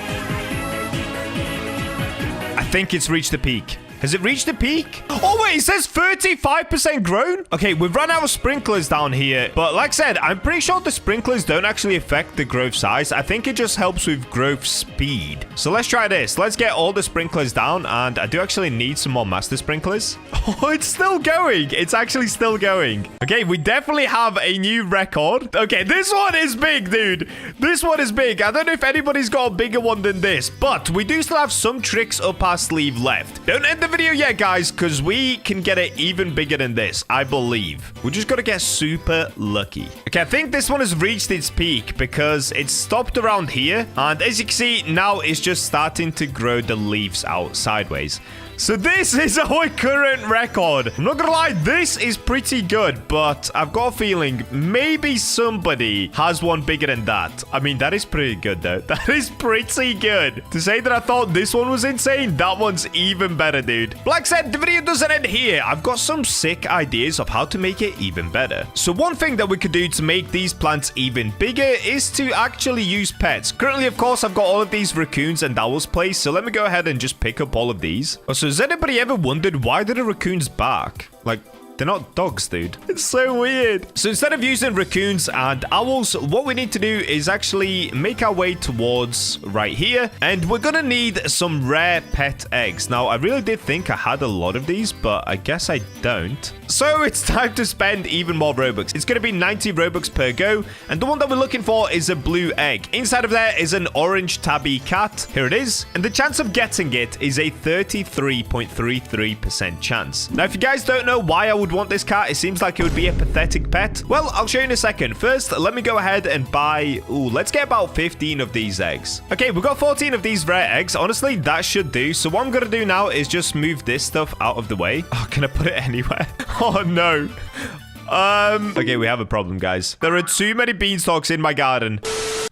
I think it's reached the peak. Has it reached the peak? Oh, wait, it says 35% grown? Okay, we've run out of sprinklers down here. But like I said, I'm pretty sure the sprinklers don't actually affect the growth size. I think it just helps with growth speed. So let's try this. Let's get all the sprinklers down. And I do actually need some more master sprinklers. Oh, it's still going. It's actually still going. Okay, we definitely have a new record. Okay, this one is big, dude. This one is big. I don't know if anybody's got a bigger one than this. But we do still have some tricks up our sleeve left. Don't end the video yet, guys, because we can get it even bigger than this, I believe. We just got to get super lucky. Okay, I think this one has reached its peak because it stopped around here. And as you can see, now it's just starting to grow the leaves out sideways. So this is our current record. I'm not gonna lie, this is pretty good, but I've got a feeling maybe somebody has one bigger than that. I mean, that is pretty good, though. That is pretty good. To say that I thought this one was insane, that one's even better, dude. Like I said, the video doesn't end here. I've got some sick ideas of how to make it even better. So one thing that we could do to make these plants even bigger is to actually use pets. Currently, of course, I've got all of these raccoons and owls placed, so let me go ahead and just pick up all of these. So has anybody ever wondered why do the raccoons bark? Like, they're not dogs, dude. It's so weird. So instead of using raccoons and owls, what we need to do is actually make our way towards right here. And we're gonna need some rare pet eggs. Now, I really did think I had a lot of these, but I guess I don't. So it's time to spend even more Robux. It's gonna be 90 Robux per go. And the one that we're looking for is a blue egg. Inside of there is an orange tabby cat. Here it is. And the chance of getting it is a 33.33% chance. Now, if you guys don't know why I would want this cat, it seems like it would be a pathetic pet. Well, I'll show you in a second. First, let me go ahead and buy... Ooh, let's get about 15 of these eggs. Okay, we've got 14 of these rare eggs. Honestly, that should do. So what I'm gonna do now is just move this stuff out of the way. Oh, can I put it anywhere? Oh, no. Okay, we have a problem, guys. There are too many beanstalks in my garden.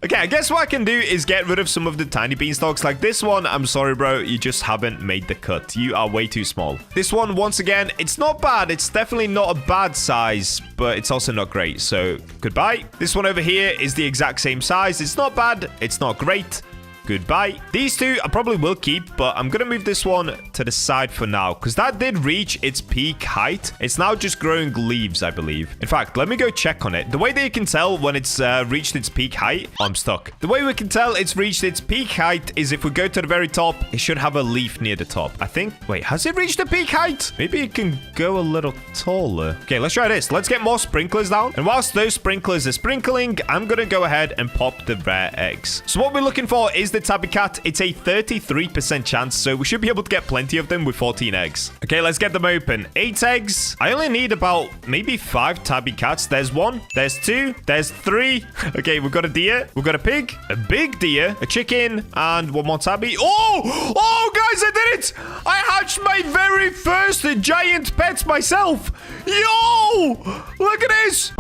Okay, I guess what I can do is get rid of some of the tiny beanstalks. Like this one, I'm sorry, bro. You just haven't made the cut. You are way too small. This one, once again, it's not bad. It's definitely not a bad size, but it's also not great. So, goodbye. This one over here is the exact same size. It's not bad. It's not great. Goodbye. These two I probably will keep, but I'm gonna move this one to the side for now because that did reach its peak height. It's now just growing leaves, I believe. In fact, let me go check on it. The way that you can tell when it's reached its peak height... Oh, I'm stuck. The way we can tell it's reached its peak height is if we go to the very top, it should have a leaf near the top. I think... Wait, has it reached the peak height? Maybe it can go a little taller. Okay, let's try this. Let's get more sprinklers down. And whilst those sprinklers are sprinkling, I'm gonna go ahead and pop the rare eggs. So what we're looking for is the tabby cat. It's a 33% chance, so we should be able to get plenty of them with 14 eggs. Okay, let's get them open. 8 eggs. I only need about maybe 5 tabby cats. There's 1, there's 2, there's 3. Okay, we've got a deer, we've got a pig, a big deer, a chicken, and 1 more tabby. Oh, guys, I did it! I hatched my very first giant pet myself. Yo! Look at this!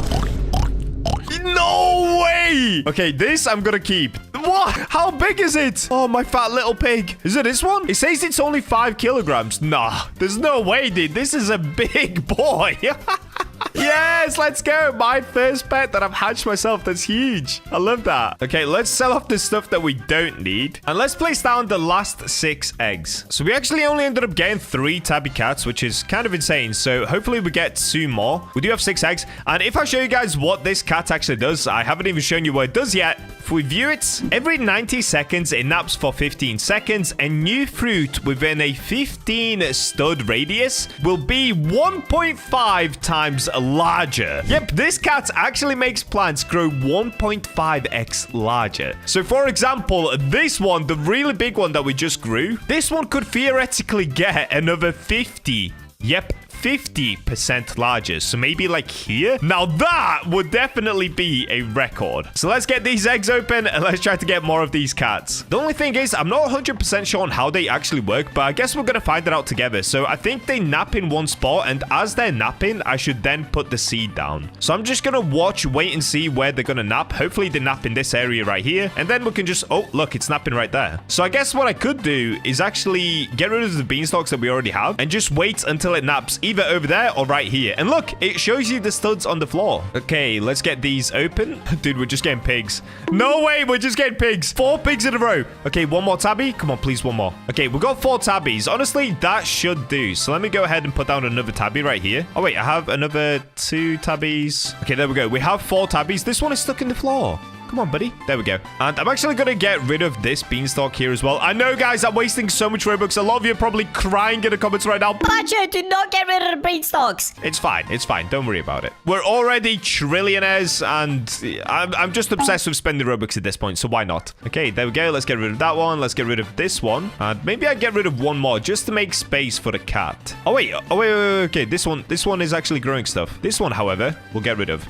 No way! Okay, this I'm gonna keep. What? How big is it? Oh, my fat little pig. Is it this one? It says it's only 5 kilograms. Nah, there's no way, dude. This is a big boy. Yes! Yes, let's go. My first pet that I've hatched myself. That's huge. I love that. Okay, let's sell off the stuff that we don't need. And let's place down the last 6 eggs. So we actually only ended up getting 3 tabby cats, which is kind of insane. So hopefully we get 2 more. We do have 6 eggs. And if I show you guys what this cat actually does, I haven't even shown you what it does yet. If we view it, every 90 seconds, it naps for 15 seconds. And new fruit within a 15 stud radius will be 1.5 times larger. Yep, this cat actually makes plants grow 1.5x larger. So for example, this one, the really big one that we just grew, this one could theoretically get another 50. Yep. 50% larger. So maybe like here. Now that would definitely be a record. So let's get these eggs open and let's try to get more of these cats. The only thing is, I'm not 100% sure on how they actually work, but I guess we're going to find it out together. So I think they nap in one spot, and as they're napping, I should then put the seed down. So I'm just going to watch, wait and see where they're going to nap. Hopefully they nap in this area right here. And then we can just, oh, look, it's napping right there. So I guess what I could do is actually get rid of the beanstalks that we already have and just wait until it naps either over there or right here. And look, it shows you the studs on the floor. Okay, let's get these open. Dude, we're just getting pigs. No way, we're just getting pigs. 4 pigs in a row. Okay, one more tabby. Come on, please, one more. Okay, we got 4 tabbies. Honestly, that should do. So let me go ahead and put down another tabby right here. Oh, wait, I have another 2 tabbies. Okay, there we go. We have 4 tabbies. This one is stuck in the floor. Come on, buddy. There we go. And I'm actually going to get rid of this beanstalk here as well. I know, guys, I'm wasting so much Robux. A lot of you are probably crying in the comments right now. Bacha, do not get rid of the beanstalks. It's fine. It's fine. Don't worry about it. We're already trillionaires, and I'm just obsessed with spending Robux at this point, so why not? Okay, there we go. Let's get rid of that one. Let's get rid of this one. And maybe I get rid of one more just to make space for the cat. Oh, wait. Okay, this one is actually growing stuff. This one, however, we'll get rid of.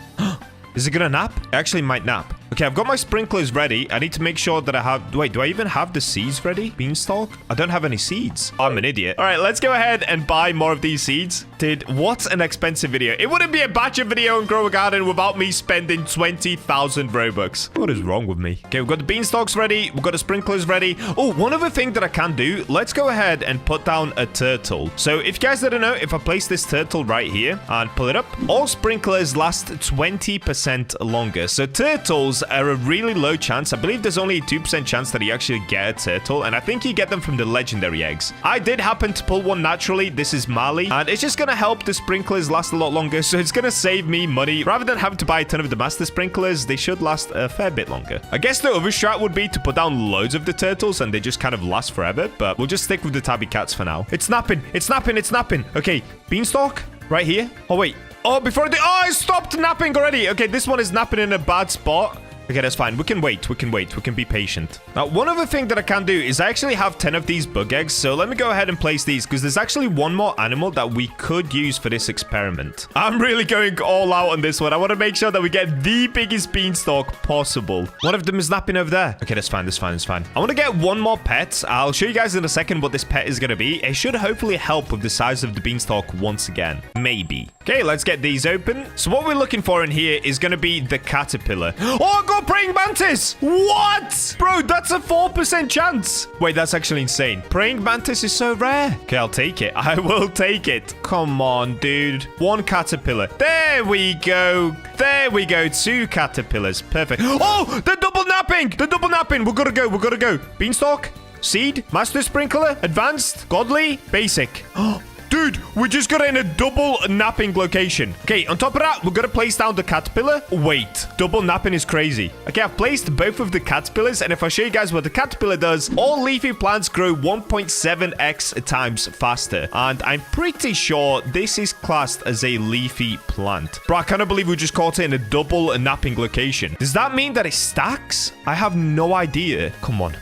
Is it gonna nap? It actually might nap. Okay, I've got my sprinklers ready. I need to make sure that I have... Wait, do I even have the seeds ready? Beanstalk? I don't have any seeds. Oh, I'm an idiot. All right, let's go ahead and buy more of these seeds. Dude, what an expensive video. It wouldn't be a Bacha video and grow a garden without me spending 20,000 Robux. What is wrong with me? Okay, we've got the beanstalks ready. We've got the sprinklers ready. Oh, one other thing that I can do. Let's go ahead and put down a turtle. So if you guys didn't know, if I place this turtle right here and pull it up, all sprinklers last 20% longer. So turtles are a really low chance. I believe there's only a 2% chance that you actually get a turtle, and I think you get them from the legendary eggs. I did happen to pull one naturally. This is Mali, and it's just gonna help the sprinklers last a lot longer, so it's gonna save me money. Rather than having to buy a ton of the master sprinklers, they should last a fair bit longer. I guess the other strat would be to put down loads of the turtles, and they just kind of last forever, but we'll just stick with the tabby cats for now. It's snapping. It's snapping. It's snapping. Okay, beanstalk right here. Oh, wait. Oh, before it... Oh, it stopped napping already. Okay, this one is napping in a bad spot. Okay, that's fine. We can wait. We can wait. We can be patient. Now, one other thing that I can do is I actually have 10 of these bug eggs. So let me go ahead and place these because there's actually one more animal that we could use for this experiment. I'm really going all out on this one. I want to make sure that we get the biggest beanstalk possible. One of them is napping over there. Okay, that's fine. That's fine. That's fine. I want to get one more pet. I'll show you guys in a second what this pet is going to be. It should hopefully help with the size of the beanstalk once again. Maybe. Okay, let's get these open. So what we're looking for in here is going to be the caterpillar. Oh, I got praying mantis. What? Bro, that's a 4% chance. Wait, that's actually insane. Praying mantis is so rare. Okay, I'll take it. I will take it. Come on, dude. One caterpillar. There we go. There we go. 2 caterpillars. Perfect. Oh, they're double napping. They're double napping. We're gonna go. We're gonna go. Beanstalk. Seed. Master sprinkler. Advanced. Godly. Basic. Oh. Dude, we just got in a double napping location. Okay, on top of that, we're going to place down the caterpillar. Wait, double napping is crazy. Okay, I've placed both of the caterpillars, and if I show you guys what the caterpillar does, all leafy plants grow 1.7x times faster. And I'm pretty sure this is classed as a leafy plant. Bro, I cannot believe we just caught it in a double napping location. Does that mean that it stacks? I have no idea. Come on,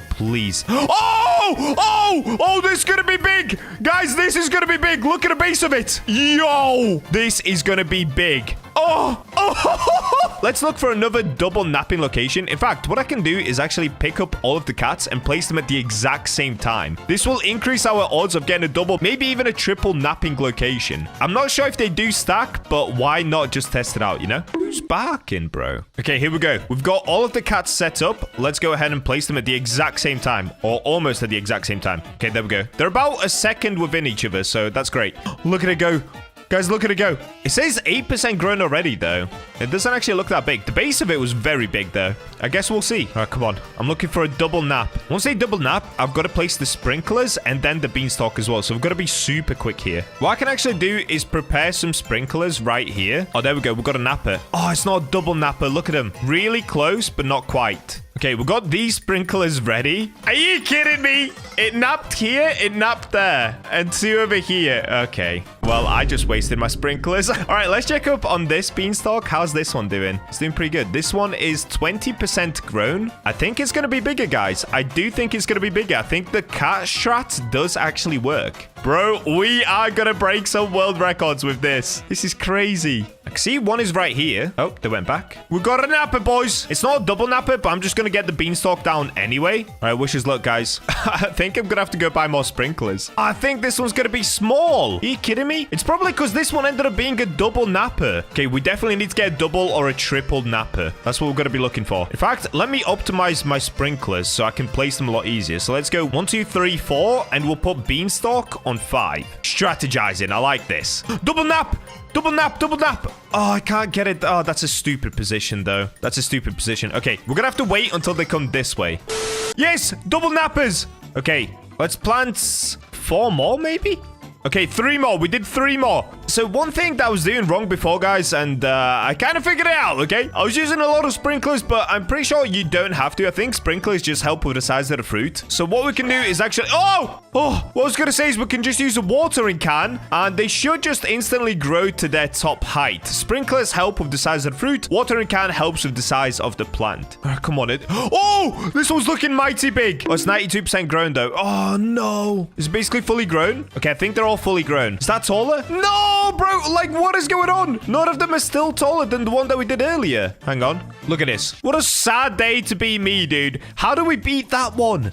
please. Oh, this is going to be big. Guys, this is going to be big. Look at the base of it. Yo, this is going to be big. Oh. Let's look for another double napping location. In fact, what I can do is actually pick up all of the cats and place them at the exact same time. This will increase our odds of getting a double, maybe even a triple napping location. I'm not sure if they do stack, but why not just test it out, you know? Who's barking, bro? Okay, here we go. We've got all of the cats set up. Let's go ahead and place them at the exact same time, or almost at the exact same time. Okay, there we go. They're about a second within each other, so that's great. Look at it go. Guys, look at it go. It says 8% grown already, though. It doesn't actually look that big. The base of it was very big, though. I guess we'll see. All right, come on. I'm looking for a double nap. Once I double nap, I've got to place the sprinklers and then the beanstalk as well. So we've got to be super quick here. What I can actually do is prepare some sprinklers right here. Oh, there we go. We've got a napper. Oh, it's not a double napper. Look at him. Really close, but not quite. Okay, we got these sprinklers ready. Are you kidding me? It napped here, it napped there, and 2 over here. Okay, well, I just wasted my sprinklers. All right, let's check up on this beanstalk. How's this one doing? It's doing pretty good. This one is 20% grown. I think it's going to be bigger, guys. I do think it's going to be bigger. I think the cat strat does actually work. Bro, we are going to break some world records with this. This is crazy. I can see one is right here. Oh, they went back. We got a napper, boys. It's not a double napper, but I'm just going to get the beanstalk down anyway. All right, wish us luck, guys. I think I'm going to have to go buy more sprinklers. I think this one's going to be small. Are you kidding me? It's probably because this one ended up being a double napper. Okay, we definitely need to get a double or a triple napper. That's what we're going to be looking for. In fact, let me optimize my sprinklers so I can place them a lot easier. So let's go 1, 2, 3, 4, and we'll put beanstalk on 5. Strategizing. I like this. Double nap. Double nap, double nap. Oh, I can't get it. Oh, that's a stupid position, though. That's a stupid position. Okay, we're going to have to wait until they come this way. Yes, double nappers. Okay, let's plant 4 more, maybe? Okay, 3 more. We did 3 more. So one thing that I was doing wrong before, guys, and I kind of figured it out, okay? I was using a lot of sprinklers, but I'm pretty sure you don't have to. I think sprinklers just help with the size of the fruit. So what we can do is actually... Oh, what I was going to say is we can just use a watering can, and they should just instantly grow to their top height. Sprinklers help with the size of the fruit. Watering can helps with the size of the plant. Come on, Oh, this one's looking mighty big. Oh, it's 92% grown, though. Oh, no. It's basically fully grown. Okay, I think they're all fully grown. Is that taller? No, bro. Like, what is going on? None of them are still taller than the one that we did earlier. Hang on. Look at this. What a sad day to be me, dude. How do we beat that one?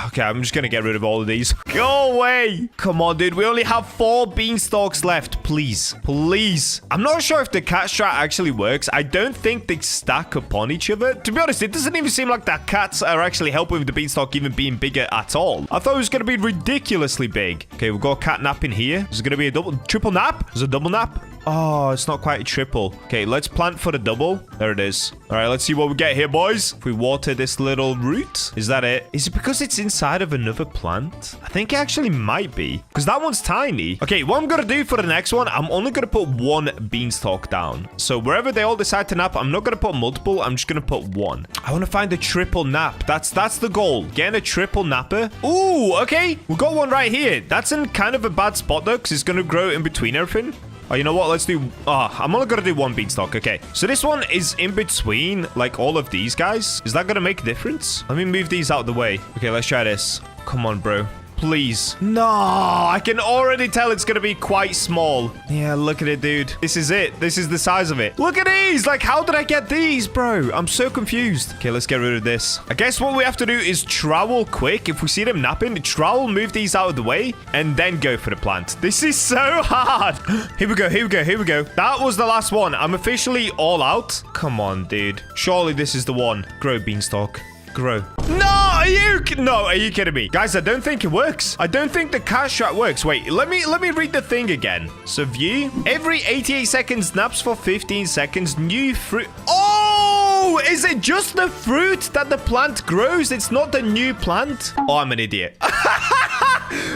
Okay, I'm just gonna get rid of all of these. Go away. Come on, dude. We only have 4 beanstalks left. Please. Please. I'm not sure if the cat strat actually works. I don't think they stack upon each other. To be honest, it doesn't even seem like that cats are actually helping with the beanstalk even being bigger at all. I thought it was gonna be ridiculously big. Okay, we've got a cat nap in here. Is it gonna be a triple nap? Is it a double nap? Oh, it's not quite a triple. Okay, let's plant for the double. There it is. All right, let's see what we get here, boys. If we water this little root, is that it? Is it because it's inside of another plant? I think it actually might be, because that one's tiny. Okay, what I'm going to do for the next one, I'm only going to put 1 beanstalk down. So wherever they all decide to nap, I'm not going to put multiple. I'm just going to put 1. I want to find a triple nap. That's the goal. Getting a triple napper. Ooh, okay. We got one right here. That's in kind of a bad spot, though, because it's going to grow in between everything. Oh, you know what? Let's do... I'm only going to do 1 beanstalk. Okay. So this one is in between, like, all of these guys. Is that going to make a difference? Let me move these out of the way. Okay, let's try this. Come on, bro. Please. No, I can already tell it's going to be quite small. Yeah, look at it, dude. This is it. This is the size of it. Look at these. Like, how did I get these, bro? I'm so confused. Okay, let's get rid of this. I guess what we have to do is trowel quick. If we see them napping, trowel, move these out of the way, and then go for the plant. This is so hard. Here we go. Here we go. Here we go. That was the last one. I'm officially all out. Come on, dude. Surely this is the one. Grow beanstalk. Grow. No, are you kidding me? Guys, I don't think it works. I don't think the cat strat works. Wait, let me read the thing again. So view, every 88 seconds naps for 15 seconds, new fruit. Oh, is it just the fruit that the plant grows? It's not the new plant? Oh, I'm an idiot.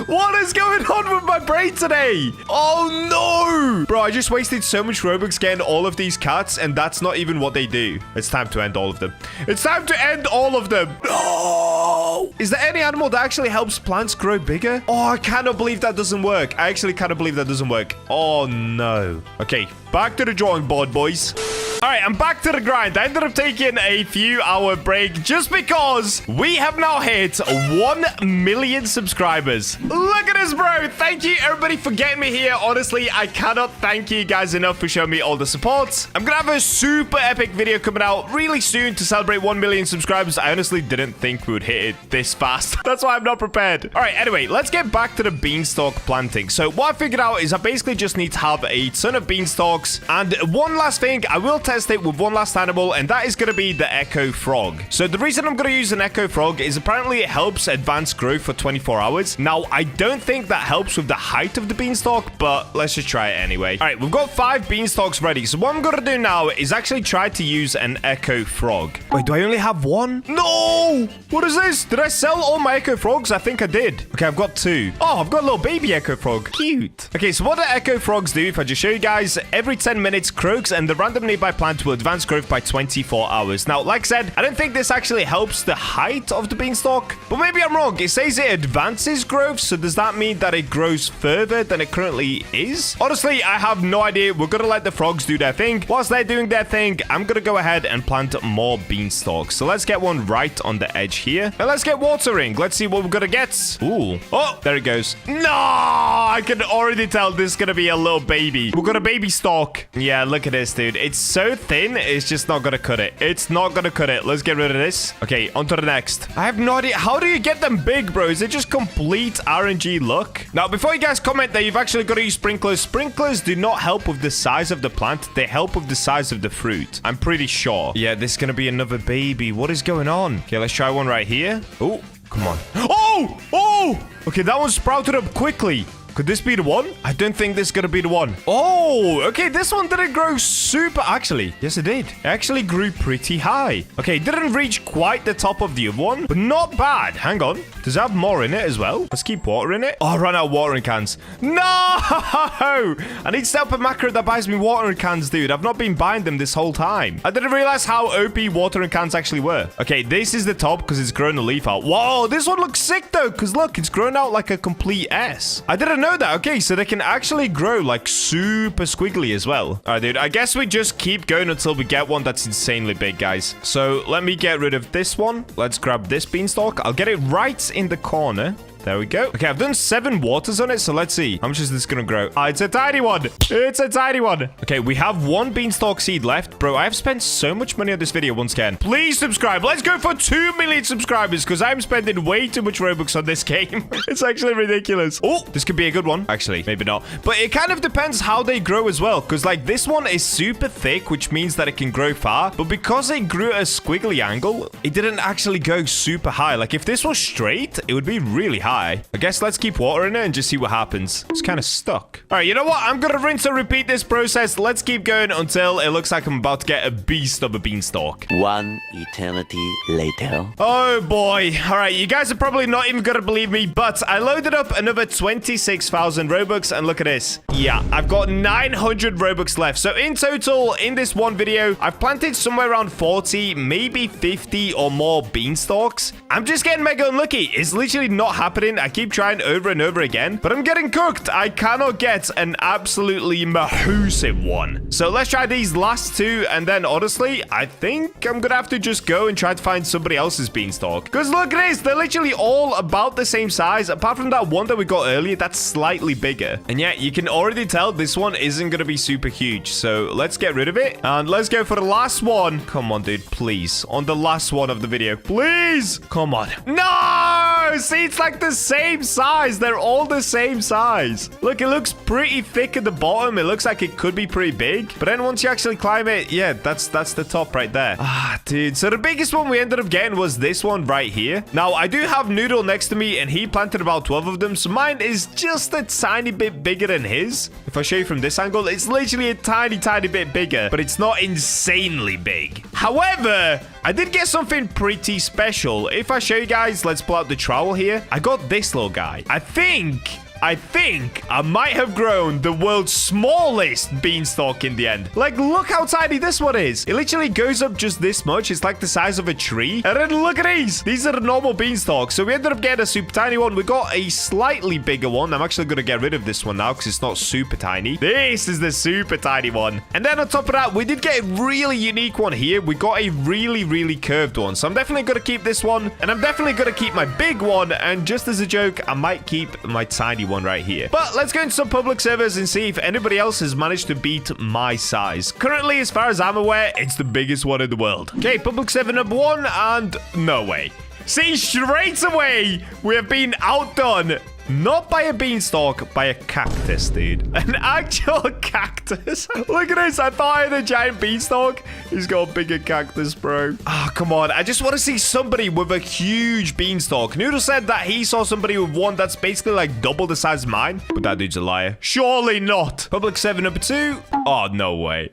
What is going on with my brain today? Oh, no. Bro, I just wasted so much Robux getting all of these cats, and that's not even what they do. It's time to end all of them. It's time to end all of them. No. Is there any animal that actually helps plants grow bigger? Oh, I cannot believe that doesn't work. I actually cannot believe that doesn't work. Oh, no. Okay, back to the drawing board, boys. All right, I'm back to the grind. I ended up taking a few-hour break just because we have now hit 1 million subscribers. Look at this, bro. Thank you, everybody, for getting me here. Honestly, I cannot thank you guys enough for showing me all the support. I'm going to have a super epic video coming out really soon to celebrate 1 million subscribers. I honestly didn't think we would hit it this fast. That's why I'm not prepared. All right, anyway, let's get back to the beanstalk planting. So what I figured out is I basically just need to have a ton of beanstalks. And one last thing, I will test test it with one last animal, and that is going to be the echo frog. So the reason I'm going to use an echo frog is apparently it helps advance growth for 24 hours. Now, I don't think that helps with the height of the beanstalk, but let's just try it anyway. All right, we've got 5 beanstalks ready. So what I'm going to do now is actually try to use an echo frog. Wait, do I only have one? No! What is this? Did I sell all my echo frogs? I think I did. Okay, I've got 2. Oh, I've got a little baby echo frog. Cute. Okay, so what do echo frogs do? If I just show you guys, every 10 minutes, croaks and the random nearby plant will advance growth by 24 hours. Now, like I said, I don't think this actually helps the height of the beanstalk, but maybe I'm wrong. It says it advances growth, so does that mean that it grows further than it currently is? Honestly, I have no idea. We're gonna let the frogs do their thing. Whilst they're doing their thing, I'm gonna go ahead and plant more beanstalks. So let's get one right on the edge here, and let's get watering. Let's see what we're gonna get. Ooh. Oh, there it goes. No! I can already tell this is gonna be a little baby. We've got a baby stalk. Yeah, look at this, dude. It's so thin, it's just not gonna cut it. It's not gonna cut it. Let's get rid of this. Okay, on to the next. I have no idea. How do you get them big, bro? Is it just complete RNG luck? Now, before you guys comment that you've actually got to use sprinklers, sprinklers do not help with the size of the plant. They help with the size of the fruit. I'm pretty sure. Yeah, this is gonna be another baby. What is going on? Okay, let's try one right here. Oh, come on. Oh! Oh! Okay, that one sprouted up quickly. Could this be the one? I don't think this is going to be the one. Oh, okay. This one didn't grow super. Actually, yes, it did. It actually grew pretty high. Okay, it didn't reach quite the top of the other one, but not bad. Hang on. Does it have more in it as well? Let's keep watering it. Oh, I ran out of watering cans. No! I need to set up a macro that buys me watering cans, dude. I've not been buying them this whole time. I didn't realize how OP watering cans actually were. Okay, this is the top because it's grown a leaf out. Whoa, this one looks sick, though, because look, it's grown out like a complete S. I didn't know that. Okay, so they can actually grow like super squiggly as well. All right, dude, I guess we just keep going until we get one that's insanely big, guys. So let me get rid of this one. Let's grab this beanstalk. I'll get it right in the corner. There we go. Okay, I've done 7 waters on it, so let's see. How much is this gonna grow? Ah, it's a tiny one. It's a tiny one. Okay, we have 1 beanstalk seed left. Bro, I have spent so much money on this video once again. Please subscribe. Let's go for 2 million subscribers, because I'm spending way too much Robux on this game. It's actually ridiculous. Oh, this could be a good one. Actually, maybe not. But it kind of depends how they grow as well, because like this one is super thick, which means that it can grow far. But because it grew at a squiggly angle, it didn't actually go super high. Like if this was straight, it would be really high. I guess let's keep watering it and just see what happens. It's kind of stuck. All right, you know what? I'm going to rinse and repeat this process. Let's keep going until it looks like I'm about to get a beast of a beanstalk. 1 eternity later. Oh, boy. All right, you guys are probably not even going to believe me, but I loaded up another 26,000 Robux, and look at this. Yeah, I've got 900 Robux left. So in total, in this one video, I've planted somewhere around 40, maybe 50 or more beanstalks. I'm just getting mega unlucky. It's literally not happening. I keep trying over and over again, but I'm getting cooked. I cannot get an absolutely massive one. So let's try these last 2, and then honestly, I think I'm gonna have to just go and try to find somebody else's beanstalk. Because look at this, they're literally all about the same size, apart from that one that we got earlier that's slightly bigger. And yeah, you can already tell this one isn't gonna be super huge. So let's get rid of it, and let's go for the last one. Come on, dude, please. On the last one of the video, please. Come on. No! See, it's like the same size. They're all the same size. Look, it looks pretty thick at the bottom. It looks like it could be pretty big, but then once you actually climb it, yeah, that's the top right there. Ah, dude. So the biggest one we ended up getting was this one right here. Now, I do have Noodle next to me, and he planted about 12 of them, so mine is just a tiny bit bigger than his. If I show you from this angle, it's literally a tiny bit bigger, but it's not insanely big. However, I did get something pretty special. If I show you guys, let's pull out the trowel here. I got this little guy. I think I might have grown the world's smallest beanstalk in the end. Like, look how tiny this one is. It literally goes up just this much. It's like the size of a tree. And then look at these. These are the normal beanstalks. So we ended up getting a super tiny one. We got a slightly bigger one. I'm actually going to get rid of this one now because it's not super tiny. This is the super tiny one. And then on top of that, we did get a really unique one here. We got a really curved one. So I'm definitely going to keep this one. And I'm definitely going to keep my big one. And just as a joke, I might keep my tiny one right here. But let's go into some public servers and see if anybody else has managed to beat my size. Currently, as far as I'm aware, it's the biggest one in the world. Okay, public server number 1, and no way. See, straight away, we have been outdone Not by a beanstalk, by a cactus, dude. An actual cactus. Look at this. I thought I had a giant beanstalk. He's got a bigger cactus, bro. Oh, come on. I just want to see somebody with a huge beanstalk. Noodle said that he saw somebody with one that's basically like double the size of mine. But that dude's a liar. Surely not. Public server number 2. Oh, no way.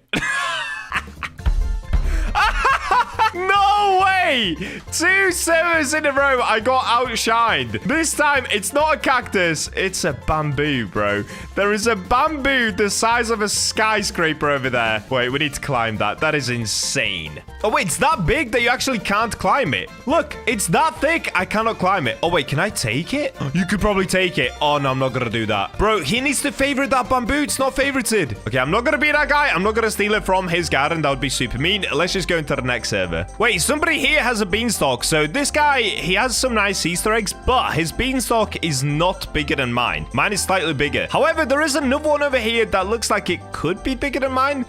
No way! 2 servers in a row, I got outshined. This time, it's not a cactus, it's a bamboo, bro. There is a bamboo the size of a skyscraper over there. Wait, we need to climb that. That is insane. Oh, wait, it's that big that you actually can't climb it. Look, it's that thick, I cannot climb it. Oh, wait, can I take it? You could probably take it. Oh, no, I'm not gonna do that. Bro, he needs to favorite that bamboo. It's not favorited. Okay, I'm not gonna be that guy. I'm not gonna steal it from his garden. That would be super mean. Let's just go into the next server. Wait, somebody here has a beanstalk. So this guy, he has some nice Easter eggs, but his beanstalk is not bigger than mine. Mine is slightly bigger. However, there is another one over here that looks like it could be bigger than mine.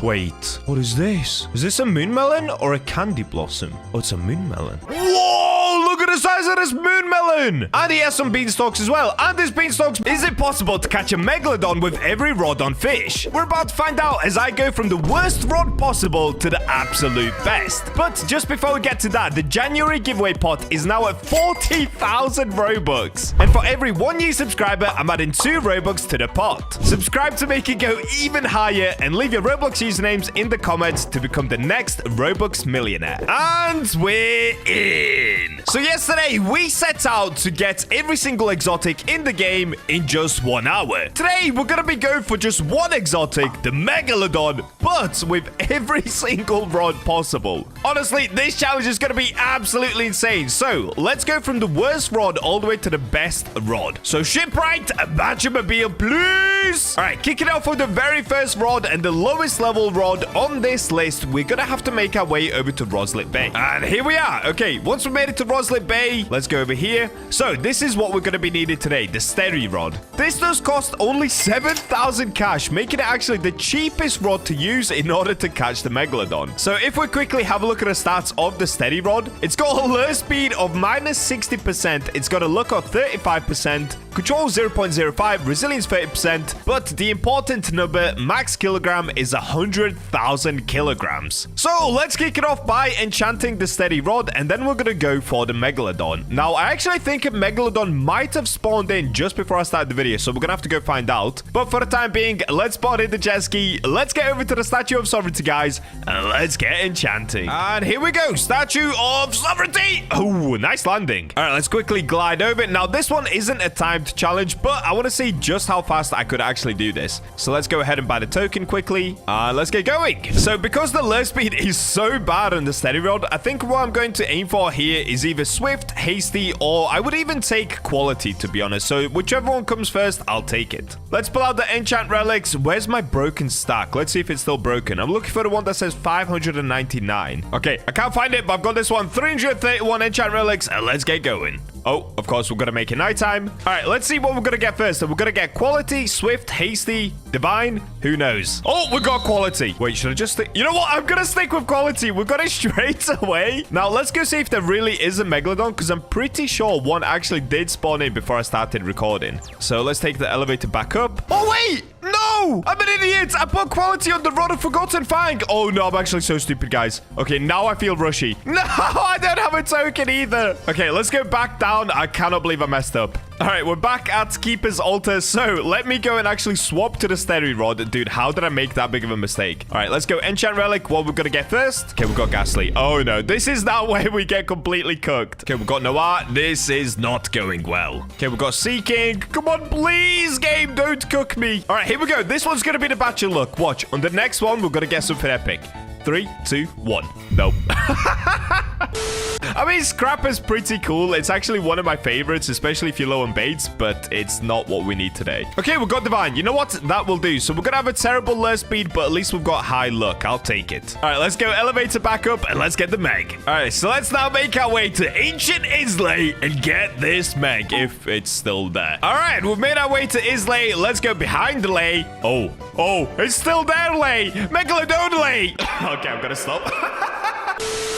Wait, what is this? Is this a moon melon or a candy blossom? Oh, it's a moon melon. Whoa, look at the size of this moon melon. And he has some beanstalks as well. And this beanstalks, is it possible to catch a megalodon with every rod on Fish? We're about to find out as I go from the worst rod possible to the absolute best. But just before we get to that, the January giveaway pot is now at 40,000 Robux. And for every 1 new subscriber, I'm adding 2 Robux to the pot. Subscribe to make it go even higher and leave your Roblox usernames in the comments to become the next Robux millionaire. And we're in. So yesterday, we set out to get every single exotic in the game in just 1 hour. Today, we're going to be going for just one exotic, the Megalodon, but with every single rod possible. Honestly, this challenge is going to be absolutely insane. So, let's go from the worst rod all the way to the best rod. So, shipwright, a BachaMobile, please. All right, kick it out for the very first rod and the lowest level rod on this list. We're going to have to make our way over to Roslet Bay. And here we are. Okay, once we made it to Roslet Bay, let's go over here. So, this is what we're going to be needing today, the steady rod. This does cost only 7,000 cash, making it actually the cheapest rod to use in order to catch the Megalodon. So, if we quickly have a look at the stats of the steady rod, it's got a lure speed of minus 60%, it's got a look of 35%, control 0.05, resilience 30%, but the important number, max kilogram, is 100,000 kilograms. So let's kick it off by enchanting the steady rod, and then we're gonna go for the Megalodon. Now, I actually think a Megalodon might have spawned in just before I started the video, so we're gonna have to go find out. But for the time being, let's spawn in the jet ski, let's get over to the Statue of Sovereignty, guys, and let's get enchanting. And here we go, Statue of Sovereignty. Oh, nice landing. All right, let's quickly glide over. Now, this one isn't a timed challenge, but I want to see just how fast I could actually do this. So let's go ahead and buy the token quickly. Let's get going. So because the lure speed is so bad on the steady rod, I think what I'm going to aim for here is either swift, hasty, or I would even take quality, to be honest. So whichever one comes first, I'll take it. Let's pull out the enchant relics. Where's my broken stack? Let's see if it's still broken. I'm looking for the one that says 599. Okay, I can't find it, but I've got this one. 331 enchant relics, and let's get going. Oh, of course, we're going to make it nighttime. All right, let's see what we're going to get first. So we're going to get quality, swift, hasty, divine. Who knows? Oh, we got quality. Wait, should I just stick? You know what? I'm going to stick with quality. We got it straight away. Now, let's go see if there really is a Megalodon, because I'm pretty sure one actually did spawn in before I started recording. So let's take the elevator back up. Oh, wait. No! I'm an idiot! I put quality on the Rod of Forgotten Fang! Oh no, I'm actually so stupid, guys. Okay, now I feel rushy. No, I don't have a token either. Okay, let's go back down. I cannot believe I messed up. All right, we're back at Keeper's Altar. So let me go and actually swap to the steady rod. Dude, how did I make that big of a mistake? All right, let's go enchant relic. What we're gonna get first? Okay, we got Ghastly. Oh no, this is that way we get completely cooked. Okay, we got Noir. This is not going well. Okay, we got Seeking. Come on, please, game, don't cook me. All right, here we go. This one's gonna be the batch of luck. Watch. On the next one, we're gonna get something epic. 3, 2, 1. Nope. I mean, Scrap is pretty cool. It's actually one of my favorites, especially if you're low on baits, but it's not what we need today. Okay, we've got Divine. You know what? That will do. So we're going to have a terrible lure speed, but at least we've got high luck. I'll take it. All right, let's go elevator back up, and let's get the Meg. All right, so let's now make our way to Ancient Islay and get this Meg, if it's still there. All right, we've made our way to Islay. Let's go behind the Lay. Oh, it's still there, Lay. Megalodon Lay. Okay, I'm going to stop.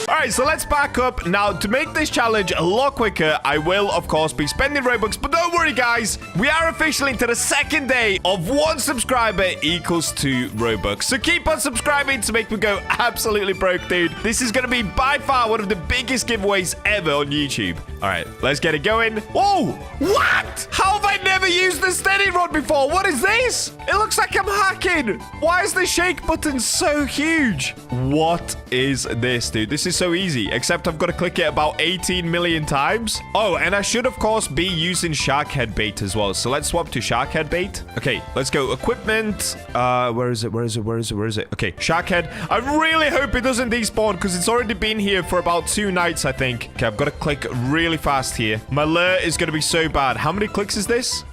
All right, so let's back up. Now, to make this challenge a lot quicker, I will, of course, be spending Robux. But don't worry, guys. We are officially into the second day of 1 subscriber equals 2 Robux. So keep on subscribing to make me go absolutely broke, dude. This is going to be by far one of the biggest giveaways ever on YouTube. All right, let's get it going. Whoa, what? How have I never used the steady rod before? What is this? It looks like I'm hacking. Why is the shake button so huge? What is this, dude? This is so easy, except I've got to click it about 18 million times. Oh, and I should, of course, be using shark head bait as well. So let's swap to shark head bait. Okay, let's go. Equipment. Where is it? Okay, shark head. I really hope it doesn't despawn because it's already been here for about 2 nights, I think. Okay, I've got to click really fast here. My lure is going to be so bad. How many clicks is this?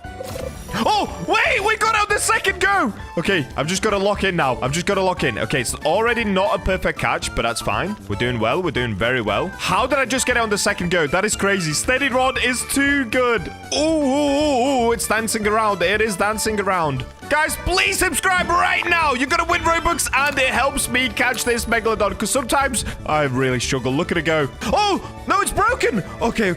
Oh, wait, we got out the second go. Okay, I've just got to lock in now. Okay, it's already not a perfect catch, but that's fine. We're doing well. We're doing very well. How did I just get it on the second go? That is crazy. Steady rod is too good. Ooh, it's dancing around. It is dancing around. Guys, please subscribe right now. You're going to win Robux, and it helps me catch this Megalodon, because sometimes I really struggle. Look at it go. Oh, no, it's broken. Okay.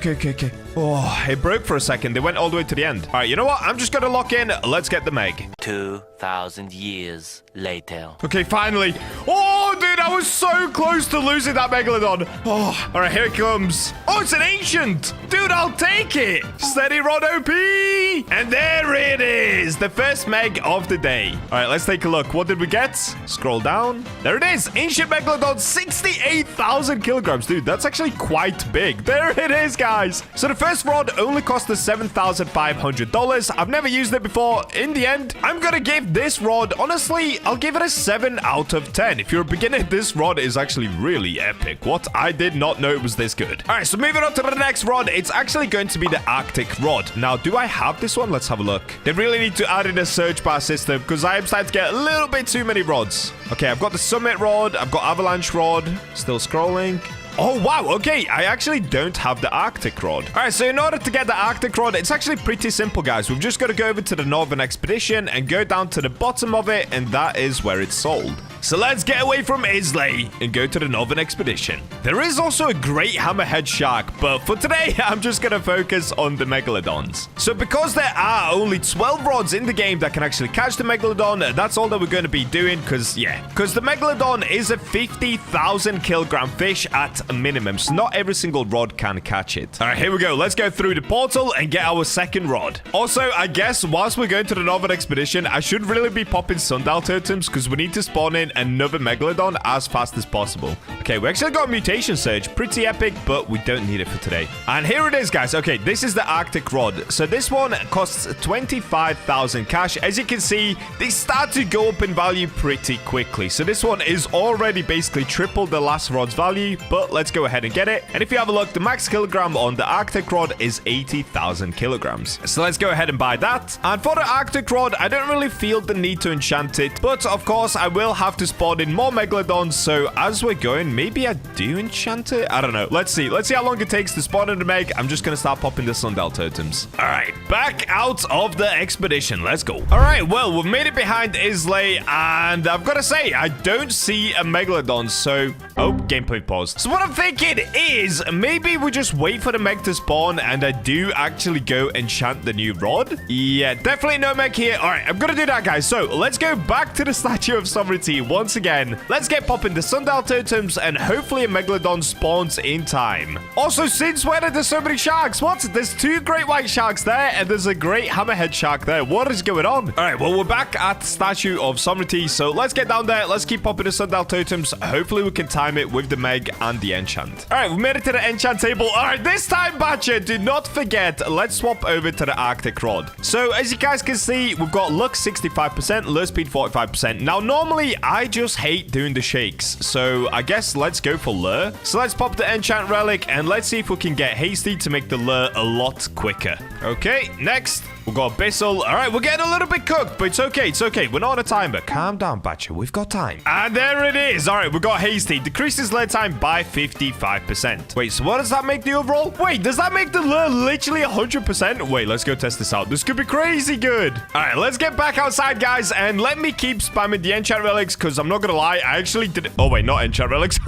Oh, it broke for a second. They went all the way to the end. All right, you know what? I'm just going to lock in. Let's get the Meg. 2,000 years later. Okay, finally. Oh, dude, I was so close to losing that Megalodon. Oh, all right, here it comes. Oh, it's an ancient. Dude, I'll take it. Steady rod OP. And there it is. The first Meg of the day. All right, let's take a look. What did we get? Scroll down. There it is. Ancient Megalodon, 68,000 kilograms. Dude, that's actually quite big. There it is, guys. So the first rod only cost us $7,500. I've never used it before. In the end, I'm going to give this rod, honestly, I'll give it a 7 out of 10. If you're a beginner, this rod is actually really epic. What? I did not know it was this good. All right, so moving on to the next rod. It's actually going to be the Arctic rod. Now, do I have this one? Let's have a look. They really need to add in a search bar system because I am starting to get a little bit too many rods. Okay, I've got the Summit rod. I've got Avalanche rod. Still scrolling. Oh, wow. Okay, I actually don't have the Arctic rod. All right, so in order to get the Arctic rod, it's actually pretty simple, guys. We've just got to go over to the Northern Expedition and go down to the bottom of it, and that is where it's sold. So let's get away from Islay and go to the Northern Expedition. There is also a great hammerhead shark, but for today, I'm just going to focus on the Megalodons. So because there are only 12 rods in the game that can actually catch the Megalodon, that's all that we're going to be doing because the Megalodon is a 50,000 kilogram fish at a minimum, so not every single rod can catch it. All right, here we go. Let's go through the portal and get our second rod. Also, I guess whilst we're going to the Northern Expedition, I should really be popping sundial totems because we need to spawn in another Megalodon as fast as possible. Okay, we actually got a mutation surge. Pretty epic, but we don't need it for today. And here it is, guys. Okay, this is the Arctic rod. So this one costs 25,000 cash. As you can see, they start to go up in value pretty quickly. So this one is already basically triple the last rod's value, but let's go ahead and get it. And if you have a look, the max kilogram on the Arctic rod is 80,000 kilograms. So let's go ahead and buy that. And for the Arctic rod, I don't really feel the need to enchant it, but of course, I will have to spawn in more Megalodons. So as we're going, maybe I do enchant it. I don't know. Let's see how long it takes to spawn in the Meg. I'm just gonna start popping the sundial totems. All right, back out of the expedition. Let's go. All right, well, we've made it behind Islay, and I've got to say, I don't see a Megalodon. So, oh, gameplay pause. So what I'm thinking is maybe we just wait for the Meg to spawn, and I do actually go enchant the new rod. Yeah, definitely no Meg here. All right, I'm gonna do that, guys. So let's go back to the Statue of Sovereignty once again. Let's get popping the sundial totems, and hopefully a Megalodon spawns in time. Also, since when are there so many sharks? What? There's 2 great white sharks there, and there's a great hammerhead shark there. What is going on? All right, well, we're back at Statue of Sovereignty, so let's get down there. Let's keep popping the sundial totems. Hopefully we can time it with the Meg and the enchant. All right, we made it to the enchant table. All right, this time, Bacha, do not forget, let's swap over to the Arctic rod. So as you guys can see, we've got luck 65%, lure speed 45%. Now, normally, I just hate doing the shakes, so I guess let's go for lure. So let's pop the enchant relic, and let's see if we can get hasty to make the lure a lot quicker. Okay, next. We've got Abyssal. All right, we're getting a little bit cooked, but it's okay. It's okay. We're not on a timer. Calm down, Bacha. We've got time. And there it is. All right, we got Hasty. Decreases lure time by 55%. Wait, so what does that make the overall? Wait, does that make the lure literally 100%? Wait, let's go test this out. This could be crazy good. All right, let's get back outside, guys, and let me keep spamming the enchant relics, because I'm not going to lie. I actually did it. Oh, wait, not enchant relics.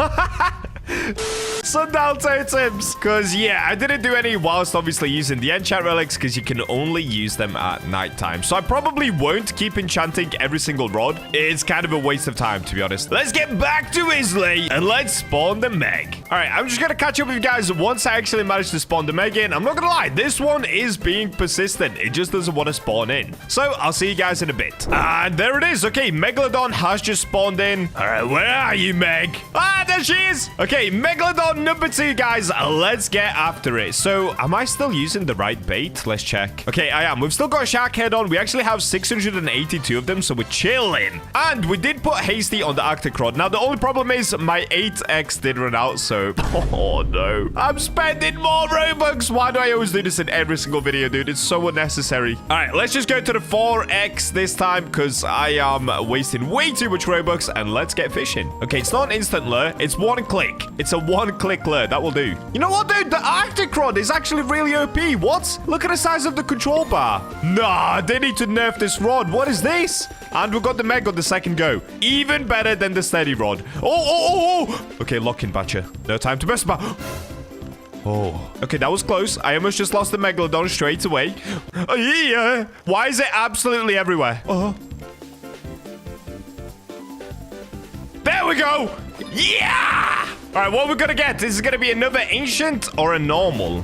Sundial totems. Because, yeah, I didn't do any whilst obviously using the enchant relics because you can only use them at nighttime. So I probably won't keep enchanting every single rod. It's kind of a waste of time, to be honest. Let's get back to Islay and let's spawn the Meg. All right, I'm just going to catch up with you guys once I actually manage to spawn the Meg in. I'm not going to lie, this one is being persistent. It just doesn't want to spawn in. So I'll see you guys in a bit. And there it is. Okay, Megalodon has just spawned in. All right, where are you, Meg? Ah, there she is. Okay, Megalodon number 2, guys. Let's get after it. So, am I still using the right bait? Let's check. Okay, I am. We've still got a shark head on. We actually have 682 of them, so we're chilling. And we did put Hasty on the Arctic rod. Now, the only problem is my 8x did run out, so... Oh, no. I'm spending more Robux. Why do I always do this in every single video, dude? It's so unnecessary. All right, let's just go to the 4x this time, because I am wasting way too much Robux, and let's get fishing. Okay, it's not an instant lure. It's one click. It's a one-click lure. That will do. You know what, dude? The Arctic rod is actually really OP. What? Look at the size of the control bar. Nah, they need to nerf this rod. What is this? And we got the Meg on the second go. Even better than the steady rod. Oh. Okay, lock in, Bacha. No time to mess about. Oh, okay, that was close. I almost just lost the Megalodon straight away. Oh, yeah. Why is it absolutely everywhere? Oh. There we go. Yeah! All right, what we're going to get? Is it going to be another ancient or a normal?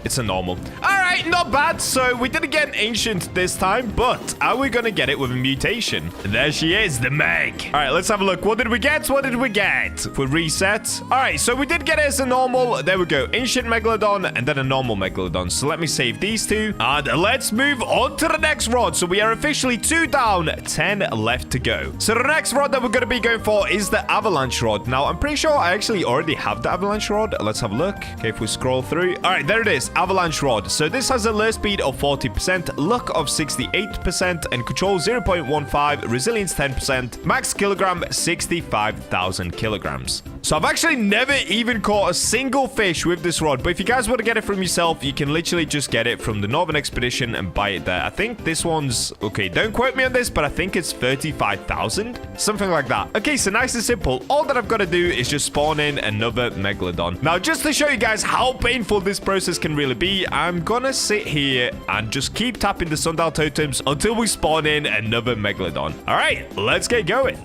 It's a normal. All right, not bad. So we didn't get an ancient this time, but are we going to get it with a mutation? There she is, the Meg. All right, let's have a look. What did we get? What did we get? If we reset. All right, so we did get it as a normal. There we go. Ancient Megalodon and then a normal Megalodon. So let me save these two. And let's move on to the next rod. So we are officially 2 down, 10 left to go. So the next rod that we're going to be going for is the avalanche rod. Now, I'm pretty sure I actually already have the avalanche rod. Let's have a look. Okay, if we scroll through. All right, there it is. Avalanche rod. So this has a lure speed of 40%, luck of 68%, and control 0.15, resilience 10%, max kilogram 65,000 kilograms. So I've actually never even caught a single fish with this rod, but if you guys want to get it from yourself, you can literally just get it from the Northern Expedition and buy it there. I think this one's, okay, don't quote me on this, but I think it's 35,000, something like that. Okay, so nice and simple. All that I've got to do is just spawn in another Megalodon. Now, just to show you guys how painful this process can really be, I'm gonna sit here and just keep tapping the sundial totems until we spawn in another Megalodon. All right, let's get going.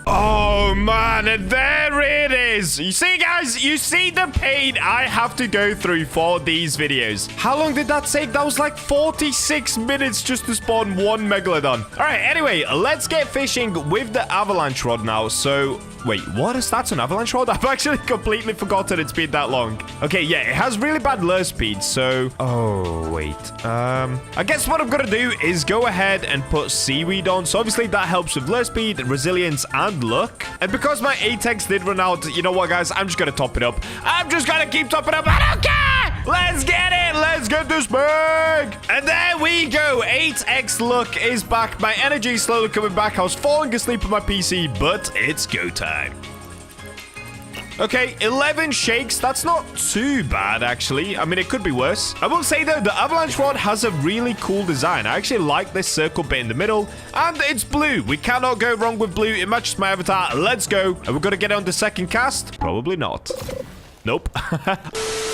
Oh, man, and there it is. You see, guys, you see the pain I have to go through for these videos. How long did that take? That was like 46 minutes just to spawn one Megalodon. All right, anyway, let's get fishing with the avalanche rod now. So... wait, what is that? An avalanche rod? I've actually completely forgotten it's been that long. Okay, yeah, it has really bad lure speed, so... oh, wait. I guess what I'm gonna do is go ahead and put seaweed on. So obviously that helps with lure speed, resilience, and luck. And because my 8x did run out, you know what, guys? I'm just gonna top it up. I'm just gonna keep topping up. I don't care! Let's get it! Let's get this bag! And there we go. 8x luck is back. My energy is slowly coming back. I was falling asleep on my PC, but it's go time. Okay, 11 shakes. That's not too bad, actually. I mean, it could be worse. I will say, though, the avalanche rod has a really cool design. I actually like this circle bit in the middle, and it's blue. We cannot go wrong with blue. It matches my avatar. Let's go. Are we going to get on the second cast? Probably not. Nope.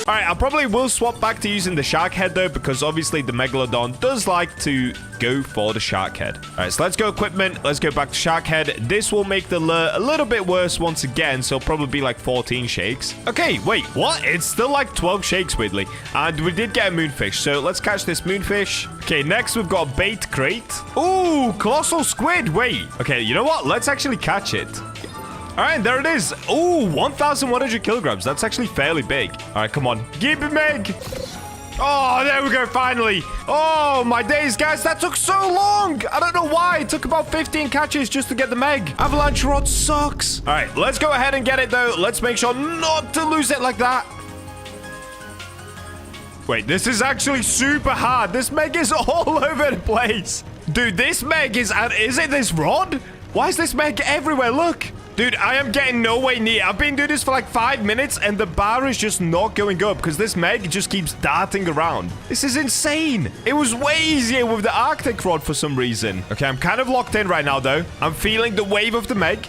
All right, I probably will swap back to using the shark head, though, because obviously the Megalodon does like to go for the shark head. All right, so let's go equipment. Let's go back to shark head. This will make the lure a little bit worse once again, so it'll probably be like 14 shakes. Okay, wait, what? It's still like 12 shakes, weirdly. And we did get a moonfish, so let's catch this moonfish. Okay, next we've got a bait crate. Ooh, colossal squid. Wait. Okay, you know what? Let's actually catch it. All right, there it is. Ooh, 1,100 kilograms. That's actually fairly big. All right, come on. Give me Meg. Oh, there we go, finally. Oh, my days, guys. That took so long. I don't know why. It took about 15 catches just to get the Meg. Avalanche rod sucks. All right, let's go ahead and get it, though. Let's make sure not to lose it like that. Wait, this is actually super hard. This Meg is all over the place. Dude, this Meg is... is it this rod? Why is this Meg everywhere? Look. Dude, I am getting no way near. I've been doing this for like 5 minutes, and the bar is just not going up because this Meg just keeps darting around. This is insane. It was way easier with the Arctic rod for some reason. Okay, I'm kind of locked in right now, though. I'm feeling the wave of the Meg.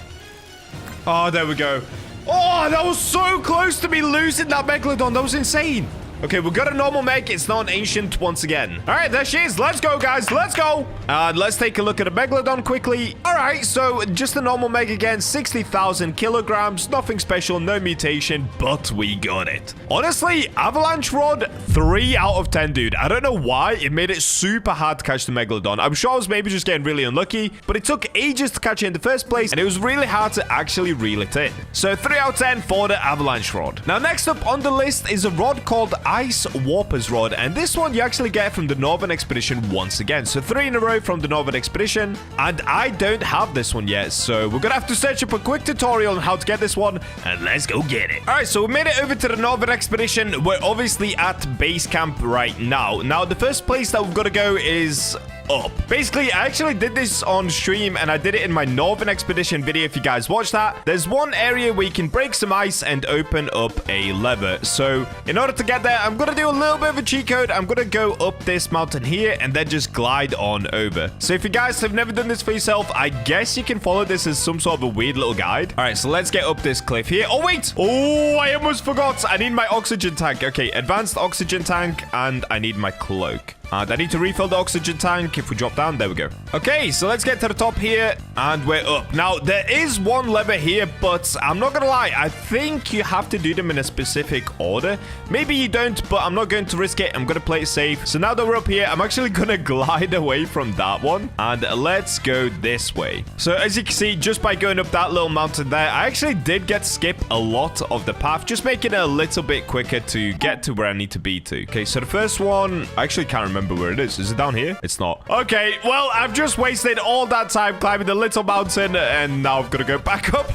Oh, there we go. Oh, that was so close to me losing that Megalodon. That was insane. Okay, we got a normal Meg. It's not an ancient once again. All right, there she is. Let's go, guys. Let's go. Let's take a look at a Megalodon quickly. All right, so just a normal Meg again. 60,000 kilograms. Nothing special, no mutation, but we got it. Honestly, Avalanche Rod, 3 out of 10, dude. I don't know why. It made it super hard to catch the Megalodon. I'm sure I was maybe just getting really unlucky, but it took ages to catch it in the first place, and it was really hard to actually reel it in. So 3 out of 10 for the Avalanche Rod. Now, next up on the list is a rod called Ice Warper's Rod, and this one you actually get from the Northern Expedition once again. So 3 in a row from the Northern Expedition, and I don't have this one yet, so we're gonna have to search up a quick tutorial on how to get this one, and let's go get it. All right, so we made it over to the Northern Expedition. We're obviously at base camp right now. Now, the first place that we've got to go is up. Basically, I actually did this on stream, and I did it in my Northern Expedition video if you guys watched that. There's one area where you can break some ice and open up a lever. So in order to get there, I'm gonna do a little bit of a cheat code. I'm gonna go up this mountain here and then just glide on over. So if you guys have never done this for yourself, I guess you can follow this as some sort of a weird little guide. All right, so let's get up this cliff here. Oh wait, oh, I almost forgot. I need my oxygen tank. Okay, advanced oxygen tank, and I need my cloak. And I need to refill the oxygen tank. If we drop down, there we go. Okay, so let's get to the top here, and we're up. Now, there is one lever here, but I'm not gonna lie. I think you have to do them in a specific order. Maybe you don't, but I'm not going to risk it. I'm gonna play it safe. So now that we're up here, I'm actually gonna glide away from that one, and let's go this way. So as you can see, just by going up that little mountain there, I actually did get to skip a lot of the path, just making it a little bit quicker to get to where I need to be to. Okay, so the first one, I actually can't remember where it is. Is it down here? It's not. Okay, well, I've just wasted all that time climbing the little mountain, and now I've got to go back up.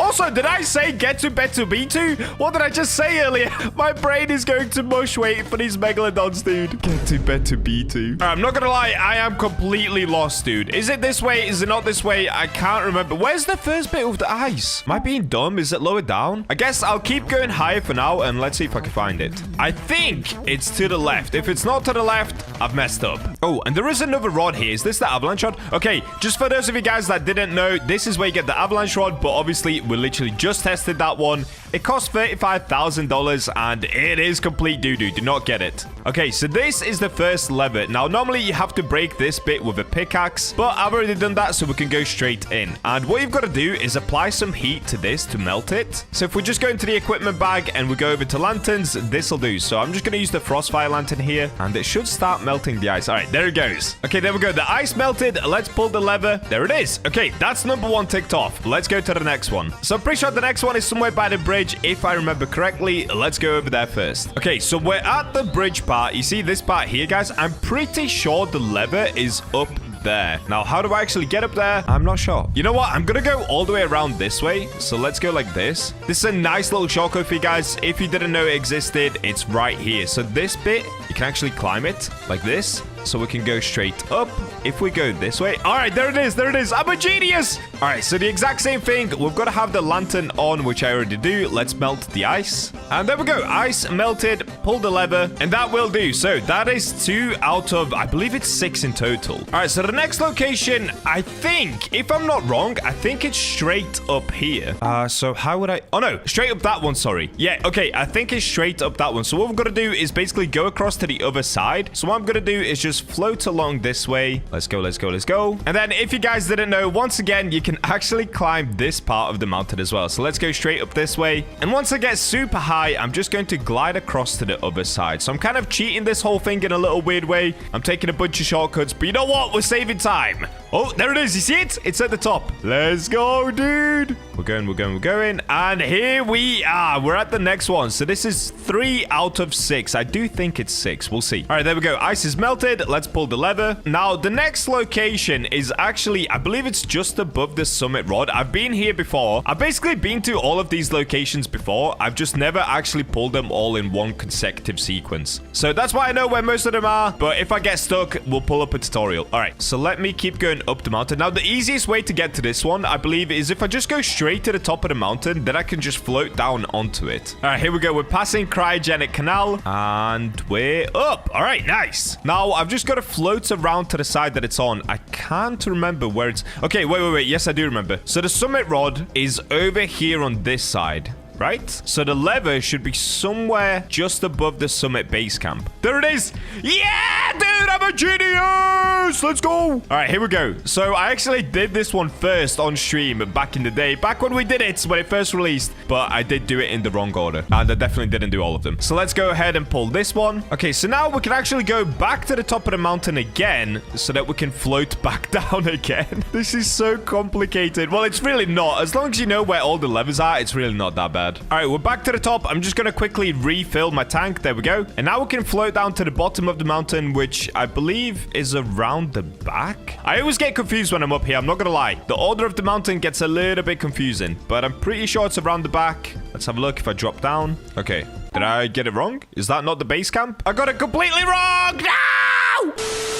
Also, did I say get to bed to B2? What did I just say earlier? My brain is going to mush waiting for these Megalodons, dude. Get to bed to B2. All right, I'm not gonna lie. I am completely lost, dude. Is it this way? Is it not this way? I can't remember. Where's the first bit of the ice? Am I being dumb? Is it lower down? I guess I'll keep going higher for now, and let's see if I can find it. I think it's to the left. If it's not to the left, I've messed up. Oh, and there is another rod here. Is this the avalanche rod? Okay, just for those of you guys that didn't know, this is where you get the avalanche rod, but obviously we literally just tested that one. It costs $35,000, and it is complete doo-doo. Do not get it. Okay, so this is the first lever. Now, normally you have to break this bit with a pickaxe, but I've already done that, so we can go straight in. And what you've got to do is apply some heat to this to melt it. So if we just go into the equipment bag and we go over to lanterns, this will do. So I'm just going to use the frostfire lantern here, and it should start melting the ice. All right, there it goes. Okay, there we go. The ice melted. Let's pull the lever. There it is. Okay, that's number 1 ticked off. Let's go to the next one. So I'm pretty sure the next one is somewhere by the bridge, if I remember correctly. Let's go over there first. Okay, so we're at the bridge part. You see this part here, guys? I'm pretty sure the lever is up there. Now, how do I actually get up there? I'm not sure. You know what? I'm gonna go all the way around this way. So let's go like this. This is a nice little shortcut for you guys. If you didn't know it existed, it's right here. So this bit, you can actually climb it like this. So we can go straight up if we go this way. All right, there it is. There it is. I'm a genius. All right, so the exact same thing. We've got to have the lantern on, which I already do. Let's melt the ice. And there we go. Ice melted. Pull the lever. And that will do. So that is 2 out of, I believe it's 6 in total. All right, so the next location, I think, if I'm not wrong, I think it's straight up here. So how would I... Oh, no. Straight up that one, sorry. Yeah, okay. I think it's straight up that one. So what we've got to do is basically go across to the other side. So what I'm going to do is just float along this way. Let's go, let's go, let's go. And then if you guys didn't know, once again, you can actually climb this part of the mountain as well. So let's go straight up this way. And once I get super high, I'm just going to glide across to the other side. So I'm kind of cheating this whole thing in a little weird way. I'm taking a bunch of shortcuts, but you know what? We're saving time. Oh, there it is. You see it? It's at the top. Let's go, dude. We're going, we're going, we're going. And here we are. We're at the next one. So this is 3 out of 6. I do think it's 6. We'll see. All right, there we go. Ice is melted. Let's pull the lever. Now, the next location is actually, I believe it's just above the summit rod. I've been here before. I've basically been to all of these locations before. I've just never actually pulled them all in one consecutive sequence. So that's why I know where most of them are. But if I get stuck, we'll pull up a tutorial. All right, so let me keep going going up the mountain. Now, the easiest way to get to this one, I believe, is if I just go straight to the top of the mountain, then I can just float down onto it. All right, here we go. We're passing Cryogenic Canal, and we're up. All right, nice. Now, I've just got to float around to the side that it's on. I can't remember where it's... Okay, wait. Yes, I do remember. So the summit rod is over here on this side. Right? So the lever should be somewhere just above the summit base camp. There it is. Yeah, dude, I'm a genius. Let's go. All right, here we go. So I actually did this one first on stream back in the day, back when we did it, when it first released, but I did do it in the wrong order, and I definitely didn't do all of them. So let's go ahead and pull this one. Okay, so now we can actually go back to the top of the mountain again so that we can float back down again. This is so complicated. Well, it's really not. As long as you know where all the levers are, it's really not that bad. All right, we're back to the top. I'm just going to quickly refill my tank. There we go. And now we can float down to the bottom of the mountain, which I believe is around the back. I always get confused when I'm up here. I'm not going to lie. The order of the mountain gets a little bit confusing, but I'm pretty sure it's around the back. Let's have a look if I drop down. Okay. Did I get it wrong? Is that not the base camp? I got it completely wrong. No!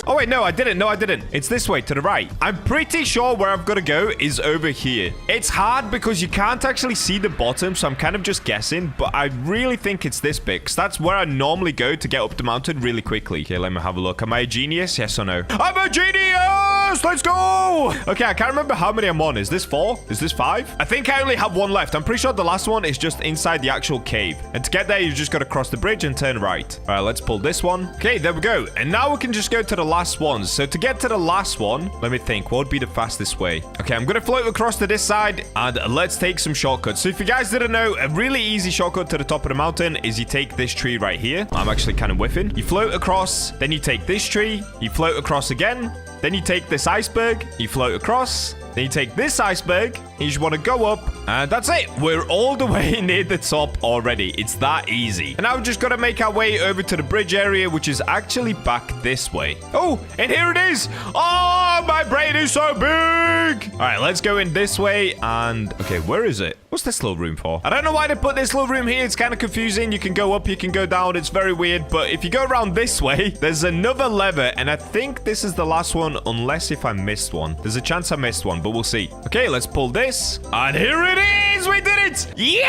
Oh, wait, no, I didn't. No, I didn't. It's this way to the right. I'm pretty sure where I've got to go is over here. It's hard because you can't actually see the bottom, so I'm kind of just guessing, but I really think it's this bit, because that's where I normally go to get up the mountain really quickly. Okay, let me have a look. Am I a genius? Yes or no? I'm a genius! Let's go! Okay, I can't remember how many I'm on. Is this 4? Is this 5? I think I only have 1 left. I'm pretty sure the last one is just inside the actual cave. And to get there, you just got to cross the bridge and turn right. All right, let's pull this one. Okay, there we go. And now we can just go to the last one. So to get to the last one, let me think. What would be the fastest way? Okay, I'm going to float across to this side, and let's take some shortcuts. So if you guys didn't know, a really easy shortcut to the top of the mountain is you take this tree right here. I'm actually kind of whiffing. You float across, then you take this tree, you float across again, then you take this iceberg, you float across, then you take this iceberg, and you just want to go up, and that's it. We're all the way near the top already. It's that easy. And now we've just got to make our way over to the bridge area, which is actually back this way. Oh, and here it is. Oh, my brain is so big. All right, let's go in this way, and okay, where is it? What's this little room for? I don't know why they put this little room here. It's kind of confusing. You can go up, you can go down. It's very weird, but if you go around this way, there's another lever, and I think this is the last one, unless if I missed one. There's a chance I missed one, but we'll see. Okay, let's pull this, and here it is. We did it. Yeah!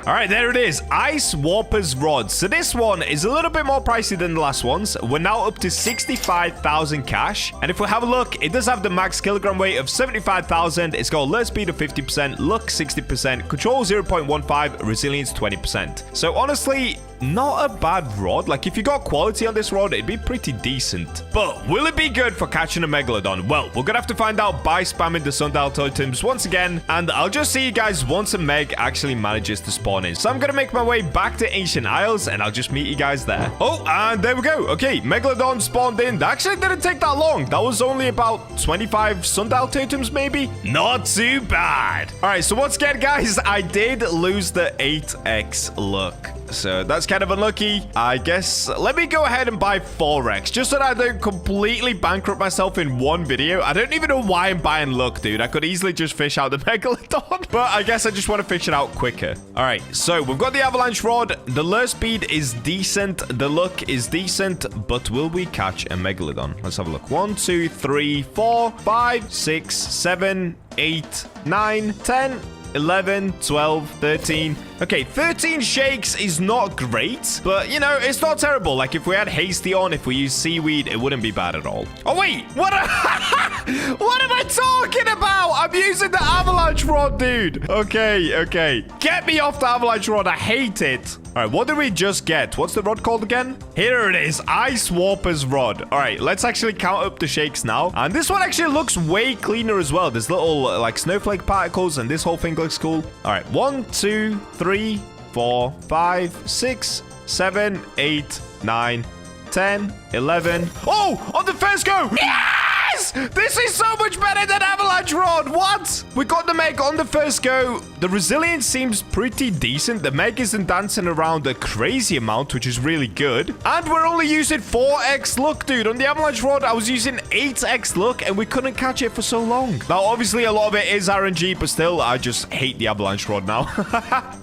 All right, there it is. Ice Warper's Rod. So this one is a little bit more pricey than the last ones. We're now up to 65,000 cash. And if we have a look, it does have the max kilogram weight of 75,000. It's got alert speed of 50%, luck 60%, control 0.15, resilience 20%. So honestly, not a bad rod. Like, if you got quality on this rod, it'd be pretty decent. But will it be good for catching a megalodon? Well, we're gonna have to find out by spamming the sundial totems once again, and I'll just see you guys once a meg actually manages to spawn in. So I'm gonna make my way back to Ancient Isles, and I'll just meet you guys there. Oh, and there we go. Okay, megalodon spawned in. That actually didn't take that long. That was only about 25 sundial totems, maybe. Not too bad. All right, so once again, guys, I did lose the 8x luck. So that's kind of unlucky. I guess let me go ahead and buy 4x just so that I don't completely bankrupt myself in one video. I don't even know why I'm buying luck, dude. I could easily just fish out the megalodon, but I guess I just want to fish it out quicker. All right, so we've got the avalanche rod. The lure speed is decent. The luck is decent, but will we catch a megalodon? Let's have a look. 1, 2, 3, 4, 5, 6, 7, 8, 9, 10, 11, 12, 13. Okay, 13 shakes is not great, but, you know, it's not terrible. Like, if we had hasty on, if we use seaweed, it wouldn't be bad at all. Oh, wait. What am I talking about? I'm using the avalanche rod, dude. Okay. Get me off the avalanche rod. I hate it. All right, what did we just get? What's the rod called again? Here it is. Ice Warper's Rod. All right, let's actually count up the shakes now. And this one actually looks way cleaner as well. There's little, like, snowflake particles, and this whole thing looks cool. All right, 1, 2, 3, 4, 5, 6, 7, 8, 9, 10, 11. Oh, on the first go. Yes! This is so much better than avalanche rod. What? we got the Meg on the first go. The resilience seems pretty decent. The Meg isn't dancing around a crazy amount, which is really good. And we're only using 4x luck, dude. On the avalanche rod, I was using 8x luck, and we couldn't catch it for so long. Now, obviously, a lot of it is RNG, but still, I just hate the avalanche rod now.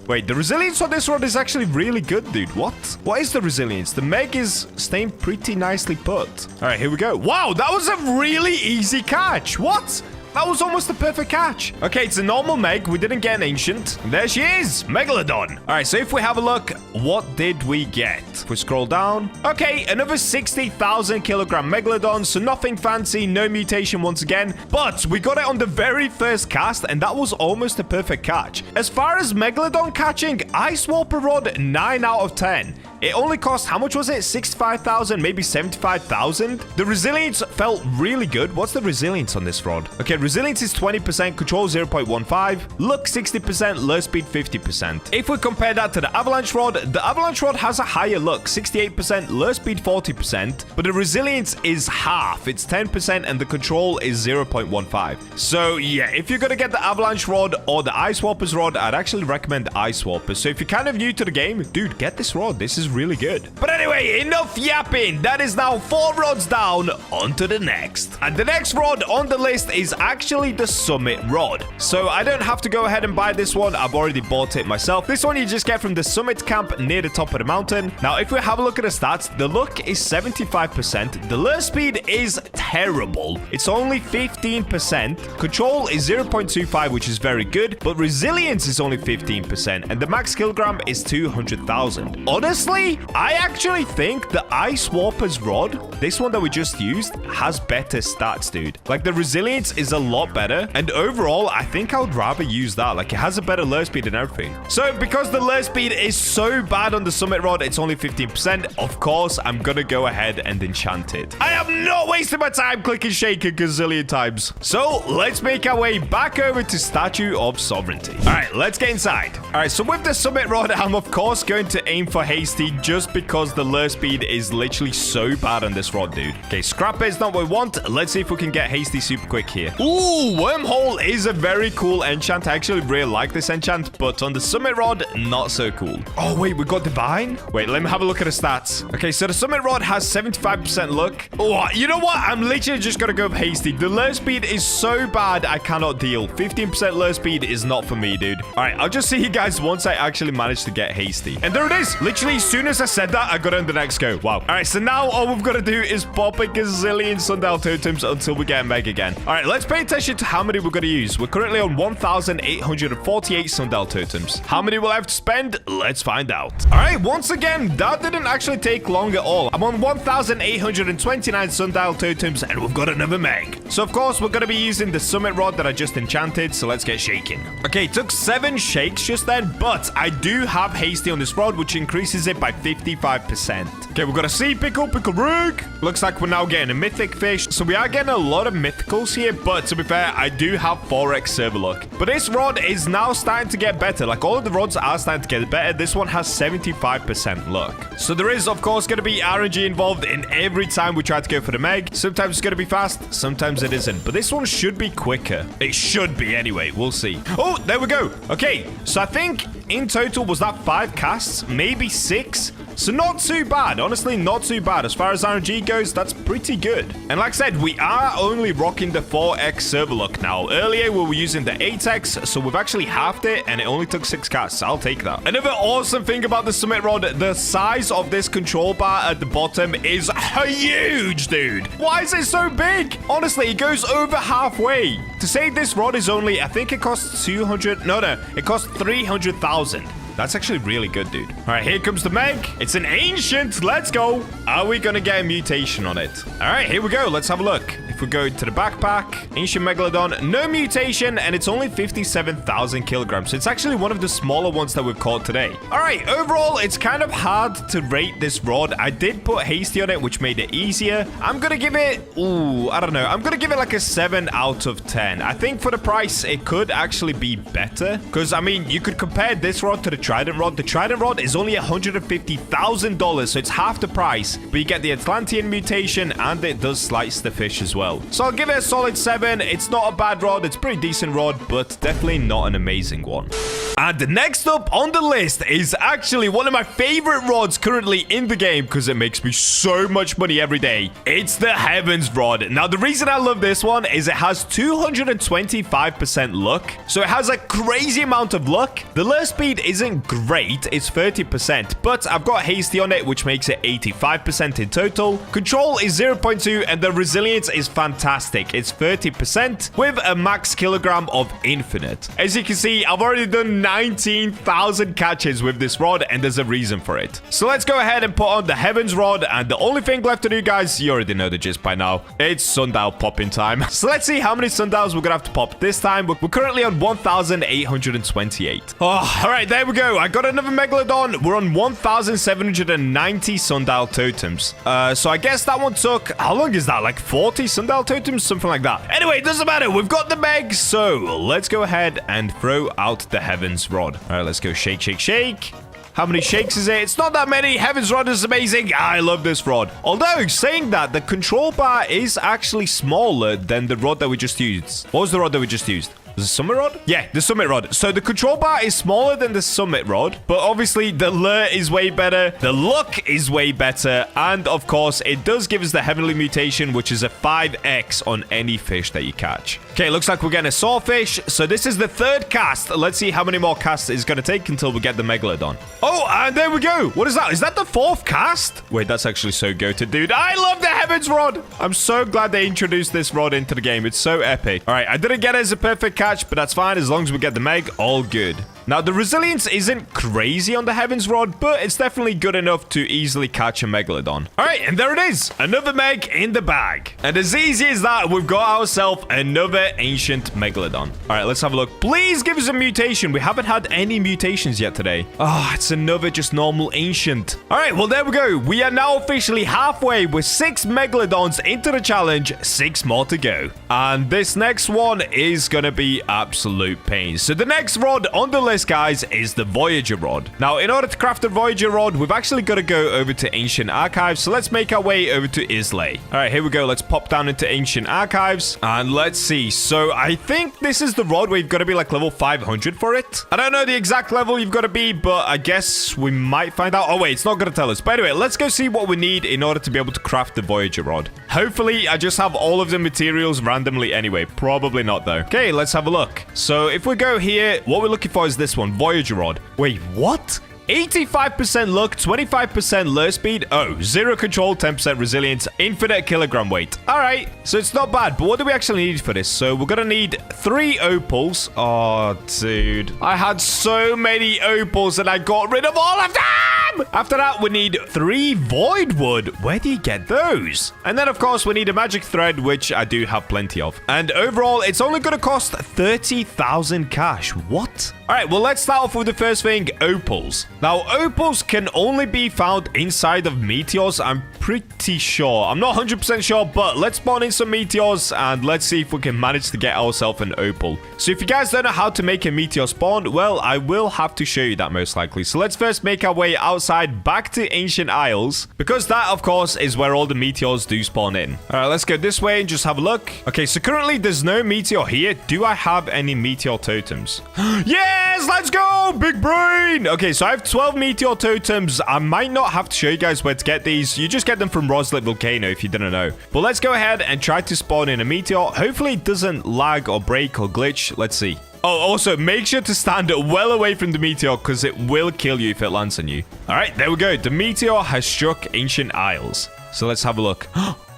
Wait, the resilience on this rod is actually really good, dude. What is the resilience? The Meg is staying pretty nicely put. All right, here we go. Wow, that was a really easy catch. What? That was almost a perfect catch. Okay, it's a normal Meg. We didn't get an ancient. And there she is, Megalodon. All right, so if we have a look, what did we get? If we scroll down. Okay, another 60,000 kilogram Megalodon. So nothing fancy, no mutation once again. But we got it on the very first cast, and that was almost a perfect catch. As far as Megalodon catching, Ice Warper Rod, 9 out of 10. It only cost, how much was it? 65,000, maybe 75,000. The resilience felt really good. What's the resilience on this rod? Okay, resilience is 20%, control 0.15, luck 60%, lure speed 50%. If we compare that to the avalanche rod has a higher luck, 68%, lure speed 40%, but the resilience is half. It's 10%, and the control is 0.15. So yeah, if you're gonna get the avalanche rod or the ice warpers rod, I'd actually recommend the ice warpers. So if you're kind of new to the game, dude, get this rod. This is really good. But anyway, enough yapping. That is now 4 rods down. On to the next. And the next rod on the list is actually the summit rod. So I don't have to go ahead and buy this one. I've already bought it myself. This one you just get from the summit camp near the top of the mountain. Now, if we have a look at the stats, the luck is 75%. The lure speed is terrible. It's only 15%. Control is 0.25, which is very good, but resilience is only 15%, and the max kilogram is 200,000. Honestly, I actually think the Ice Warper's rod, this one that we just used, has better stats, dude. Like, the resilience is a lot better, and overall, I think I would rather use that. Like, it has a better lure speed and everything. So, because the lure speed is so bad on the summit rod, it's only 15%. Of course, I'm gonna go ahead and enchant it. I have not wasted my time clicking shake a gazillion times. So, let's make our way back over to Statue of Sovereignty. All right, let's get inside. All right, so with the summit rod, I'm of course going to aim for hasty, just because the lure speed is literally so bad on this rod, dude. Okay, scrap is not what we want. Let's see if we can get hasty super quick here. Ooh, wormhole is a very cool enchant. I actually really like this enchant, but on the summit rod, not so cool. Oh, wait, we got divine? Wait, let me have a look at the stats. Okay, so the summit rod has 75% luck. Oh, you know what? I'm literally just gonna go with hasty. The lure speed is so bad, I cannot deal. 15% lure speed is not for me, dude. All right, I'll just see you guys once I actually manage to get hasty. And there it is. Literally, as soon as I said that, I got on the next go. Wow. All right, so now all we've got to do is pop a gazillion sundial totems until we get a meg again. All right, let's pay attention to how many we're going to use. We're currently on 1,848 sundial totems. How many will I have to spend? Let's find out. All right, once again, that didn't actually take long at all. I'm on 1,829 sundial totems, and we've got another meg. So, of course, we're going to be using the summit rod that I just enchanted, so let's get shaking. Okay, it took 7 shakes just then, but I do have hasty on this rod, which increases it by 55%. Okay, we've got a sea pickle, pickle rig. Looks like we're now getting a mythic fish. So we are getting a lot of mythicals here, but to be fair, I do have 4x server luck. But this rod is now starting to get better. Like, all of the rods are starting to get better. This one has 75% luck. So there is, of course, going to be RNG involved in every time we try to go for the meg. Sometimes it's going to be fast, sometimes it isn't. But this one should be quicker. It should be anyway. We'll see. Oh, there we go. Okay, so I think in total, was that 5 casts? Maybe 6? So not too bad. Honestly, not too bad. As far as RNG goes, that's pretty good. And like I said, we are only rocking the 4x server luck now. Earlier, we were using the 8x, so we've actually halved it, and it only took 6 casts. I'll take that. Another awesome thing about the summit rod, the size of this control bar at the bottom is huge, dude. Why is it so big? Honestly, it goes over halfway. To say this rod is only, I think it costs 200. No, it costs 300,000. That's actually really good, dude. All right, here comes the meg. It's an ancient. Let's go. Are we going to get a mutation on it? All right, here we go. Let's have a look. If we go to the backpack, ancient megalodon, no mutation, and it's only 57,000 kilograms. So it's actually one of the smaller ones that we've caught today. All right, overall, it's kind of hard to rate this rod. I did put hasty on it, which made it easier. I'm going to give it, I don't know. I'm going to give it like a 7 out of 10. I think for the price, it could actually be better. Because, I mean, you could compare this rod to the trident rod. The trident rod is only $150,000, so it's half the price. But you get the Atlantean mutation, and it does slice the fish as well. well. So I'll give it a solid 7. It's not a bad rod. It's a pretty decent rod, but definitely not an amazing one. And next up on the list is actually one of my favorite rods currently in the game because it makes me so much money every day. It's the Heavens Rod. Now, the reason I love this one is it has 225% luck. So it has a crazy amount of luck. The lure speed isn't great. It's 30%, but I've got hasty on it, which makes it 85% in total. Control is 0.2, and the resilience is fantastic. It's 30% with a max kilogram of infinite. As you can see, I've already done 19,000 catches with this rod, and there's a reason for it. So let's go ahead and put on the Heavens Rod, and the only thing left to do, guys, you already know the gist by now. It's sundial popping time. So let's see how many sundials we're gonna have to pop this time. We're currently on 1,828. Oh, all right, there we go. I got another Megalodon. We're on 1,790 sundial totems. So I guess that one took, how long is that? Like 40 sundial totems? Something like that. Anyway, it doesn't matter. We've got the Meg, so let's go ahead and throw out the Heavens Rod. All right, let's go shake, shake, shake. How many shakes is it? It's not that many. Heavens Rod is amazing. I love this rod. Although, saying that, the control bar is actually smaller than the rod that we just used. What was the rod that we just used? Was it Summit Rod? Yeah, the Summit Rod. So the control bar is smaller than the Summit Rod, but obviously the lure is way better. The luck is way better. And of course, it does give us the Heavenly Mutation, which is a 5x on any fish that you catch. Okay, looks like we're getting a sawfish. So this is the third cast. Let's see how many more casts it's going to take until we get the Megalodon. Oh, and there we go. What is that? Is that the fourth cast? Wait, that's actually so goated, dude. I love the Heavens Rod. I'm so glad they introduced this rod into the game. It's so epic. All right, I didn't get it as a perfect catch, but that's fine as long as we get the Meg. All good. Now, the resilience isn't crazy on the Heavens Rod, but it's definitely good enough to easily catch a Megalodon. All right, and there it is. Another Meg in the bag. And as easy as that, we've got ourselves another ancient Megalodon. All right, let's have a look. Please give us a mutation. We haven't had any mutations yet today. Oh, it's another just normal ancient. All right, well, there we go. We are now officially halfway with 6 Megalodons into the challenge. 6 more to go. And this next one is going to be absolute pain. So the next rod on the list, guys, is the Voyager Rod. Now, in order to craft the Voyager Rod, we've actually got to go over to Ancient Archives. So let's make our way over to Islay. All right, here we go. Let's pop down into Ancient Archives and let's see. So I think this is the rod where you've got to be like level 500 for it. I don't know the exact level you've got to be, but I guess we might find out. Oh, wait, it's not going to tell us. But anyway, let's go see what we need in order to be able to craft the Voyager Rod. Hopefully, I just have all of the materials randomly anyway. Probably not, though. Okay, let's have a look. So if we go here, what we're looking for is this one, Voyager Rod. Wait, what? 85% luck, 25% lure speed. Oh, 0 control, 10% resilience, infinite kilogram weight. All right, so it's not bad, but what do we actually need for this? So we're gonna need 3 opals. Oh, dude. I had so many opals and I got rid of all of them! After that, we need 3 void wood. Where do you get those? And then, of course, we need a magic thread, which I do have plenty of. And overall, it's only gonna cost 30,000 cash. What? All right, well, let's start off with the first thing, opals. Now, opals can only be found inside of meteors, I'm pretty sure. I'm not 100% sure, but let's spawn in some meteors and let's see if we can manage to get ourselves an opal. So if you guys don't know how to make a meteor spawn, well, I will have to show you that most likely. So let's first make our way outside back to Ancient Isles, because that, of course, is where all the meteors do spawn in. All right, let's go this way and just have a look. Okay, so currently there's no meteor here. Do I have any meteor totems? Yes, let's go! Big brain! Okay, so I have 12 meteor totems. I might not have to show you guys where to get these. You just get them from Roslet Volcano if you didn't know. But let's go ahead and try to spawn in a meteor. Hopefully it doesn't lag or break or glitch. Let's see. Oh, also, make sure to stand well away from the meteor because it will kill you if it lands on you. All right, there we go. The meteor has struck Ancient Isles. So let's have a look.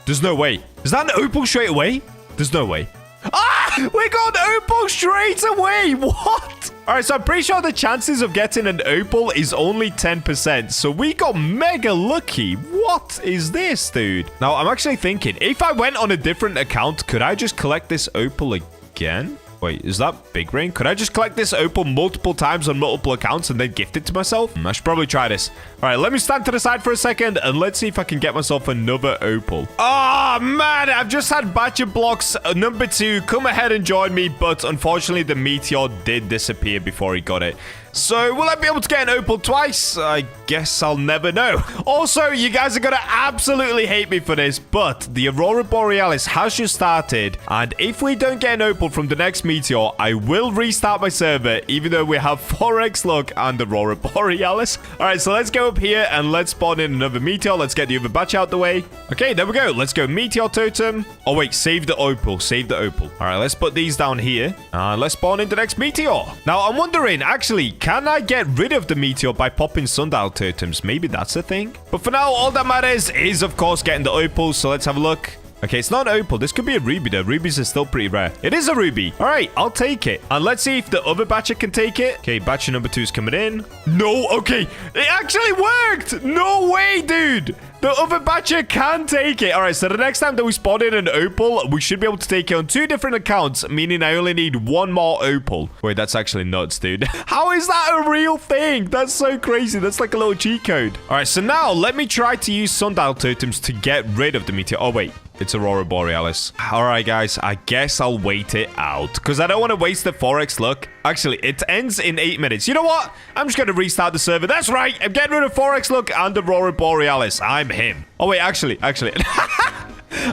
There's no way. Is that an opal straight away? There's no way. Ah! We got an opal straight away! What? Alright, so I'm pretty sure the chances of getting an opal is only 10%. So we got mega lucky. What is this, dude? Now, I'm actually thinking, if I went on a different account, could I just collect this opal again? Wait, is that Big Brain? Could I just collect this opal multiple times on multiple accounts and then gift it to myself? I should probably try this. All right, let me stand to the side for a second and let's see if I can get myself another opal. Oh, man, I've just had BachaBlox number 2 come ahead and join me, but unfortunately, the meteor did disappear before he got it. So, will I be able to get an opal twice? I guess I'll never know. Also, you guys are gonna absolutely hate me for this, but the Aurora Borealis has just started, and if we don't get an opal from the next meteor, I will restart my server, even though we have 4x luck and Aurora Borealis. All right, so let's go up here and let's spawn in another meteor. Let's get the other batch out the way. Okay, there we go. Let's go meteor totem. Oh, wait, save the opal. Save the opal. All right, let's put these down here, and let's spawn in the next meteor. Now, I'm wondering, actually, can I get rid of the meteor by popping sundial totems? Maybe that's a thing. But for now, all that matters is, of course, getting the opal. So let's have a look. Okay, it's not an opal. This could be a ruby, though. Rubies are still pretty rare. It is a ruby. All right, I'll take it. And let's see if the other batcher can take it. Okay, batcher number 2 is coming in. No, okay. It actually worked. No way, dude. The other batcher can take it. All right, so the next time that we spawn in an opal, we should be able to take it on 2 different accounts, meaning I only need 1 more opal. Wait, that's actually nuts, dude. How is that a real thing? That's so crazy. That's like a little cheat code. All right, so now let me try to use sundial totems to get rid of the meteor. Oh, wait. It's Aurora Borealis. All right, guys. I guess I'll wait it out because I don't want to waste the 4x luck. Actually, it ends in 8 minutes. You know what? I'm just going to restart the server. That's right. I'm getting rid of 4x luck and Aurora Borealis. I'm him. Oh, wait. Actually.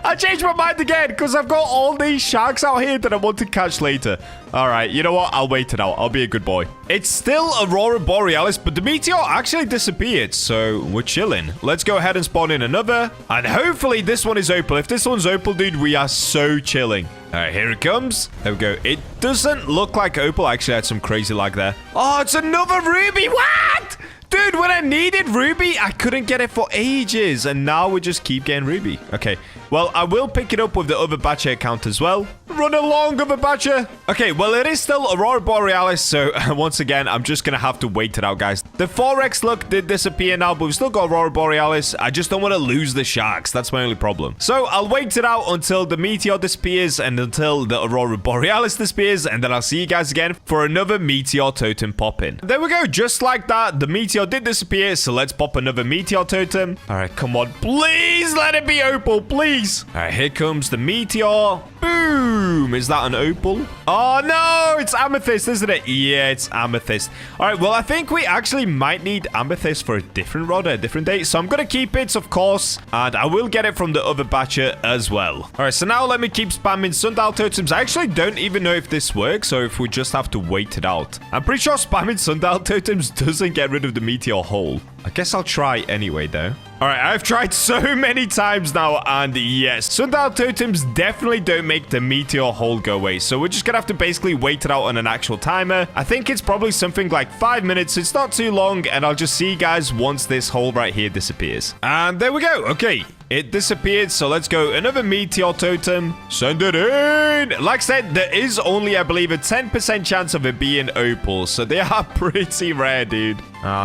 I changed my mind again because I've got all these sharks out here that I want to catch later. All right, you know what? I'll wait it out. I'll be a good boy. It's still Aurora Borealis, but the meteor actually disappeared, so we're chilling. Let's go ahead and spawn in another, and hopefully this one is opal. If this one's opal, dude, we are so chilling. All right, here it comes. There we go. It doesn't look like opal. I actually had some crazy lag there. Oh, it's another ruby. What? Dude, when I needed ruby, I couldn't get it for ages. And now we just keep getting ruby. Okay, well, I will pick it up with the other batcher account as well. Run along, other batcher. Okay, well, it is still Aurora Borealis. So once again, I'm just going to have to wait it out, guys. The 4x luck did disappear now, but we've still got Aurora Borealis. I just don't want to lose the sharks. That's my only problem. So I'll wait it out until the meteor disappears and until the Aurora Borealis disappears. And then I'll see you guys again for another meteor totem pop-in. There we go. Just like that, the meteor did disappear, so let's pop another meteor totem. All right, come on, please let it be opal, please. All right, here comes the meteor. Boom. Is that an opal? Oh no, it's amethyst, isn't it? Yeah, it's amethyst. All right, well, I think we actually might need amethyst for a different rod at a different date, so I'm gonna keep it, of course, and I will get it from the other batcher as well. All right, so now let me keep spamming sundial totems. I actually don't even know if this works or if we just have to wait it out. I'm pretty sure spamming sundial totems doesn't get rid of the meteor hole. I guess I'll try anyway, though. All right, I've tried so many times now, and yes, sundial totems definitely don't make the meteor hole go away, so we're just gonna have to basically wait it out on an actual timer. I think it's probably something like 5 minutes. It's not too long, and I'll just see you guys once this hole right here disappears. And there we go. Okay, it disappeared, so let's go another meteor totem. Send it in. Like I said, there is only, I believe, a 10% chance of it being opal, so they are pretty rare, dude.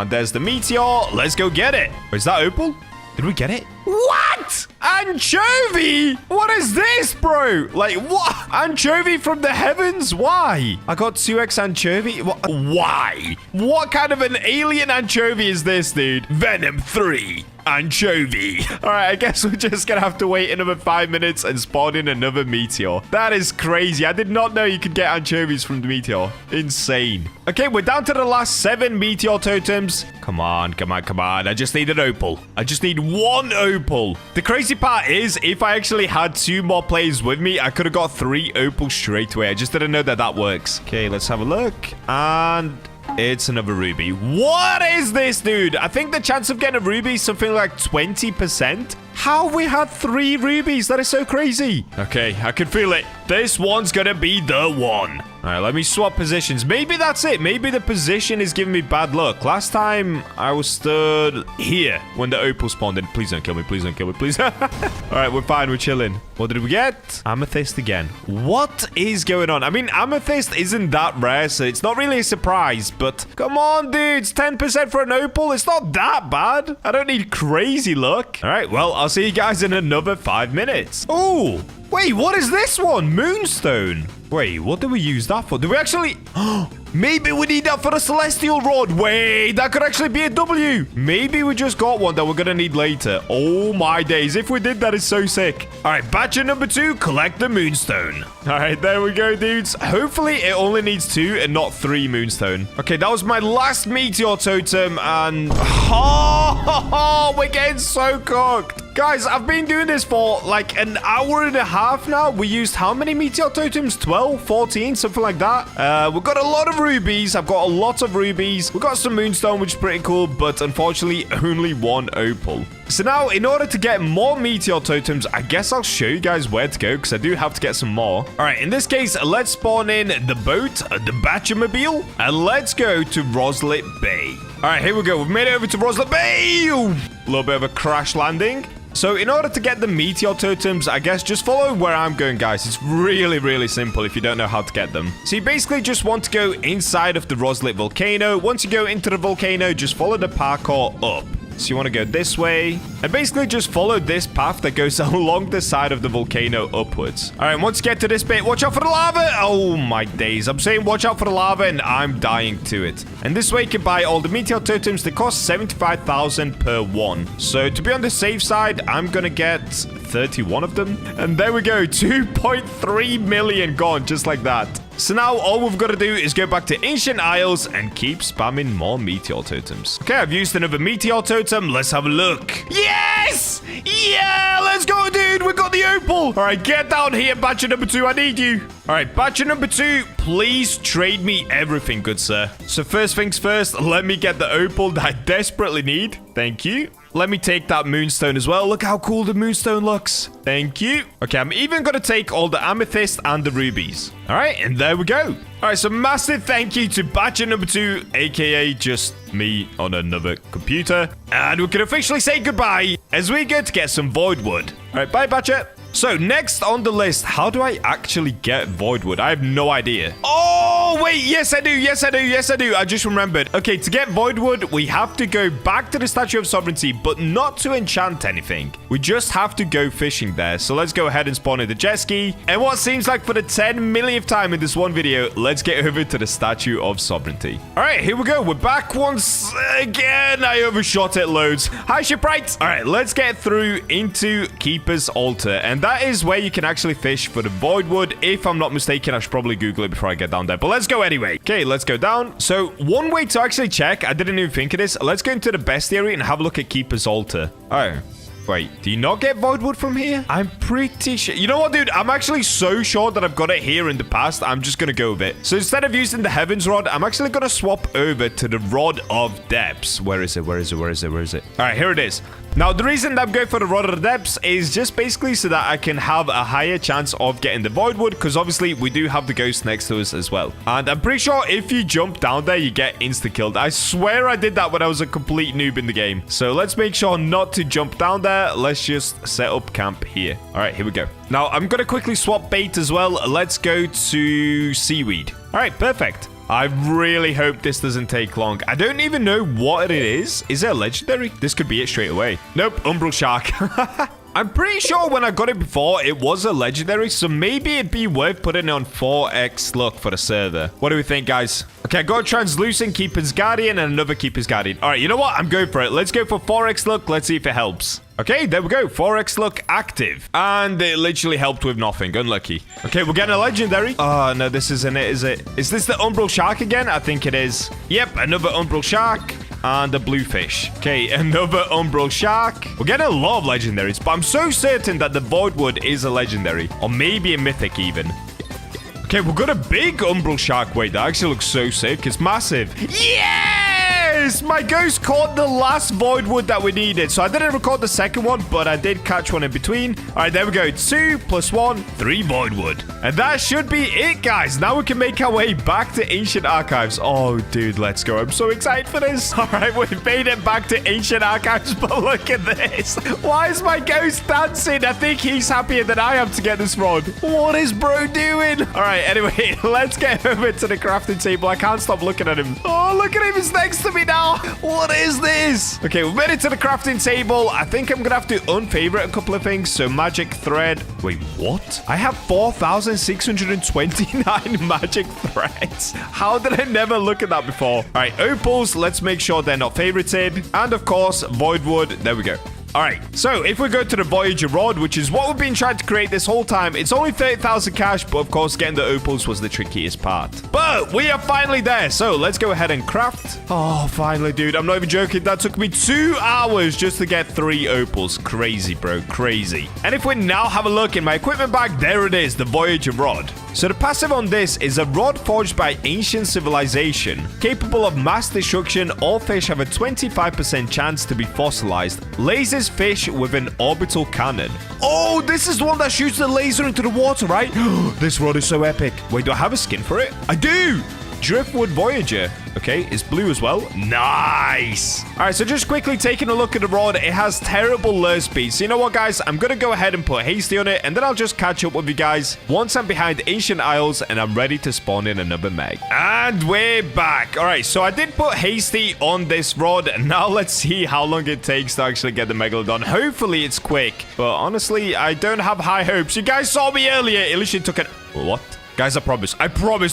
There's the meteor. Let's go get it. Is that opal? Did we get it? What? Anchovy? What is this, bro? Like, what? Anchovy from the heavens? Why? I got 2x anchovy? Why? What kind of an alien anchovy is this, dude? Venom 3. Anchovy. All right, I guess we're just gonna have to wait another 5 minutes and spawn in another meteor. That is crazy. I did not know you could get anchovies from the meteor. Insane. Okay, we're down to the last 7 meteor totems. Come on, come on, come on. I just need an opal. I just need 1 opal. The crazy part is, if I actually had 2 more players with me, I could have got 3 opals straight away. I just didn't know that that works. Okay, let's have a look. And it's another ruby. What is this, dude? I think the chance of getting a ruby is something like 20%. How have we had 3 rubies? That is so crazy. Okay, I can feel it. This one's gonna be the one. All right, let me swap positions. Maybe that's it. Maybe the position is giving me bad luck. Last time, I was stood here when the opal spawned in. Please don't kill me. Please don't kill me. Please. All right, we're fine. We're chilling. What did we get? Amethyst again. What is going on? I mean, amethyst isn't that rare, so it's not really a surprise. But come on, dudes. 10% for an opal. It's not that bad. I don't need crazy luck. All right, well, I'll see you guys in another 5 minutes. Oh, wait, what is this one? Moonstone. Wait, what did we use that for? Did we actually... Maybe we need that for a celestial rod. Wait, that could actually be a W. Maybe we just got one that we're gonna need later. Oh my days, if we did that, is so sick. All right, batch number 2, collect the moonstone. All right, there we go, dudes. Hopefully it only needs 2 and not 3 moonstone. Okay, that was my last meteor totem, and we're getting so cooked. Guys, I've been doing this for like an hour and a half now. We used how many meteor totems? 12, 14, something like that. We've got a lot of rubies. I've got a lot of rubies. We've got some moonstone, which is pretty cool, but unfortunately, only 1 opal. So now, in order to get more meteor totems, I guess I'll show you guys where to go, because I do have to get some more. All right, in this case, let's spawn in the boat, the BachaMobile, and let's go to Roslet Bay. All right, here we go. We've made it over to Roslet Bay. Ooh, a little bit of a crash landing. So in order to get the meteor totems, I guess just follow where I'm going, guys. It's really, really simple if you don't know how to get them. So you basically just want to go inside of the Roslet volcano. Once you go into the volcano, just follow the parkour up. So you want to go this way and basically just follow this path that goes along the side of the volcano upwards. All right, once you get to this bit, watch out for the lava. Oh my days. I'm saying watch out for the lava and I'm dying to it. And this way you can buy all the meteor totems that cost 75,000 per one. So to be on the safe side, I'm going to get 31 of them. And there we go. 2.3 million gone just like that. So now all we've got to do is go back to Ancient Isles and keep spamming more meteor totems. Okay, I've used another meteor totem. Let's have a look. Yes! Yeah, let's go, dude. We got the opal. All right, get down here, batcher number 2. I need you. All right, batcher number 2, please trade me everything, good sir. So first things first, let me get the opal that I desperately need. Thank you. Let me take that moonstone as well. Look how cool the moonstone looks. Thank you. Okay, I'm even going to take all the amethyst and the rubies. All right, and there we go. All right, so massive thank you to batcher number 2, aka just me on another computer. And we can officially say goodbye as we go to get some void wood. All right, bye, batcher. So next on the list, how do I actually get void wood? I have no idea. Oh, wait. Yes, I do. Yes, I do. Yes, I do. I just remembered. Okay, to get void wood, we have to go back to the Statue of Sovereignty, but not to enchant anything. We just have to go fishing there. So let's go ahead and spawn in the jet ski. And what seems like for the 10 millionth time in this one video, let's get over to the Statue of Sovereignty. All right, here we go. We're back once again. I overshot it loads. Hi, shipwright. All right, let's get through into Keeper's Altar. And that is where you can actually fish for the void wood. If I'm not mistaken, I should probably Google it before I get down there. But let's go anyway. Okay, let's go down. So one way to actually check, I didn't even think of this. Let's go into the bestiary and have a look at Keeper's Altar. Oh. Wait, do you not get void wood from here? I'm pretty sure. You know what, dude? I'm actually so sure that I've got it here in the past. I'm just going to go with it. So instead of using the Heavens Rod, I'm actually going to swap over to the Rod of Depths. Where is it? Where is it? Where is it? Where is it? All right, here it is. Now, the reason that I'm going for the Rod of the Depths is just basically so that I can have a higher chance of getting the void wood, because obviously we do have the ghost next to us as well. And I'm pretty sure if you jump down there, you get insta-killed. I swear I did that when I was a complete noob in the game. So let's make sure not to jump down there. Let's just set up camp here. All right, here we go. Now, I'm going to quickly swap bait as well. Let's go to seaweed. All right, perfect. I really hope this doesn't take long. I don't even know what it is. Is it a legendary? This could be it straight away. Nope, Umbral Shark. I'm pretty sure when I got it before, it was a legendary, so maybe it'd be worth putting it on 4x luck for the server. What do we think, guys? Okay, I got a Translucent Keeper's Guardian and another Keeper's Guardian. All right, you know what? I'm going for it. Let's go for 4x luck. Let's see if it helps. Okay, there we go. 4x luck active. And it literally helped with nothing. Unlucky. Okay, we're getting a legendary. Oh, no, this isn't it, is it? Is this the Umbral Shark again? I think it is. Yep, another Umbral Shark. And a blue fish. Okay, another Umbral Shark. We're getting a lot of legendaries, but I'm so certain that the void wood is a legendary. Or maybe a mythic even. Okay, we've got a big Umbral Shark. Wait, that actually looks so sick. It's massive. Yes! My ghost caught the last void wood that we needed. So I didn't record the second one, but I did catch one in between. All right, there we go. 2 + 1, 3 void wood. And that should be it, guys. Now we can make our way back to Ancient Archives. Oh, dude, let's go. I'm so excited for this. All right, we've made it back to Ancient Archives, but look at this. Why is my ghost dancing? I think he's happier than I am to get this rod. What is bro doing? All right, anyway, let's get over to the crafting table. I can't stop looking at him. Oh, look at him. He's next to me now. What is this? Okay, we've made it to the crafting table. I think I'm gonna have to unfavorite a couple of things. So magic thread. Wait, what? I have 4,629 magic threads. How did I never look at that before? All right, opals. Let's make sure they're not favorited. And of course, void wood. There we go. All right, so if we go to the Voyager Rod, which is what we've been trying to create this whole time, it's only 30,000 cash, but of course, getting the opals was the trickiest part. But we are finally there, so let's go ahead and craft. Oh, finally, dude. I'm not even joking. That took me 2 hours just to get 3 opals. Crazy, bro. Crazy. And if we now have a look in my equipment bag, there it is, the Voyager Rod. So the passive on this is a rod forged by ancient civilization. Capable of mass destruction, all fish have a 25% chance to be fossilized. Lasers fish with an orbital cannon. Oh, this is the one that shoots the laser into the water, right? This rod is so epic. Wait, do I have a skin for it? I do! Driftwood Voyager. Okay, it's blue as well. Nice. All right, so just quickly taking a look at the rod, it has terrible lure speed. So you know what, guys? I'm going to go ahead and put hasty on it, and then I'll just catch up with you guys once I'm behind Ancient Isles and I'm ready to spawn in another meg. And we're back. All right, so I did put hasty on this rod, and now let's see how long it takes to actually get the megalodon. Hopefully it's quick, but honestly, I don't have high hopes. You guys saw me earlier. It literally took an... What? Guys, I promise,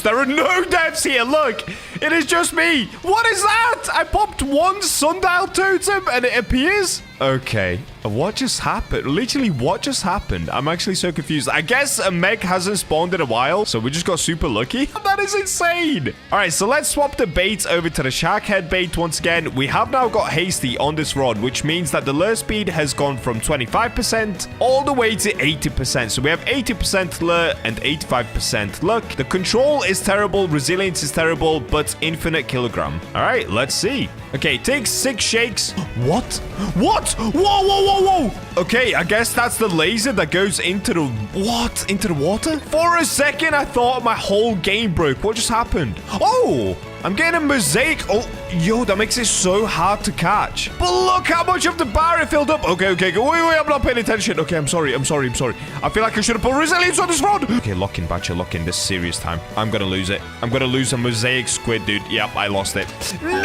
there are no deaths here. Look, it is just me. What is that? I popped one sundial totem and it appears. Okay, what just happened? Literally, what just happened? I'm actually so confused. I guess a meg hasn't spawned in a while, so we just got super lucky. That is insane. All right, so let's swap the bait over to the shark head bait once again. We have now got hasty on this rod, which means that the lure speed has gone from 25% all the way to 80%. So we have 80% lure and 85% luck. The control is terrible, resilience is terrible, but infinite kilogram. All right, let's see. Okay, take 6 shakes. What? Whoa, whoa, whoa. Okay, I guess that's the laser that goes into the... What? Into the water? For a second, I thought my whole game broke. What just happened? Oh, I'm getting a mosaic. Oh, yo, that makes it so hard to catch. But look how much of the bar it filled up. Okay. Wait, I'm not paying attention. Okay, I'm sorry. I feel like I should have put resilience on this rod. Okay, lock in, Bacha, lock in. This is serious time. I'm gonna lose it. I'm gonna lose a mosaic squid, dude. Yep, I lost it. No!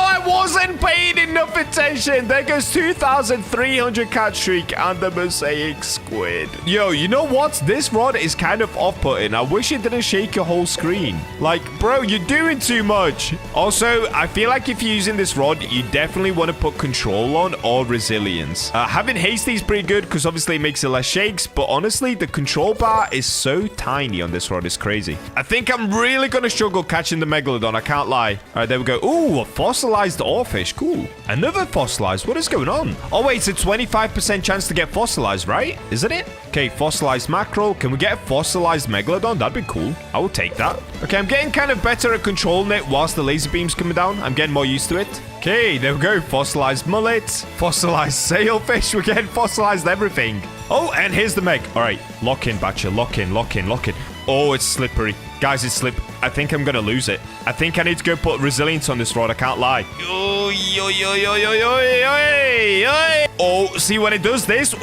I wasn't paying enough attention. There goes 2,300 catch streak and the mosaic squid. Yo, you know what? This rod is kind of off-putting. I wish it didn't shake your whole screen. Like, bro, you're doing too much. Also, I feel like if you're using this rod, you definitely want to put control on or resilience. Having hasty is pretty good because obviously it makes it less shakes, but honestly, the control bar is so tiny on this rod. It's crazy. I think I'm really going to struggle catching the megalodon. I can't lie. All right, there we go. Ooh, a fossilized oarfish. Cool. Another fossilized. What is going on? Oh, wait, it's a 25% chance to get fossilized, right? Isn't it? Okay, fossilized mackerel. Can we get a fossilized megalodon? That'd be cool. I will take that. Okay, I'm getting kind of better at controlling it whilst the laser beam's coming down. I'm getting more used to it. Okay, there we go. Fossilized mullet. Fossilized sailfish. We're getting fossilized everything. Oh, and here's the meg. All right, lock in, Bacha. Lock in. Oh, it's slippery. Guys, it's slip. I think I'm going to lose it. I think I need to go put resilience on this rod. I can't lie. Oh, see, when it does this.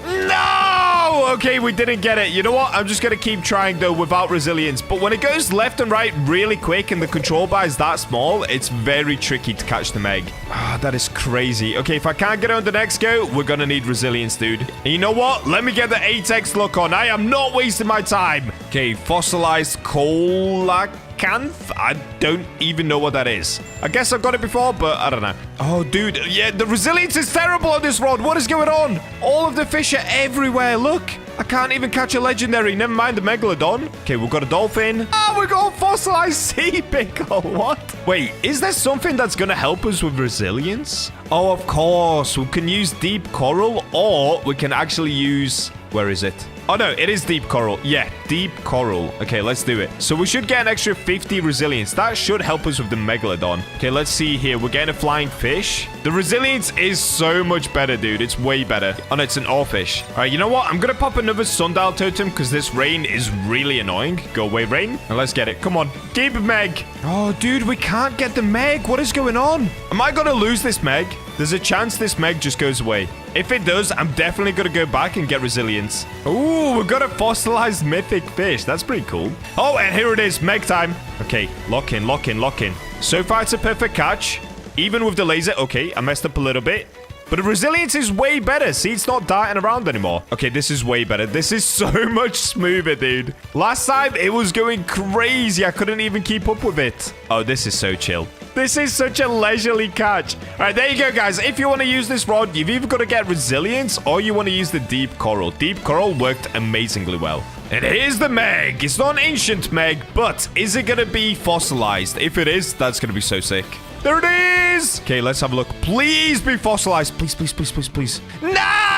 No! Okay, we didn't get it. You know what? I'm just going to keep trying, though, without resilience. But when it goes left and right really quick and the control bar is that small, it's very tricky to catch the meg. Ah, that is crazy. Okay, if I can't get it on the next go, we're going to need resilience, dude. And you know what? Let me get the 8x look on. I am not wasting my time. Okay, fossilized coelacanth. I don't even know what that is. I guess I've got it before, but I don't know. Oh, dude. Yeah, the resilience is terrible on this rod. What is going on? All of the fish are everywhere. Look. I can't even catch a legendary. Never mind the megalodon. Okay, we've got a dolphin. Oh, we got a fossilized sea pickle. What? Wait, is there something that's going to help us with resilience? Oh, of course. We can use deep coral, or we can actually use... Where is it? Oh, no, it is deep coral. Yeah, deep coral. Okay, let's do it. So we should get an extra 50 resilience. That should help us with the megalodon. Okay, let's see here. We're getting a flying fish. The resilience is so much better, dude. It's way better. Oh, no, it's an oarfish. All right, you know what? I'm going to pop another sundial totem because this rain is really annoying. Go away, rain. And let's get it. Come on. Keep it, meg. Oh, dude, we can't get the meg. What is going on? Am I going to lose this meg? There's a chance this meg just goes away. If it does, I'm definitely going to go back and get resilience. Ooh, we've got a fossilized mythic fish. That's pretty cool. Oh, and here it is. Meg time. Okay, lock in. So far, it's a perfect catch. Even with the laser. Okay, I messed up a little bit. But the resilience is way better. See, it's not darting around anymore. Okay, this is way better. This is so much smoother, dude. Last time, it was going crazy. I couldn't even keep up with it. Oh, this is so chill. This is such a leisurely catch. All right, there you go, guys. If you want to use this rod, you've either got to get resilience or you want to use the deep coral. Deep coral worked amazingly well. And here's the Meg. It's not an ancient Meg, but is it going to be fossilized? If it is, that's going to be so sick. There it is. Okay, let's have a look. Please be fossilized. Please, please, please, please, please. No!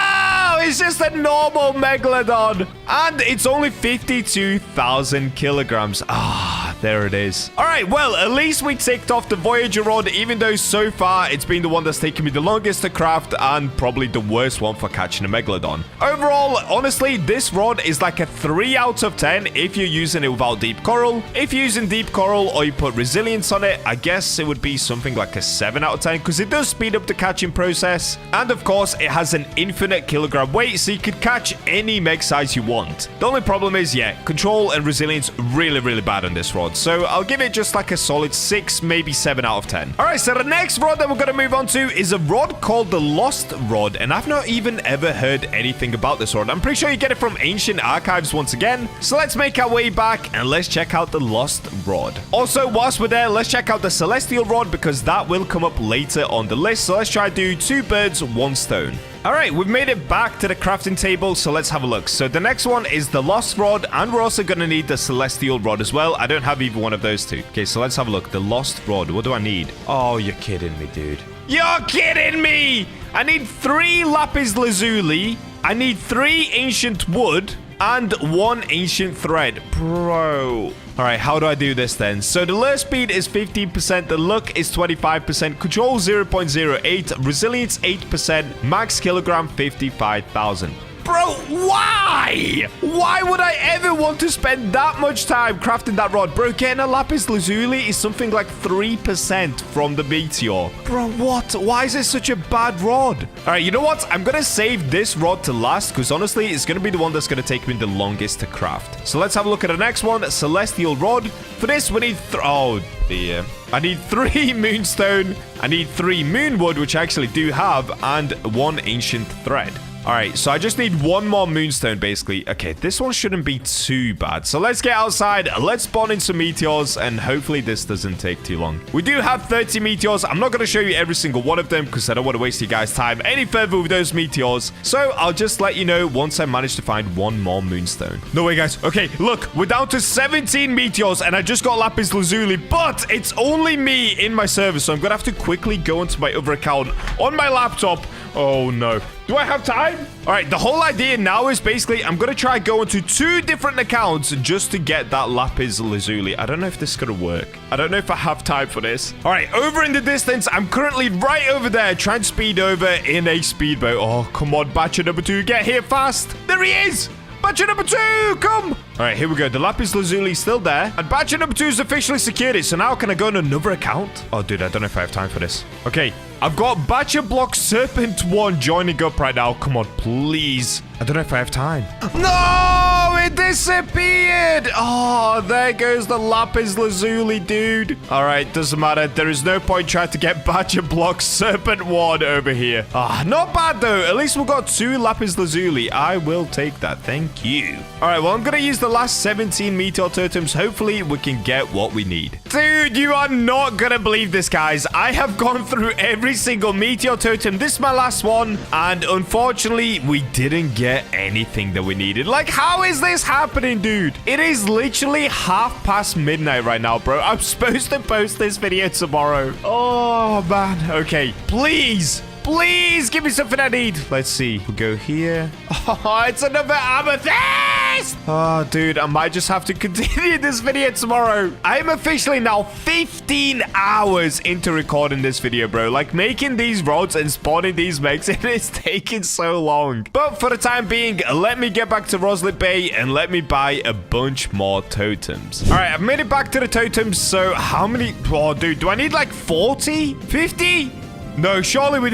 It's just a normal megalodon. And it's only 52,000 kilograms. Ah, there it is. All right, well, at least we ticked off the Voyager rod, even though so far it's been the one that's taken me the longest to craft and probably the worst one for catching a megalodon. Overall, honestly, this rod is like a 3 out of 10 if you're using it without deep coral. If you're using deep coral or you put resilience on it, I guess it would be something like a 7 out of 10 because it does speed up the catching process. And of course, it has an infinite kilogram weight, so you could catch any meg size you want. The only problem is, yeah, control and resilience really, really bad on this rod. So I'll give it just like a solid 6, maybe 7 out of 10. All right, so the next rod that we're going to move on to is a rod called the Lost Rod. And I've not even ever heard anything about this rod. I'm pretty sure you get it from ancient archives once again. So let's make our way back and let's check out the Lost Rod. Also, whilst we're there, let's check out the Celestial Rod because that will come up later on the list. So let's try to do 2 birds, 1 stone. All right, we've made it back to the crafting table, so let's have a look. So the next one is the Lost Rod, and we're also going to need the Celestial Rod as well. I don't have either one of those two. Okay, so let's have a look. The Lost Rod, what do I need? Oh, you're kidding me, dude. You're kidding me! I need 3 lapis lazuli, I need 3 ancient wood, and 1 ancient thread. Bro. All right, how do I do this then? So the lure speed is 15%, the luck is 25%, control 0.08, resilience 8%, max kilogram 55,000. Bro, why? Why would I ever want to spend that much time crafting that rod? Bro, getting a lapis lazuli is something like 3% from the meteor. Bro, what? Why is it such a bad rod? All right, you know what? I'm going to save this rod to last because honestly, it's going to be the one that's going to take me the longest to craft. So let's have a look at the next one, Celestial Rod. For this, we need... oh, dear. I need 3 moonstone. I need 3 moonwood, which I actually do have, and 1 ancient thread. All right, so I just need 1 more moonstone, basically. Okay, this one shouldn't be too bad. So let's get outside, let's spawn in some meteors, and hopefully this doesn't take too long. We do have 30 meteors. I'm not going to show you every single one of them because I don't want to waste you guys' time any further with those meteors. So I'll just let you know once I manage to find 1 more moonstone. No way, guys. Okay, look, we're down to 17 meteors, and I just got lapis lazuli, but it's only me in my server, so I'm going to have to quickly go into my other account on my laptop. Oh, no. Do I have time? All right, the whole idea now is basically I'm going to try going to 2 different accounts just to get that lapis lazuli. I don't know if this is going to work. I don't know if I have time for this. All right, over in the distance, I'm currently right over there trying to speed over in a speedboat. Oh, come on, Bacha number 2, get here fast. There he is. Bacha number 2, come! All right, here we go. The lapis lazuli is still there. And Bacha number 2 has officially secured it. So now can I go on another account? Oh, dude, I don't know if I have time for this. Okay, I've got BachaBlox Serpent 1 joining up right now. Come on, please. I don't know if I have time. No, it disappeared. Oh, there goes the lapis lazuli, dude. All right, doesn't matter. There is no point trying to get BachaBlox Serpent 1 over here. Ah, not bad, though. At least we've got 2 lapis lazuli. I will take that. Thank you. All right, well, I'm going to use the last 17 meteor totems. Hopefully, we can get what we need. Dude, you are not going to believe this, guys. I have gone through every single meteor totem. This is my last one. And unfortunately, we didn't get anything that we needed. Like, how is this happening, dude? It is literally 1:30 midnight right now, bro. I'm supposed to post this video tomorrow. Oh, man. Okay, please. Please give me something I need. Let's see. We'll go here. Oh, it's another amethyst. Oh, dude, I might just have to continue this video tomorrow. I am officially now 15 hours into recording this video, bro. Like, making these rods and spawning these megs, it is taking so long. But for the time being, let me get back to Roslet Bay and let me buy a bunch more totems. All right, I've made it back to the totems. So how many? Oh, dude, do I need like 40? 50? No, surely we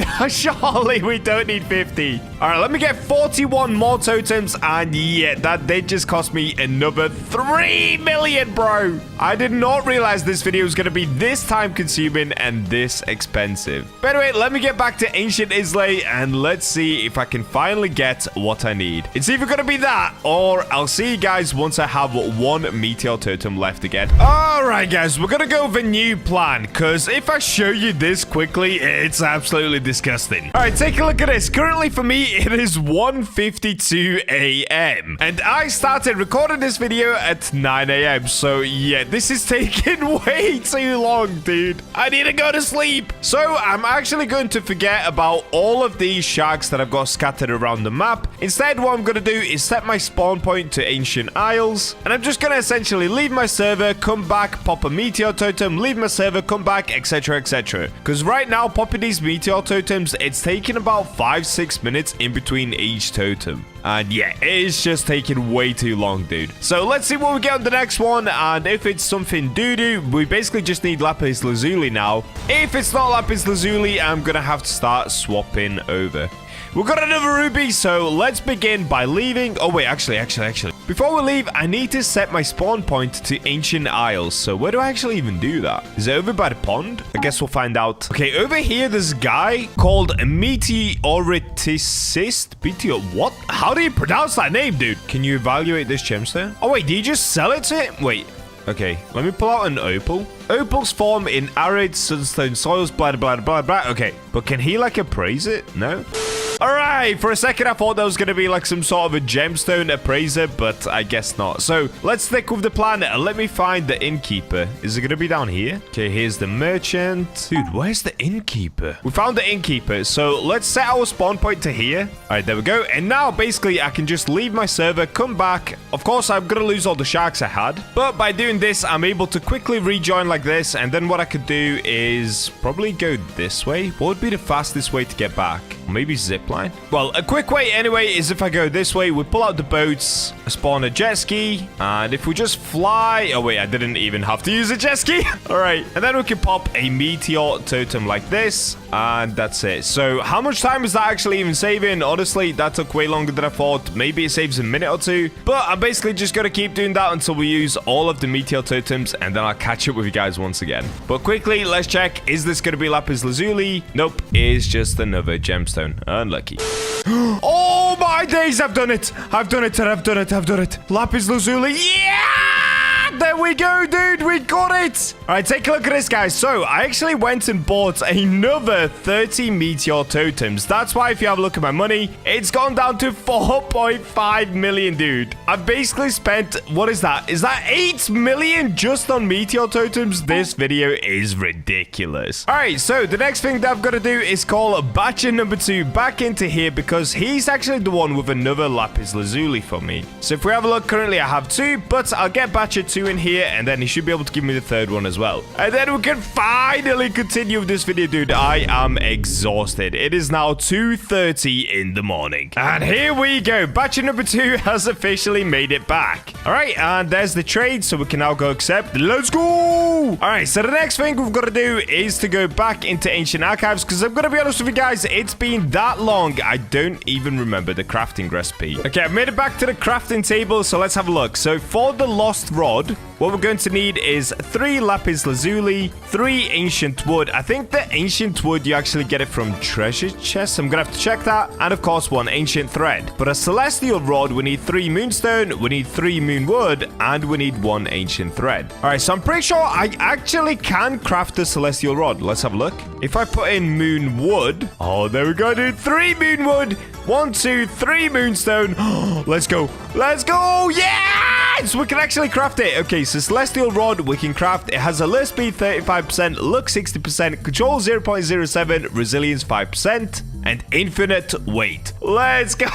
don't need 50. All right, let me get 41 more totems. And yeah, that did just cost me another 3 million, bro. I did not realize this video was going to be this time consuming and this expensive. But anyway, let me get back to Ancient Islay and let's see if I can finally get what I need. It's either going to be that or I'll see you guys once I have one meteor totem left again. All right, guys, we're going to go with a new plan because if I show you this quickly, it's absolutely disgusting. All right, take a look at this. Currently for me, it is 1:52 a.m. and I started recording this video at 9 a.m. So yeah, this is taking way too long, dude. I need to go to sleep. So I'm actually going to forget about all of these sharks that I've got scattered around the map. Instead, what I'm going to do is set my spawn point to Ancient Isles. And I'm just going to essentially leave my server, come back, pop a meteor totem, leave my server, come back, etc, etc. Because right now, popping these meteor totems, it's taking about 5-6 minutes in between each totem. And yeah, it is just taking way too long, dude. So let's see what we get on the next one. And if it's something doo-doo, we basically just need lapis lazuli now. If it's not lapis lazuli, I'm gonna have to start swapping over. We've got another ruby, so let's begin by leaving. Oh, wait, actually. Before we leave, I need to set my spawn point to Ancient Isles. So where do I actually even do that? Is it over by the pond? I guess we'll find out. Okay, over here, there's a guy called Meteoriticist. What? How do you pronounce that name, dude? Can you evaluate this gemstone? Oh, wait, do you just sell it to him? Wait. Okay, let me pull out an opal. Opals form in arid sunstone soils, blah, blah, blah, blah. Okay, but can he, like, appraise it? No? All right, for a second, I thought that was going to be like some sort of a gemstone appraiser, but I guess not. So let's stick with the plan. Let me find the innkeeper. Is it going to be down here? Okay, here's the merchant. Dude, where's the innkeeper? We found the innkeeper. So let's set our spawn point to here. All right, there we go. And now basically I can just leave my server, come back. Of course, I'm going to lose all the sharks I had. But by doing this, I'm able to quickly rejoin like this. And then what I could do is probably go this way. What would be the fastest way to get back? Maybe zip line. Well, a quick way anyway is if I go this way, we pull out the boats, spawn a jet ski, and if we just fly... Oh, wait, I didn't even have to use a jet ski. All right, and then we can pop a meteor totem like this, and that's it. So how much time is that actually even saving? Honestly, that took way longer than I thought. Maybe it saves a minute or two, but I'm basically just going to keep doing that until we use all of the meteor totems, and then I'll catch up with you guys once again. But quickly, let's check. Is this going to be lapis lazuli? Nope, it's just another gemstone. Unlucky. Oh my days, I've done it. I've done it. Lapis lazuli. Yeah! There we go, dude. We got it. All right, take a look at this, guys. So I actually went and bought another 30 meteor totems. That's why if you have a look at my money, it's gone down to 4.5 million, dude. I've basically spent, what is that? Is that 8 million just on meteor totems? This video is ridiculous. All right, so the next thing that I've got to do is call Bacha number 2 back into here because he's actually the one with another lapis lazuli for me. So if we have a look, currently I have 2, but I'll get Bacha 2 in here and then he should be able to give me the third one as well. And then we can finally continue with this video, dude. I am exhausted. It is now 2:30 in the morning. And here we go. Bacha number 2 has officially made it back. All right, and there's the trade, so we can now go accept. Let's go! All right, so the next thing we've got to do is to go back into Ancient Archives because I'm going to be honest with you guys, it's been that long, I don't even remember the crafting recipe. Okay, I've made it back to the crafting table, so let's have a look. So for the lost rod, what we're going to need is 3 lapis lazuli, 3 ancient wood. I think the ancient wood, you actually get it from treasure chests. I'm going to have to check that. And of course, 1 ancient thread. But a celestial rod, we need 3 moonstone, we need 3 moon wood, and we need 1 ancient thread. All right, so I'm pretty sure I actually can craft a celestial rod. Let's have a look. If I put in moon wood, oh, there we go, dude. 3 moon wood, 1, 2, 3 moonstone. Let's go. Let's go. Yes! We can actually craft it. Okay, so celestial rod we can craft. It has a lure speed 35%, luck 60%, control 0.07, resilience 5%, and infinite weight. Let's go.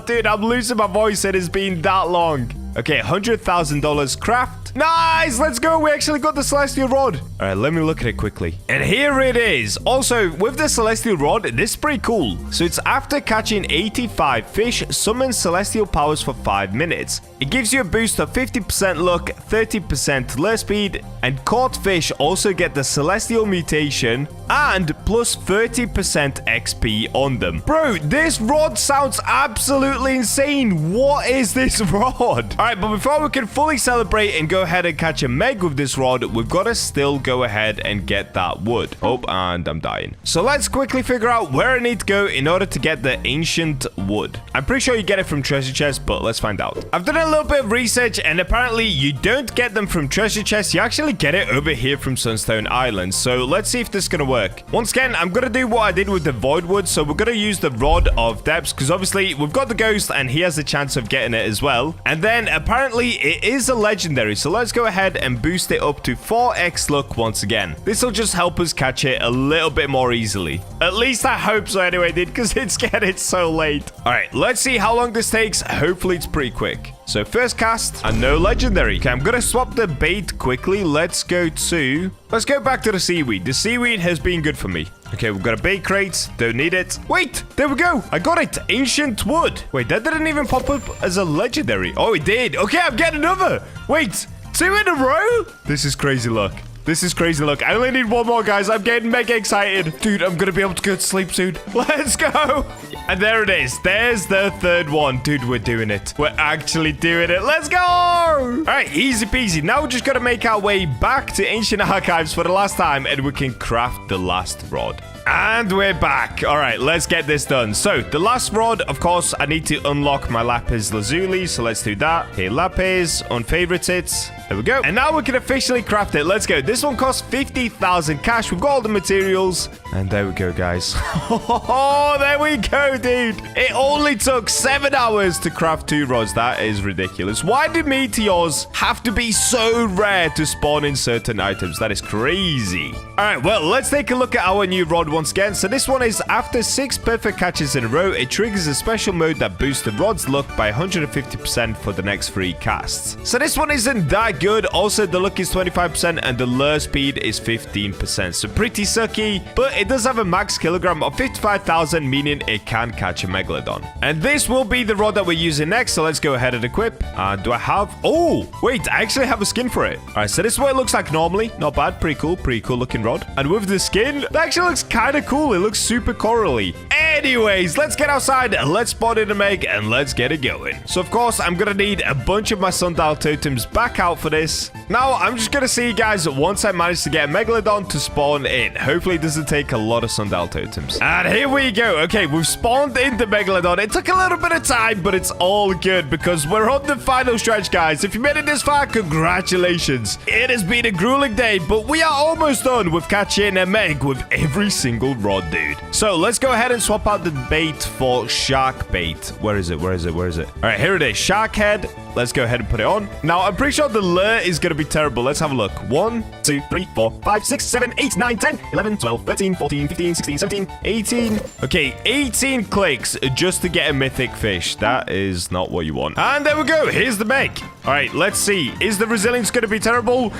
Dude, I'm losing my voice. It has been that long. Okay, $100,000 craft. Nice, let's go. We actually got the celestial rod. All right, let me look at it quickly. And here it is. Also, with the celestial rod, this is pretty cool. So it's after catching 85 fish, summon celestial powers for 5 minutes. It gives you a boost of 50% luck, 30% lure speed, and caught fish also get the celestial mutation and plus 30% XP on them. Bro, this rod sounds absolutely insane. What is this rod? All right, but before we can fully celebrate and go ahead and catch a meg with this rod, we've got to still go ahead and get that wood. Oh, and I'm dying. So let's quickly figure out where I need to go in order to get the ancient wood. I'm pretty sure you get it from treasure chests, but let's find out. I've done a little bit of research, and apparently you don't get them from treasure chests. You actually get it over here from Sunstone Island. So let's see if this is going to work. Once again, I'm going to do what I did with the void wood. So we're going to use the rod of depths because obviously we've got the ghost and he has a chance of getting it as well. And then apparently it is a legendary. So let's go ahead and boost it up to 4x luck once again. This will just help us catch it a little bit more easily. At least I hope so anyway, dude, because it's getting so late. All right, let's see how long this takes. Hopefully it's pretty quick. So first cast and no legendary. Okay, I'm going to swap the bait quickly. Let's go back to the seaweed. The seaweed has been good for me. Okay, we've got a bait crate. Don't need it. Wait, there we go. I got it. Ancient wood. Wait, that didn't even pop up as a legendary. Oh, it did. Okay, I'm getting another. Wait, 2 in a row? This is crazy luck. This is crazy luck. I only need one more, guys. I'm getting mega excited. Dude, I'm going to be able to go to sleep soon. Let's go. And there it is. There's the third one. Dude, we're doing it. We're actually doing it. Let's go. All right, easy peasy. Now we're just going to make our way back to Ancient Archives for the last time, and we can craft the last rod. And we're back. All right, let's get this done. So the last rod, of course, I need to unlock my lapis lazuli. So let's do that. Okay, lapis, unfavorite it. There we go. And now we can officially craft it. Let's go. This one costs 50,000 cash. We've got all the materials. And there we go, guys. Oh, there we go, dude. It only took 7 hours to craft 2 rods. That is ridiculous. Why do meteors have to be so rare to spawn in certain items? That is crazy. All right, well, let's take a look at our new rod once again. So this one is after 6 perfect catches in a row, it triggers a special mode that boosts the rod's luck by 150% for the next 3 casts. So this one isn't that good. Also, the luck is 25% and the lure speed is 15%. So pretty sucky, but it does have a max kilogram of 55,000, meaning it can catch a megalodon. And this will be the rod that we're using next. So let's go ahead and equip. Do I have... Oh, wait, I actually have a skin for it. All right, so this is what it looks like normally. Not bad. Pretty cool looking rod. And with the skin, that actually looks kind of cool. It looks super corally. Anyways, let's get outside. Let's spawn in a meg and let's get it going. So, of course, I'm going to need a bunch of my sundial totems back out for this. Now, I'm just going to see, guys, once I manage to get a megalodon to spawn in. Hopefully, it doesn't take a lot of sundial totems. And here we go. Okay, we've spawned into megalodon. It took a little bit of time, but it's all good because we're on the final stretch, guys. If you made it this far, congratulations. It has been a grueling day, but we are almost done with catching a meg with every single rod, dude. So, let's go ahead and swap out the bait for shark bait. Where is it? Where is it? Where is it? All right, here it is. Shark head. Let's go ahead and put it on. Now, I'm pretty sure the lure is going to be terrible. Let's have a look. 1, 2, 3, 4, 5, 6, 7, 8, 9, 10, 11, 12, 13, 14, 15, 16, 17, 18. Okay, 18 clicks just to get a mythic fish. That is not what you want. And there we go. Here's the meg. All right, let's see. Is the resilience going to be terrible?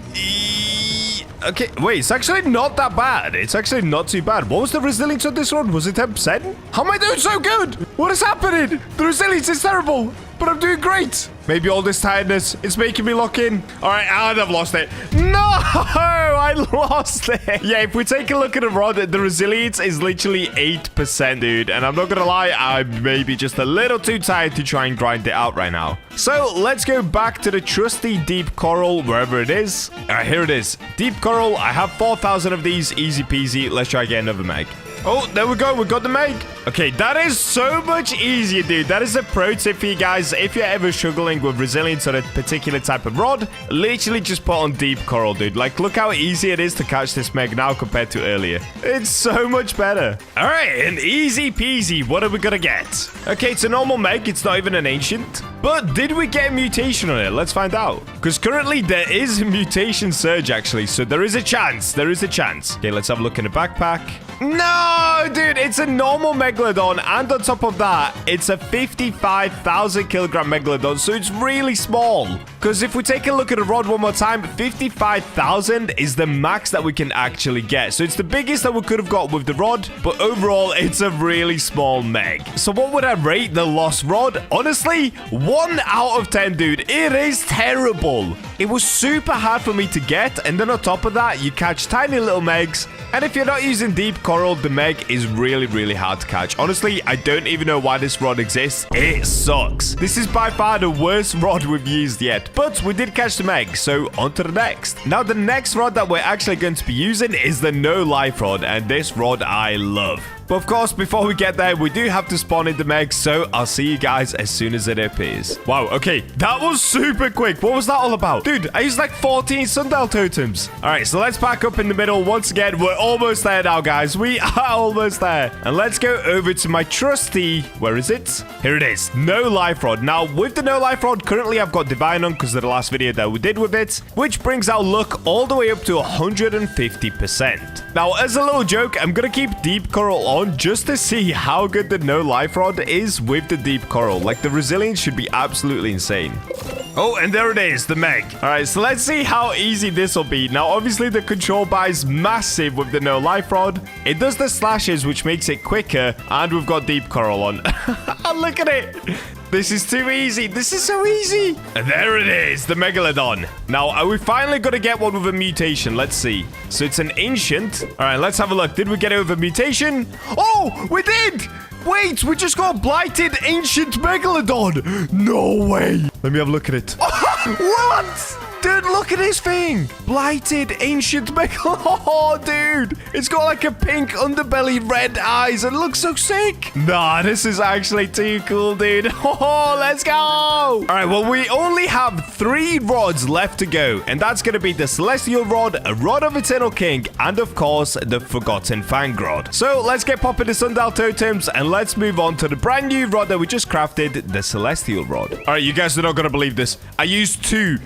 Okay, wait, it's actually not that bad. It's actually not too bad. What was the resilience on this one? Was it 10%? How am I doing so good? What is happening? The resilience is terrible, but I'm doing great. Maybe all this tiredness is making me lock in. All right, and I've lost it. No, I lost it. Yeah, if we take a look at the rod, the resilience is literally 8%, dude. And I'm not going to lie, I'm maybe just a little too tired to try and grind it out right now. So let's go back to the trusty deep coral, wherever it is. All right, here it is. Deep coral. I have 4,000 of these. Easy peasy. Let's try again another meg. Oh, there we go. We got the meg. Okay, that is so much easier, dude. That is a pro tip for you guys. If you're ever struggling with resilience on a particular type of rod, literally just put on deep coral, dude. Like, look how easy it is to catch this meg now compared to earlier. It's so much better. All right, and easy peasy. What are we gonna get? Okay, it's a normal meg. It's not even an ancient. But did we get a mutation on it? Let's find out. Because currently there is a mutation surge, actually. So there is a chance. There is a chance. Okay, let's have a look in the backpack. No, dude, it's a normal megalodon, and on top of that, it's a 55,000 kilogram megalodon, so it's really small. Because if we take a look at the rod one more time, 55,000 is the max that we can actually get. So it's the biggest that we could have got with the rod, but overall, it's a really small meg. So what would I rate the lost rod? Honestly, 1 out of 10, dude. It is terrible. It was super hard for me to get, and then on top of that, you catch tiny little megs, and if you're not using deep coral, the meg is really, really hard to catch. Honestly, I don't even know why this rod exists. It sucks. This is by far the worst rod we've used yet, but we did catch the meg, so on to the next. Now, the next rod that we're actually going to be using is the no life rod, and this rod I love. But of course, before we get there, we do have to spawn in the meg, so I'll see you guys as soon as it appears. Wow, okay, that was super quick. What was that all about? Dude, I used like 14 sundial totems. All right, so let's back up in the middle once again. We're almost there now, guys. We are almost there. And let's go over to my trusty... Where is it? Here it is. No life rod. Now, with the no life rod, currently I've got divine on because of the last video that we did with it, which brings our luck all the way up to 150%. Now, as a little joke, I'm going to keep deep coral on just to see how good the no life rod is with the deep coral. Like, the resilience should be absolutely insane. Oh, and there it is, the meg. All right, so let's see how easy this will be. Now, obviously, the control bar is massive with the no life rod. It does the slashes, which makes it quicker, and we've got deep coral on. Look at it. This is too easy. This is so easy. And there it is, the Megalodon. Now, are we finally going to get one with a mutation? Let's see. So it's an ancient. All right, let's have a look. Did we get it with a mutation? Oh, we did. Wait, we just got a blighted ancient Megalodon. No way. Let me have a look at it. What? Dude, look at this thing. Blighted ancient Megalodon. Oh, dude. It's got like a pink underbelly, red eyes. It looks so sick. Nah, this is actually too cool, dude. Oh, let's go. All right, well, we only have 3 rods left to go. And that's going to be the Celestial Rod, a Rod of Eternal King, and of course, the Forgotten Fang Rod. So let's get popping the Sundial Totems and let's move on to the brand new rod that we just crafted, the Celestial Rod. All right, you guys are not going to believe this. I used 2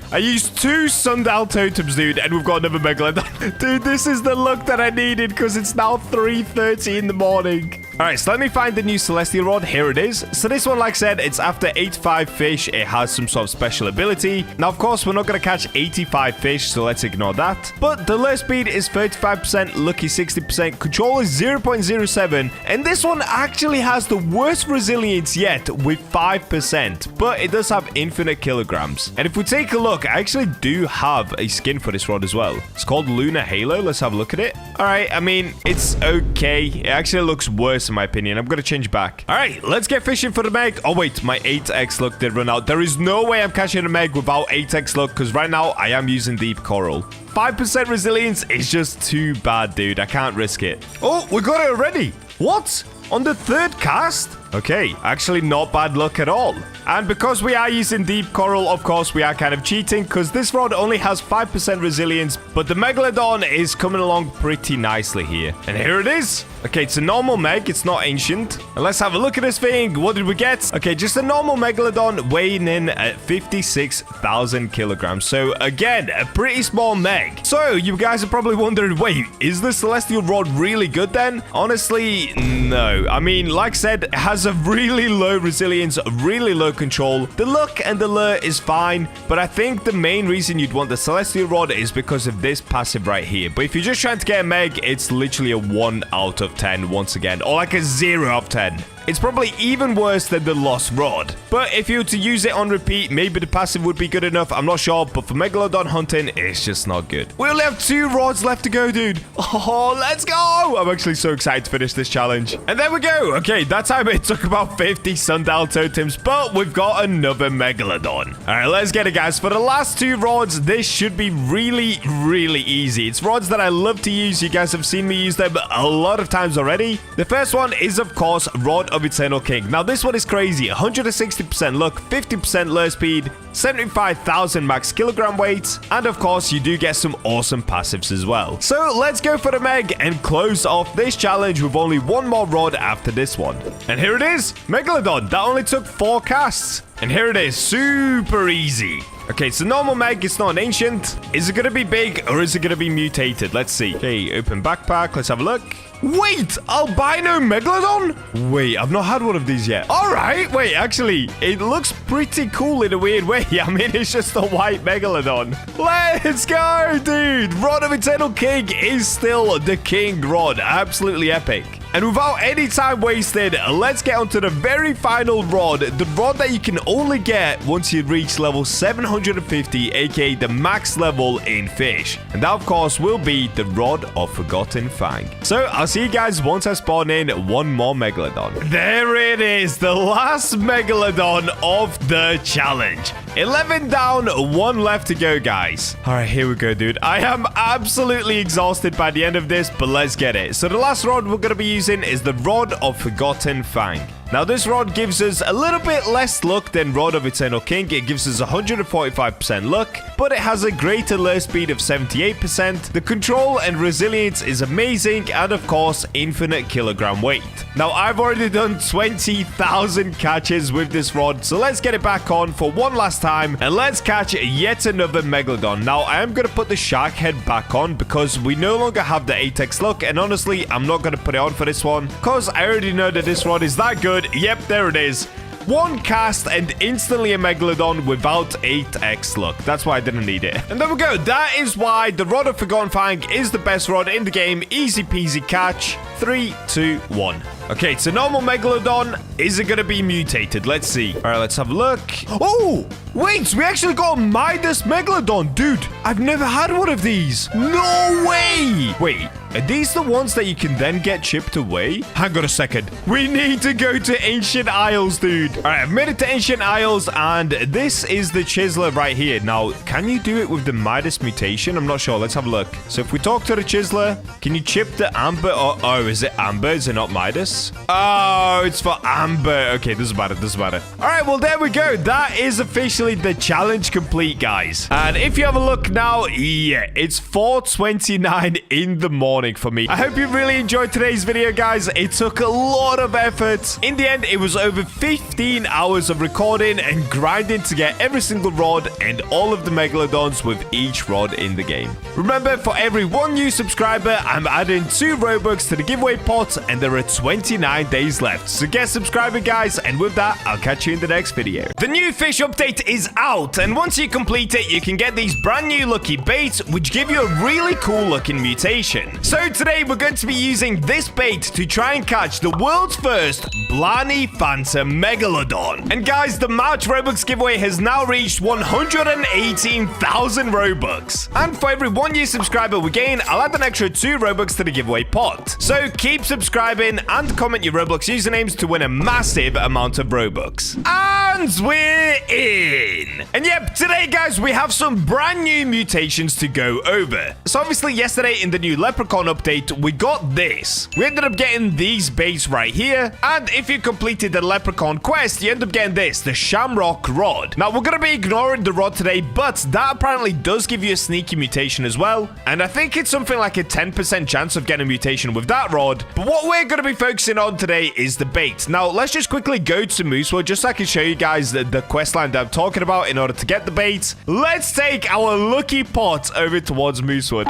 Sundial Totems, dude, and we've got another Megalodon. Dude, this is the luck that I needed because it's now 3:30 in the morning. All right, so let me find the new Celestial Rod. Here it is. So this one, like I said, it's after 85 fish. It has some sort of special ability. Now, of course, we're not going to catch 85 fish, so let's ignore that. But the lure speed is 35%, lucky 60%, control is 0.07, and this one actually has the worst resilience yet with 5%, but it does have infinite kilograms. And if we take a look, I actually do have a skin for this rod as well. It's called Lunar Halo. Let's have a look at it. All right, I mean, it's okay. It actually looks worse in my opinion. I'm going to change back. All right, let's get fishing for the meg. Oh, wait, my 8x luck did run out. There is no way I'm catching a meg without 8x luck because right now I am using deep coral. 5% resilience is just too bad, dude. I can't risk it. Oh, we got it already. What? On the 3rd cast? Okay, actually not bad luck at all. And because we are using deep coral, of course, we are kind of cheating because this rod only has 5% resilience, but the Megalodon is coming along pretty nicely here. And here it is. Okay, it's a normal meg. It's not ancient. And let's have a look at this thing. What did we get? Okay, just a normal Megalodon weighing in at 56,000 kilograms. So again, a pretty small meg. So you guys are probably wondering, wait, is the Celestial Rod really good then? Honestly, no. I mean, like I said, it has a really low resilience, really low control. The luck and the lure is fine, but I think the main reason you'd want the Celestial Rod is because of this passive right here. But if you're just trying to get a meg, it's literally a 1 out of 10 once again, or like a 0 out of 10. It's probably even worse than the Lost Rod. But if you were to use it on repeat, maybe the passive would be good enough. I'm not sure, but for Megalodon hunting, it's just not good. We only have 2 rods left to go, dude. Oh, let's go. I'm actually so excited to finish this challenge. And there we go. Okay, that time it took about 50 Sundial Totems, but we've got another Megalodon. All right, let's get it, guys. For the last 2 rods, this should be really, really easy. It's rods that I love to use. You guys have seen me use them a lot of times already. The first one is, of course, Rod of Eternal King. Now, this one is crazy. 160% luck, 50% lure speed, 75,000 max kilogram weight, and of course, you do get some awesome passives as well. So, let's go for the meg and close off this challenge with only 1 more rod after this one. And here it is, Megalodon. That only took 4 casts. And here it is, super easy. Okay, so normal meg, it's not an ancient. Is it going to be big or is it going to be mutated? Let's see. Okay, open backpack. Let's have a look. Wait, albino Megalodon? Wait, I've not had one of these yet. All right, wait, actually, it looks pretty cool in a weird way. I mean, it's just a white Megalodon. Let's go, dude. Rod of Eternal King is still the king rod. Absolutely epic. And without any time wasted, let's get onto the very final rod. The rod that you can only get once you reach level 750, aka the max level in Fish. And that, of course, will be the Rod of Forgotten Fang. So, I'll see you guys once I spawn in one more Megalodon. There it is, the last Megalodon of the challenge. 11 down, 1 left to go, guys. All right, here we go, dude. I am absolutely exhausted by the end of this, but let's get it. So, the last rod we're going to be using is the Rod of Forgotten Fang. Now, this rod gives us a little bit less luck than Rod of Eternal King. It gives us 145% luck, but it has a greater lure speed of 78%. The control and resilience is amazing, and of course, infinite kilogram weight. Now, I've already done 20,000 catches with this rod, so let's get it back on for one last time, and let's catch yet another Megalodon. Now, I am going to put the shark head back on because we no longer have the 8x luck, and honestly, I'm not going to put it on for this one because I already know that this rod is that good. Yep, there it is. One cast and instantly a Megalodon without 8x luck. That's why I didn't need it. And there we go. That is why the Rod of Forgotten Fang is the best rod in the game. Easy peasy catch. 3, 2, 1. Okay, it's a normal Megalodon. Is it going to be mutated? Let's see. All right, let's have a look. Oh, wait, we actually got a Midas Megalodon. Dude, I've never had one of these. No way. Wait, are these the ones that you can then get chipped away? Hang on a second. We need to go to Ancient Isles, dude. All right, I've made it to Ancient Isles, and this is the Chiseler right here. Now, can you do it with the Midas mutation? I'm not sure. Let's have a look. So if we talk to the Chiseler, can you chip the Amber? Oh, is it Amber? Is it not Midas? Oh, it's for Amber. Okay, doesn't matter. Doesn't matter. All right, well, there we go. That is officially the challenge complete, guys. And if you have a look now, yeah, it's 4:29 in the morning for me. I hope you really enjoyed today's video, guys. It took a lot of effort. In the end, it was over 15 hours of recording and grinding to get every single rod and all of the Megalodons with each rod in the game. Remember, for every 1 new subscriber, I'm adding 2 Robux to the giveaway pot, and there are 29 days left. So get subscribing, guys, and with that, I'll catch you in the next video. The new Fish update is out, and once you complete it, you can get these brand new lucky baits, which give you a really cool looking mutation. So today, we're going to be using this bait to try and catch the world's first Blarney Phantom Megalodon. And guys, the March Robux giveaway has now reached 118,000 Robux. And for every 1 new subscriber we gain, I'll add an extra 2 Robux to the giveaway pot. So keep subscribing and comment your Roblox usernames to win a massive amount of Robux. And we're in. And yep, today, guys, we have some brand new mutations to go over. So obviously, yesterday in the new Leprechaun update, we got this. We ended up getting these baits right here. And if you completed the Leprechaun quest, you end up getting this, the Shamrock Rod. Now, we're going to be ignoring the rod today, but that apparently does give you a sneaky mutation as well. And I think it's something like a 10% chance of getting a mutation with that rod. But what we're going to be focusing on today is the bait. Now, let's just quickly go to Moosewood just so I can show you guys the quest line that I'm talking about in order to get the bait. Let's take our lucky pot over towards Moosewood.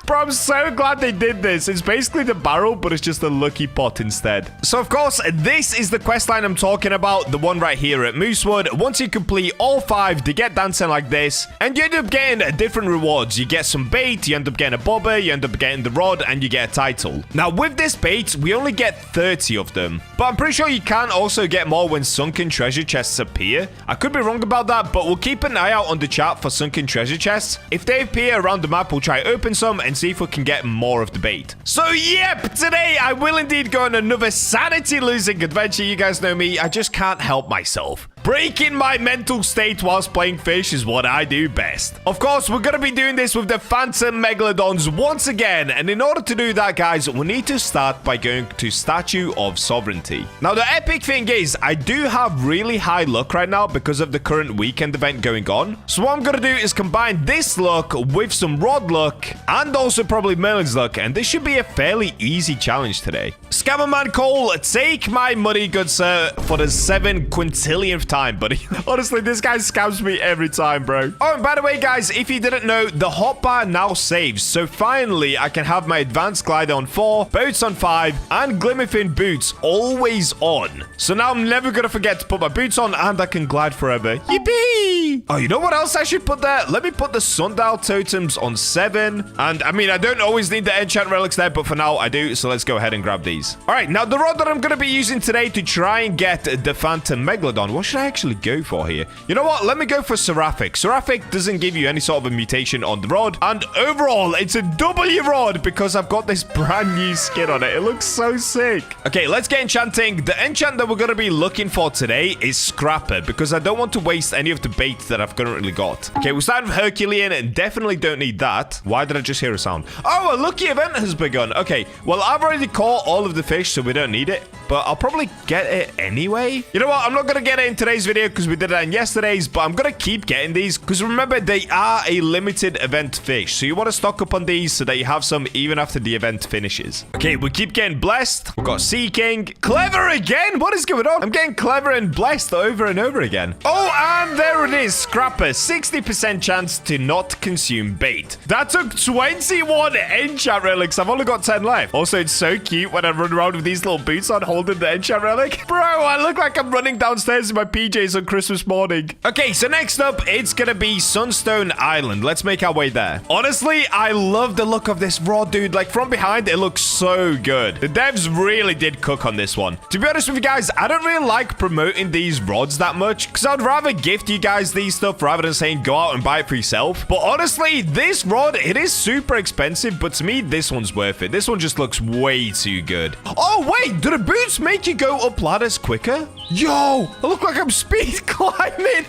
Bro, I'm so glad they did this. It's basically the barrel, but it's just a lucky pot instead. So, of course, this is the quest line I'm talking about, the one right here at Moosewood. Once you complete all 5, they get dancing like this, and you end up getting different rewards. You get some bait, you end up getting a bobber, you end up getting the rod, and you get a title. Now, with this bait, we only get 30 of them, but I'm pretty sure you can also get more when sunken treasure chests appear. I could be wrong about that, but we'll keep an eye out on the chat for sunken treasure chests. If they appear around the map, we'll try open some and see if we can get more of the bait. So, yep, today I will indeed go on another sanity-losing adventure. You guys know me, I just can't help myself. Breaking my mental state whilst playing Fish is what I do best. Of course, we're going to be doing this with the Phantom Megalodons once again. And in order to do that, guys, we need to start by going to Statue of Sovereignty. Now, the epic thing is, I do have really high luck right now because of the current weekend event going on. So what I'm going to do is combine this luck with some rod luck and also probably Merlin's luck. And this should be a fairly easy challenge today. Scammerman Cole, take my money, good sir, for the 7 quintillionth time, buddy. Honestly, this guy scams me every time, bro. Oh, and by the way, guys, if you didn't know, the hotbar now saves. So finally, I can have my advanced glider on 4, boats on 5, and glimmerfin boots always on. So now I'm never going to forget to put my boots on, and I can glide forever. Yippee! Oh, you know what else I should put there? Let me put the sundial totems on 7. And, I mean, I don't always need the enchant relics there, but for now, I do. So let's go ahead and grab these. All right, now the rod that I'm going to be using today to try and get the Phantom Megalodon. What should I actually go for here? You know what? Let me go for Seraphic. Seraphic doesn't give you any sort of a mutation on the rod. And overall, it's a W rod because I've got this brand new skin on it. It looks so sick. Okay, let's get enchanting. The enchant that we're going to be looking for today is Scrapper because I don't want to waste any of the bait that I've currently got. Okay, we'll start with Herculean and definitely don't need that. Why did I just hear a sound? Oh, a lucky event has begun. Okay, well, I've already caught all of the fish, so we don't need it. But I'll probably get it anyway. You know what? I'm not going to get it in today's video because we did that in yesterday's, but I'm going to keep getting these because remember, they are a limited event fish. So you want to stock up on these so that you have some even after the event finishes. Okay, we keep getting blessed. We've got Sea King. Clever again? What is going on? I'm getting clever and blessed over and over again. Oh, and there it is. Scrapper. 60% chance to not consume bait. That took 21 enchant relics. I've only got 10 left. Also, it's so cute when I run around with these little boots on holding the enchant relic. Bro, I look like I'm running downstairs in my PJs on Christmas morning. Okay, so next up, it's gonna be Sunstone Island. Let's make our way there. Honestly, I love the look of this rod, dude. Like, from behind, it looks so good. The devs really did cook on this one. To be honest with you guys, I don't really like promoting these rods that much because I'd rather gift you guys these stuff rather than saying go out and buy it for yourself. But honestly, this rod, it is super expensive, but to me, this one's worth it. This one just looks way too good. Oh, wait, do the boots make you go up ladders quicker? Yo, I look like I'm speed climbing.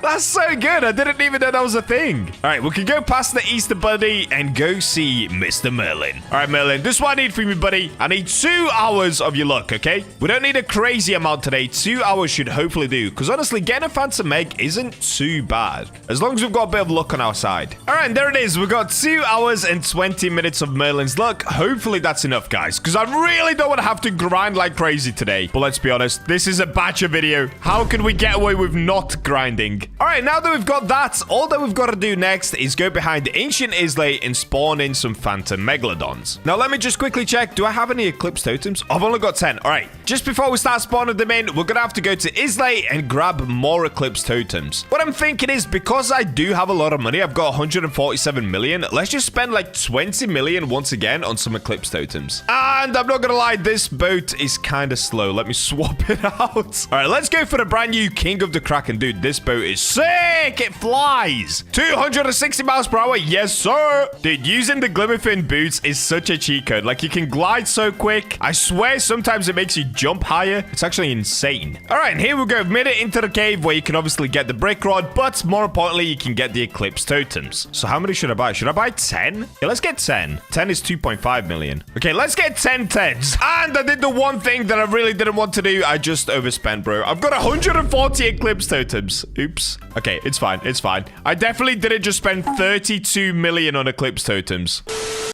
That's so good. I didn't even know that was a thing. All right, we can go past the Easter Bunny and go see Mr. Merlin. All right, Merlin, this is what I need from you, buddy. I need 2 hours of your luck, okay? We don't need a crazy amount today. 2 hours should hopefully do. Because honestly, getting a Phantom Egg isn't too bad. As long as we've got a bit of luck on our side. All right, there it is. We've got 2 hours and 20 minutes of Merlin's luck. Hopefully that's enough, guys. Because I really don't want to have to grind like crazy today. But let's be honest, this is a Bacha video. How can we get away with not grinding? All right, now that we've got that, all that we've got to do next is go behind Ancient Islay and spawn in some Phantom Megalodons. Now, let me just quickly check. Do I have any Eclipse totems? I've only got 10. All right, just before we start spawning them in, we're going to have to go to Islay and grab more Eclipse totems. What I'm thinking is because I do have a lot of money, I've got 147 million. Let's just spend like 20 million once again on some Eclipse totems. And I'm not going to lie, this boat is kind of slow. Let me swap it out. All right, let's go for the brand new King of the Kraken. Dude, this boat is sick. It flies 260 miles per hour. Yes, sir. Dude, using the Glimmerfin boots is such a cheat code. Like, you can glide so quick. I swear sometimes it makes you jump higher. It's actually insane. All right, and here we go. We've made it into the cave where you can obviously get the brick rod, but more importantly, you can get the Eclipse totems. So how many should I buy? Should I buy 10? Yeah, let's get 10. 10 is 2.5 million. Okay, let's get 10 10s. And I did the one thing that I really didn't want to do. I just overspent, bro. I've got 140 Eclipse totems. Oops. Okay, it's fine. It's fine. I definitely didn't just spend 32 million on Eclipse totems.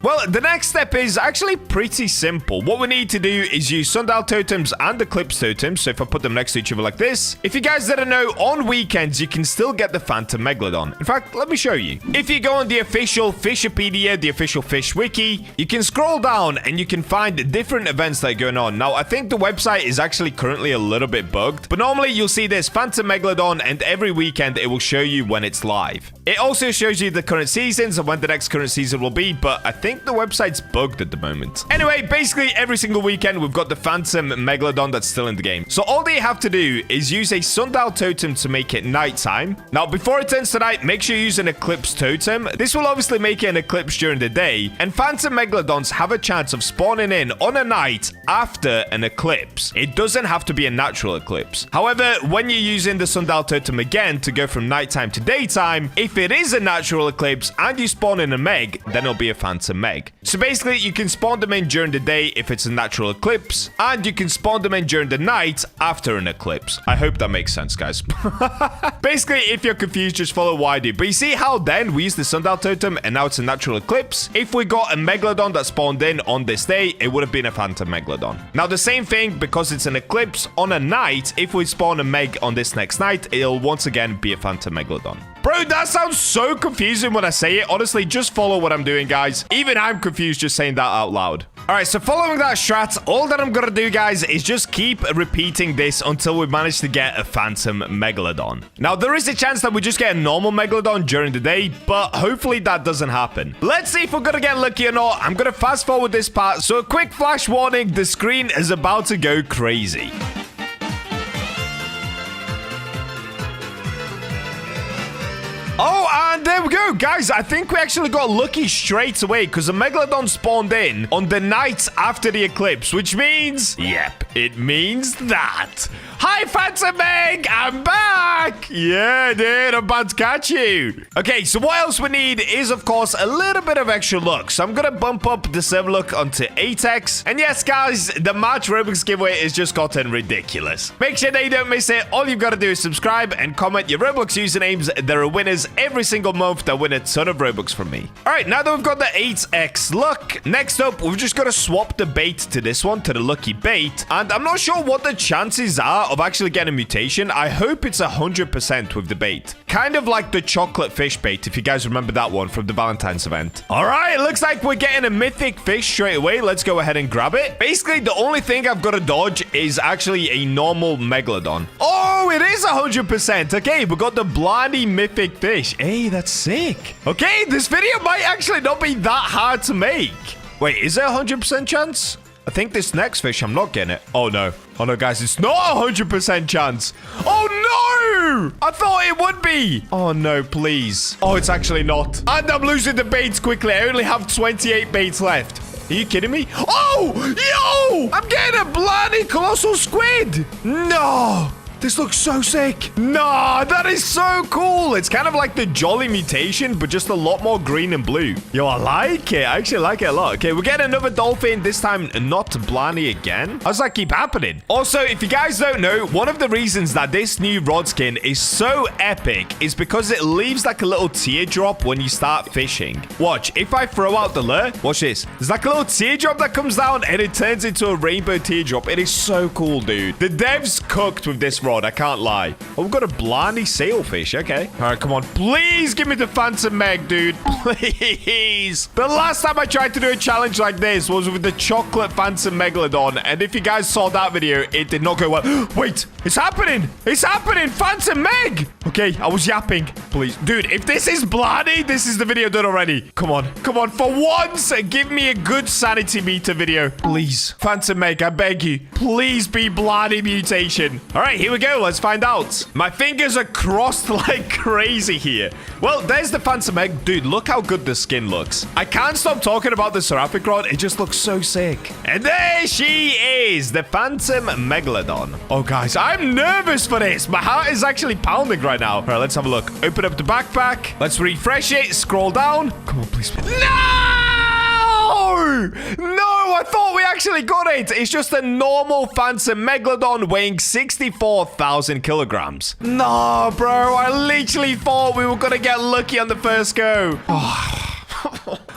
Well, the next step is actually pretty simple. What we need to do is use sundial totems and Eclipse totems. So if I put them next to each other like this, if you guys didn't know, on weekends, you can still get the Phantom Megalodon. In fact, let me show you. If you go on the official Fishopedia, the official Fish Wiki, you can scroll down and you can find different events that are going on. Now, I think the website is actually currently a little bit bugged, but normally you'll see this Phantom Megalodon and every weekend it will show you when it's live. It also shows you the current seasons and when the next current season will be, but I think the website's bugged at the moment. Anyway, basically every single weekend we've got the Phantom Megalodon that's still in the game. So all that you have to do is use a sundial totem to make it nighttime. Now, before it turns to night, make sure you use an Eclipse totem. This will obviously make it an eclipse during the day, and Phantom Megalodons have a chance of spawning in on a night after an eclipse. It doesn't have to be a natural eclipse. However, when you're using the sundial totem again to go from nighttime to daytime, if it is a natural eclipse and you spawn in a meg, then it'll be a Phantom Meg. So basically, you can spawn them in during the day if it's a natural eclipse, and you can spawn them in during the night after an eclipse. I hope that makes sense, guys. Basically, if you're confused, just follow what I do. But you see how then we used the sundial totem and now it's a natural eclipse? If we got a megalodon that spawned in on this day, it would have been a phantom megalodon. Now, the same thing, because it's an eclipse on a night, if we spawn a meg on this next night, it'll once again be a phantom megalodon. Bro, that sounds so confusing when I say it. Honestly, just follow what I'm doing, guys. Even I'm confused just saying that out loud. All right, so following that strat, all that I'm going to do, guys, is just keep repeating this until we manage to get a phantom megalodon. Now, there is a chance that we just get a normal megalodon during the day, but hopefully that doesn't happen. Let's see if we're going to get lucky or not. I'm going to fast forward this part. So a quick flash warning, the screen is about to go crazy. Oh, and there we go, guys. I think we actually got lucky straight away because the megalodon spawned in on the night after the eclipse, which means, yep, it means that. Hi, Phantom Meg, I'm back. Yeah, dude, I'm about to catch you. Okay, so what else we need is, of course, a little bit of extra luck. So I'm going to bump up the server luck onto 8x. And yes, guys, the March Roblox giveaway has just gotten ridiculous. Make sure that you don't miss it. All you've got to do is subscribe and comment your Roblox usernames. There are winners every single month that win a ton of Robux from me. All right, now that we've got the 8x luck, next up, we've just got to swap the bait to this one, to the lucky bait. And I'm not sure what the chances are of actually getting a mutation. I hope it's 100% with the bait. Kind of like the chocolate fish bait, if you guys remember that one from the Valentine's event. All right, looks like we're getting a mythic fish straight away. Let's go ahead and grab it. Basically, the only thing I've got to dodge is actually a normal megalodon. Oh, it is 100%. Okay, we got the bloody mythic fish. Hey, that's sick. Okay, this video might actually not be that hard to make. Wait, is there a 100% chance? I think this next fish, I'm not getting it. Oh, no. Oh, no, guys. It's not a 100% chance. Oh, no! I thought it would be. Oh, no, please. Oh, it's actually not. And I'm losing the baits quickly. I only have 28 baits left. Are you kidding me? Oh, yo! I'm getting a bloody colossal squid. No. This looks so sick. Nah, that is so cool. It's kind of like the Jolly mutation, but just a lot more green and blue. Yo, I like it. I actually like it a lot. Okay, we're getting another dolphin. This time, not Blarney again. How does that keep happening? Also, if you guys don't know, one of the reasons that this new rod skin is so epic is because it leaves like a little teardrop when you start fishing. Watch, if I throw out the lure, watch this. There's like a little teardrop that comes down and it turns into a rainbow teardrop. It is so cool, dude. The devs cooked with this rod. I can't lie. Oh, we've got a Blarney sailfish. Okay. All right, come on. Please give me the Phantom Meg, dude. Please. The last time I tried to do a challenge like this was with the chocolate Phantom Megalodon. And if you guys saw that video, it did not go well. Wait, it's happening. It's happening. Phantom Meg. Okay, I was yapping. Please. Dude, if this is Blarney, this is the video done already. Come on. Come on. For once, give me a good sanity meter video. Please. Phantom Meg, I beg you. Please be Blarney mutation. All right, here we go. Let's find out. My fingers are crossed like crazy here. Well, there's the Phantom Meg. Dude, look how good the skin looks. I can't stop talking about the Seraphic Rod. It just looks so sick. And there she is, the Phantom Megalodon. Oh, guys, I'm nervous for this. My heart is actually pounding right now. All right, let's have a look. Open up the backpack. Let's refresh it. Scroll down. Come on, please. No! No, I thought we actually got it. It's just a normal Phantom Megalodon weighing 64,000 kilograms. No, bro. I literally thought we were going to get lucky on the first go.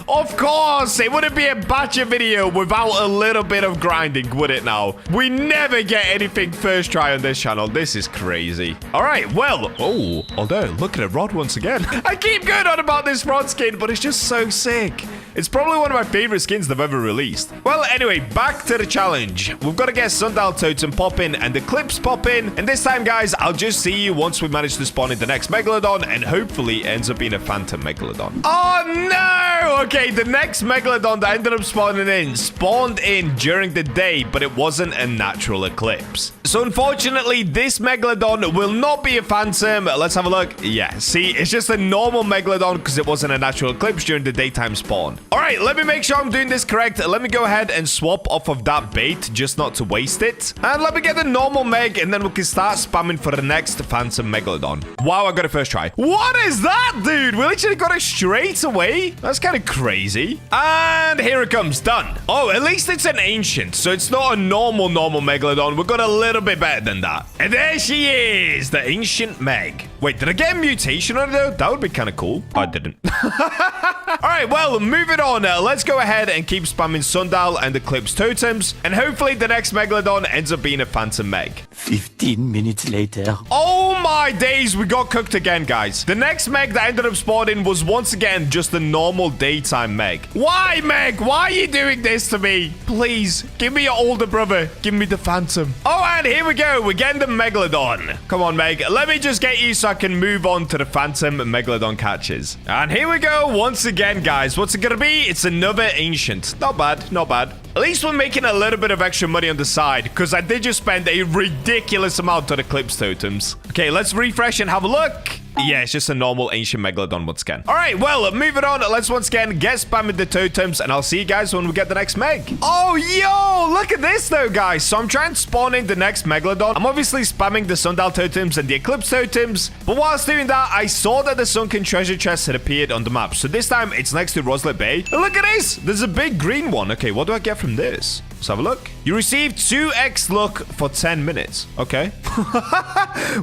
Of course, it wouldn't be a Bacha video without a little bit of grinding, would it now? We never get anything first try on this channel. This is crazy. All right, well, oh, although, look at the rod once again. I keep going on about this rod skin, but it's just so sick. It's probably one of my favorite skins they've ever released. Well, anyway, back to the challenge. We've got to get Sundial Totem popping and Eclipse popping. And this time, guys, I'll just see you once we manage to spawn in the next Megalodon, and hopefully it ends up being a Phantom Megalodon. Oh, no! Okay, the next Megalodon that ended up spawned in during the day, but it wasn't a natural eclipse. So, unfortunately, this Megalodon will not be a Phantom. Let's have a look. Yeah, see, it's just a normal Megalodon because it wasn't a natural eclipse during the daytime spawn. All right, let me make sure I'm doing this correct. Let me go ahead and swap off of that bait just not to waste it. And let me get the normal Meg, and then we can start spamming for the next Phantom Megalodon. Wow, I got it first try. What is that, dude? We literally got it straight away. That's kind of bit crazy. And here it comes. Done. Oh, at least it's an ancient, so it's not a normal Megalodon. We've got a little bit better than that. And there she is, the ancient Meg. Wait, did I get a mutation on it, though? That would be kind of cool. I didn't. All right, well, moving on. Let's go ahead and keep spamming Sundial and Eclipse Totems. And hopefully the next Megalodon ends up being a Phantom Meg. 15 minutes later. Oh my days, we got cooked again, guys. The next Meg that ended up spawning was once again just a normal daytime Meg. Why, Meg? Why are you doing this to me? Please, give me your older brother. Give me the Phantom. Oh, and here we go. We're getting the Megalodon. Come on, Meg. Let me just get you so I can move on to the Phantom Megalodon catches. And here we go once again, guys. What's it gonna be? It's another ancient. Not bad, not bad. At least we're making a little bit of extra money on the side, because I did just spend a ridiculous amount on Eclipse Totems. Okay, let's refresh and have a look. Yeah, it's just a normal ancient Megalodon once again. All right, well, moving on. Let's once again get spamming the totems, and I'll see you guys when we get the next Meg. Oh, yo, look at this, though, guys. So I'm trying to spawn in the next Megalodon. I'm obviously spamming the Sundial totems and the Eclipse totems, but whilst doing that, I saw that the sunken treasure chest had appeared on the map. So this time, it's next to Roslet Bay. And look at this. There's a big green one. Okay, what do I get from this? Let's have a look. You received 2x luck for 10 minutes. Okay.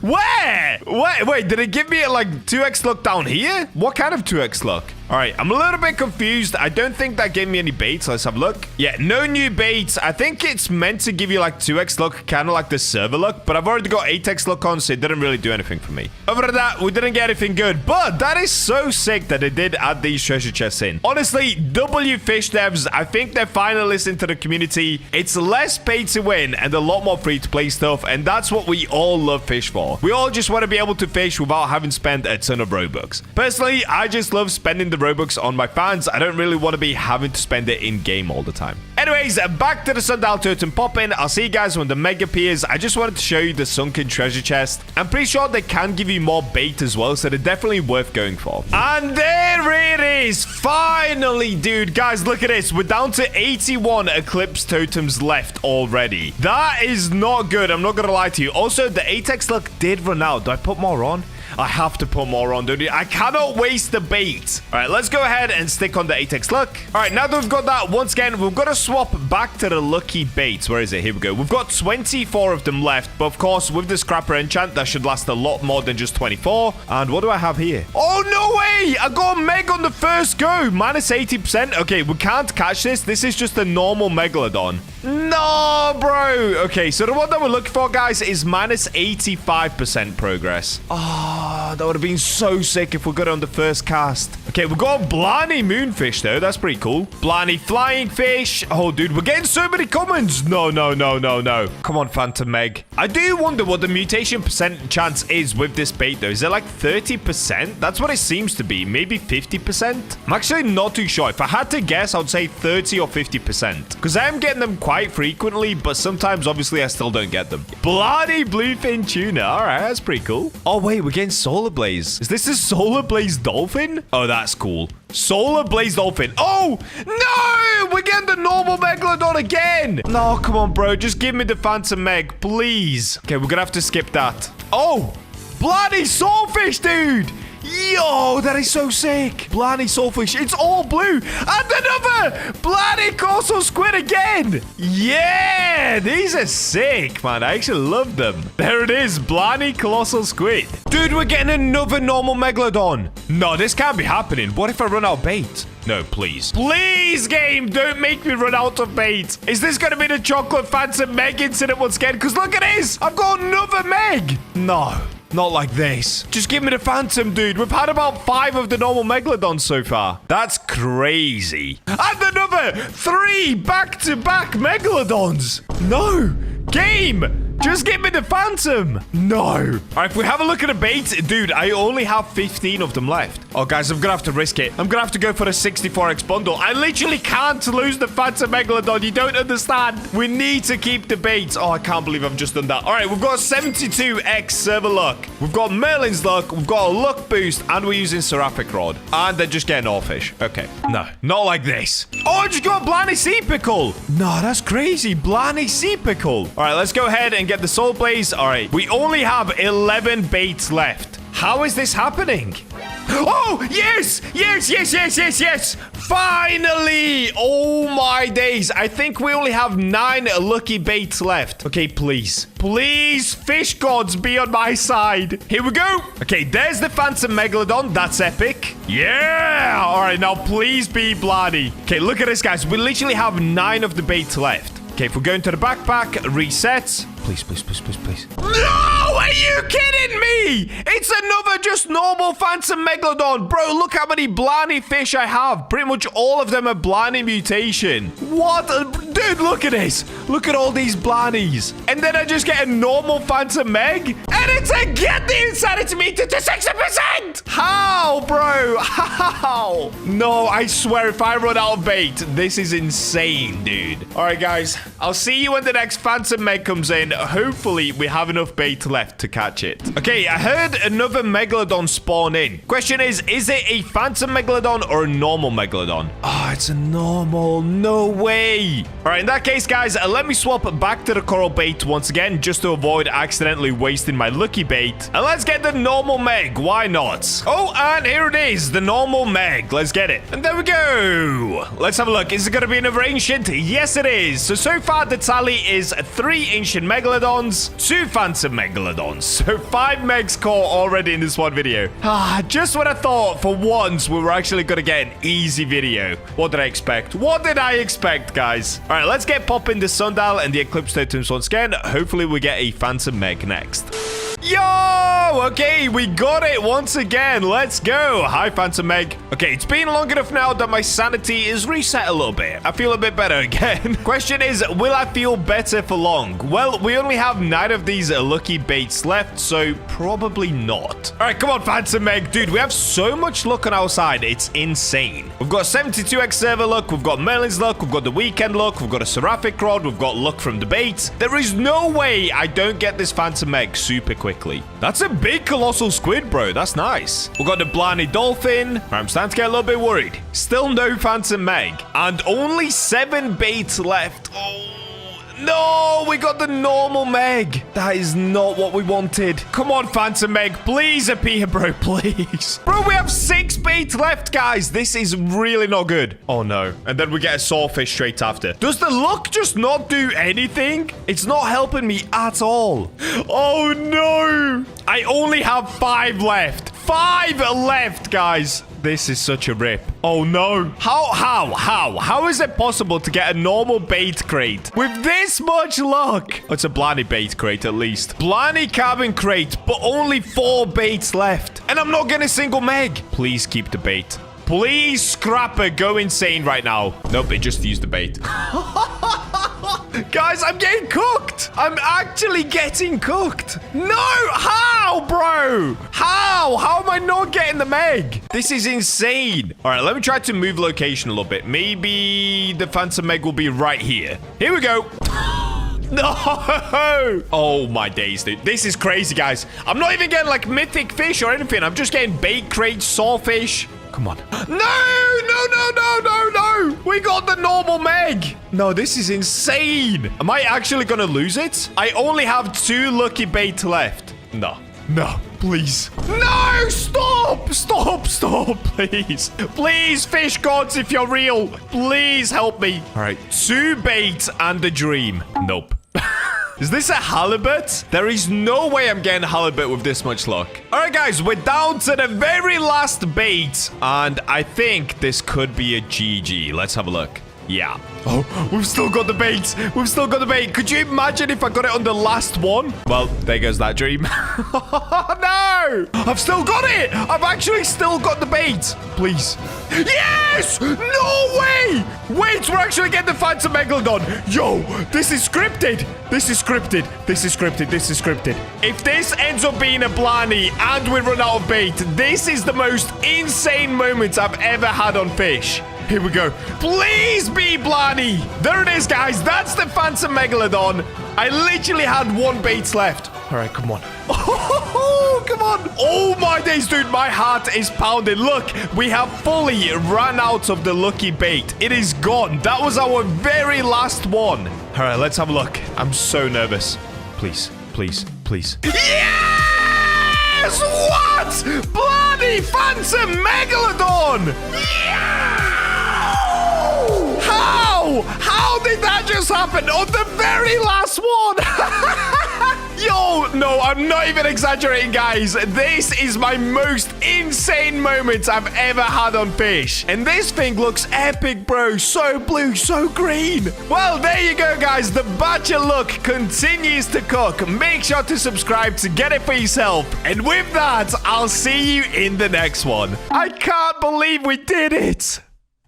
Where? Wait, did it give me like 2x luck down here? What kind of 2x luck? All right, I'm a little bit confused. I don't think that gave me any baits. Let's have a look. Yeah, no new baits. I think it's meant to give you like 2x luck, kind of like the server luck, but I've already got 8x luck on, so it didn't really do anything for me. Other than that, we didn't get anything good, but that is so sick that they did add these treasure chests in. Honestly, W Fish devs, I think they're finally listening to the community. It's less pay to win and a lot more free to play stuff, and that's what we all love Fish for. We all just want to be able to fish without having spent a ton of Robux. Personally, I just love spending the Robux on my fans. I don't really want to be having to spend it in game all the time. Anyways, back to the Sundial totem popping. I'll see you guys when the Meg appears. I just wanted to show you the sunken treasure chest. I'm pretty sure they can give you more bait as well, so they're definitely worth going for. And there it is. Finally, dude. Guys, look at this. We're down to 81 Eclipse totems left already. That is not good. I'm not going to lie to you. Also, the 8x luck did run out. Do I put more on? I have to put more on, dude. I cannot waste the bait. All right, let's go ahead and stick on the 8x luck. All right, now that we've got that, once again, we've got to swap back to the lucky baits. Where is it? Here we go. We've got 24 of them left, but of course, with the scrapper enchant, that should last a lot more than just 24. And what do I have here? Oh, no way! I got a Meg on the first go. Minus 80%. Okay, we can't catch this. This is just a normal Megalodon. No, bro. Okay, so the one that we're looking for, guys, is minus 85% progress. Oh, that would have been so sick if we got it on the first cast. Okay, we've got Blarney Moonfish, though. That's pretty cool. Blarney Flying Fish. Oh, dude, we're getting so many commons. No. Come on, Phantom Meg. I do wonder what the mutation percent chance is with this bait, though. Is it like 30%? That's what it seems to be. Maybe 50%? I'm actually not too sure. If I had to guess, I would say 30 or 50%. Because I am getting them quite frequently, but sometimes, obviously, I still don't get them. Bloody Bluefin Tuna. All right, that's pretty cool. Oh, wait, we're getting Solar Blaze. Is this a Solar Blaze Dolphin? Oh, that's cool. Solar Blaze Dolphin. Oh, no! We're getting the normal Megalodon again. No, come on, bro. Just give me the Phantom Meg, please. Okay, we're gonna have to skip that. Oh, bloody Swordfish, dude. Yo, that is so sick. Blarney Soulfish. It's all blue. And another Blarney Coastal Squid again. Yeah, these are sick, man. I actually love them. There it is. Blarney Colossal Squid. Dude, we're getting another normal Megalodon. No, this can't be happening. What if I run out of bait? No, please. Please, game, don't make me run out of bait. Is this going to be the Chocolate Phantom Meg incident once again? Because look at this. I've got another Meg. No. Not like this. Just give me the Phantom, dude. We've had about 5 of the normal Megalodons so far. That's crazy. And another 3 back-to-back Megalodons. No. Game. Just give me the Phantom. No. All right, if we have a look at the bait, dude, I only have 15 of them left. Oh, guys, I'm going to have to risk it. I'm going to have to go for the 64x bundle. I literally can't lose the Phantom Megalodon. You don't understand. We need to keep the bait. Oh, I can't believe I've just done that. All right, we've got 72x server luck. We've got Merlin's luck. We've got a luck boost, and we're using Seraphic Rod. And they're just getting all fish. Okay. No, not like this. Oh, I just got Blarney Sea Pickle. No, that's crazy. Blarney Sea Pickle. All right, let's go ahead and get the Soul Blaze. All right, we only have 11 baits left. How is this happening? Oh, yes! Yes, yes, yes, yes, yes! Finally! Oh, my days. I think we only have 9 lucky baits left. Okay, please. Please, fish gods, be on my side. Here we go. Okay, there's the Phantom Megalodon. That's epic. Yeah! All right, now please be bloody. Okay, look at this, guys. We literally have 9 of the baits left. Okay, if we go into the backpack, reset. Please, please, please, please, please. No! Are you kidding me? It's another just normal Phantom Megalodon. Bro, look how many Blarney fish I have. Pretty much all of them are Blarney mutation. What? Dude, look at this. Look at all these Blarneys. And then I just get a normal Phantom Meg. And it's a get the insanity meter to 60%. How, bro? How? No, I swear if I run out of bait, this is insane, dude. All right, guys. I'll see you when the next Phantom Meg comes in. Hopefully, we have enough bait left to catch it. Okay, I heard another Megalodon spawn in. Question is it a Phantom Megalodon or a normal Megalodon? Oh, it's a normal. No way. All right, in that case, guys, let me swap back to the coral bait once again, just to avoid accidentally wasting my lucky bait. And let's get the normal Meg. Why not? Oh, and here it is, the normal Meg. Let's get it. And there we go. Let's have a look. Is it going to be another ancient? Yes, it is. So far, the tally is 3 ancient Megalodons, 2 Phantom Megalodons. So 5 Megs caught already in this one video. Just when I thought for once we were actually going to get an easy video. What did I expect? What did I expect, guys? All right, let's get popping the sundial and the eclipse totems once again. Hopefully we get a Phantom Meg next. Yo! Okay, we got it once again. Let's go. Hi, Phantom Meg. Okay, it's been long enough now that my sanity is reset a little bit. I feel a bit better again. Question is, will I feel better for long? Well, we only have 9 of these lucky baits left, so probably not. All right, come on, Phantom Meg. Dude, we have so much luck on our side. It's insane. We've got 72x server luck. We've got Merlin's luck. We've got the weekend luck. We've got a seraphic rod. We've got luck from the bait. There is no way I don't get this Phantom Meg super quickly. That's a big colossal squid, bro. That's nice. We've got the Blarney dolphin. I'm starting to get a little bit worried. Still no Phantom Meg. And only 7 baits left. Oh, no, we got the normal Meg. That is not what we wanted. Come on, Phantom Meg. Please appear, bro. Please. Bro, we have 6 baits left, guys. This is really not good. Oh, no. And then we get a sawfish straight after. Does the luck just not do anything? It's not helping me at all. Oh, no. I only have 5 left. 5 left, guys. This is such a rip. Oh, no. How is it possible to get a normal bait crate with this much luck? Oh, it's a Blarney bait crate, at least. Blarney carbon crate, but only 4 baits left. And I'm not getting a single Meg. Please keep the bait. Please, Scrapper, go insane right now. Nope, it just used the bait. Guys, I'm getting cooked. I'm actually getting cooked. No, how, bro? How? How am I not getting the Meg? This is insane. All right, let me try to move location a little bit. Maybe the Phantom Meg will be right here. Here we go. No! Oh, my days, dude. This is crazy, guys. I'm not even getting, like, mythic fish or anything. I'm just getting bait crates, sawfish. Come on. No! We got the normal Meg. No, this is insane. Am I actually going to lose it? I only have 2 lucky bait left. No, please. No, stop, please. Please, fish gods, if you're real, please help me. All right, 2 bait and a dream. Nope. Is this a halibut? There is no way I'm getting halibut with this much luck. All right, guys, we're down to the very last bait. And I think this could be a GG. Let's have a look. Yeah. Oh, we've still got the bait. Could you imagine if I got it on the last one? Well, there goes that dream. No! I've still got it. I've actually still got the bait. Please. Yes! No way! Wait, we're actually getting the Phantom Megalodon. Yo, this is scripted. If this ends up being a Blarney and we run out of bait, this is the most insane moment I've ever had on Fish. Here we go. Please be Blarney. There it is, guys. That's the Phantom Megalodon. I literally had 1 bait left. All right, come on. Oh, come on. Oh, my days, dude. My heart is pounding. Look, we have fully run out of the lucky bait. It is gone. That was our very last one. All right, let's have a look. I'm so nervous. Please. Yes! What? What? Bloody Phantom Megalodon! How did that just happen on the very last one? Yo, no, I'm not even exaggerating, guys. This is my most insane moment I've ever had on Fish. And this thing looks epic, bro. So blue, so green. Well, there you go, guys. The Bacha look continues to cook. Make sure to subscribe to get it for yourself. And with that, I'll see you in the next one. I can't believe we did it.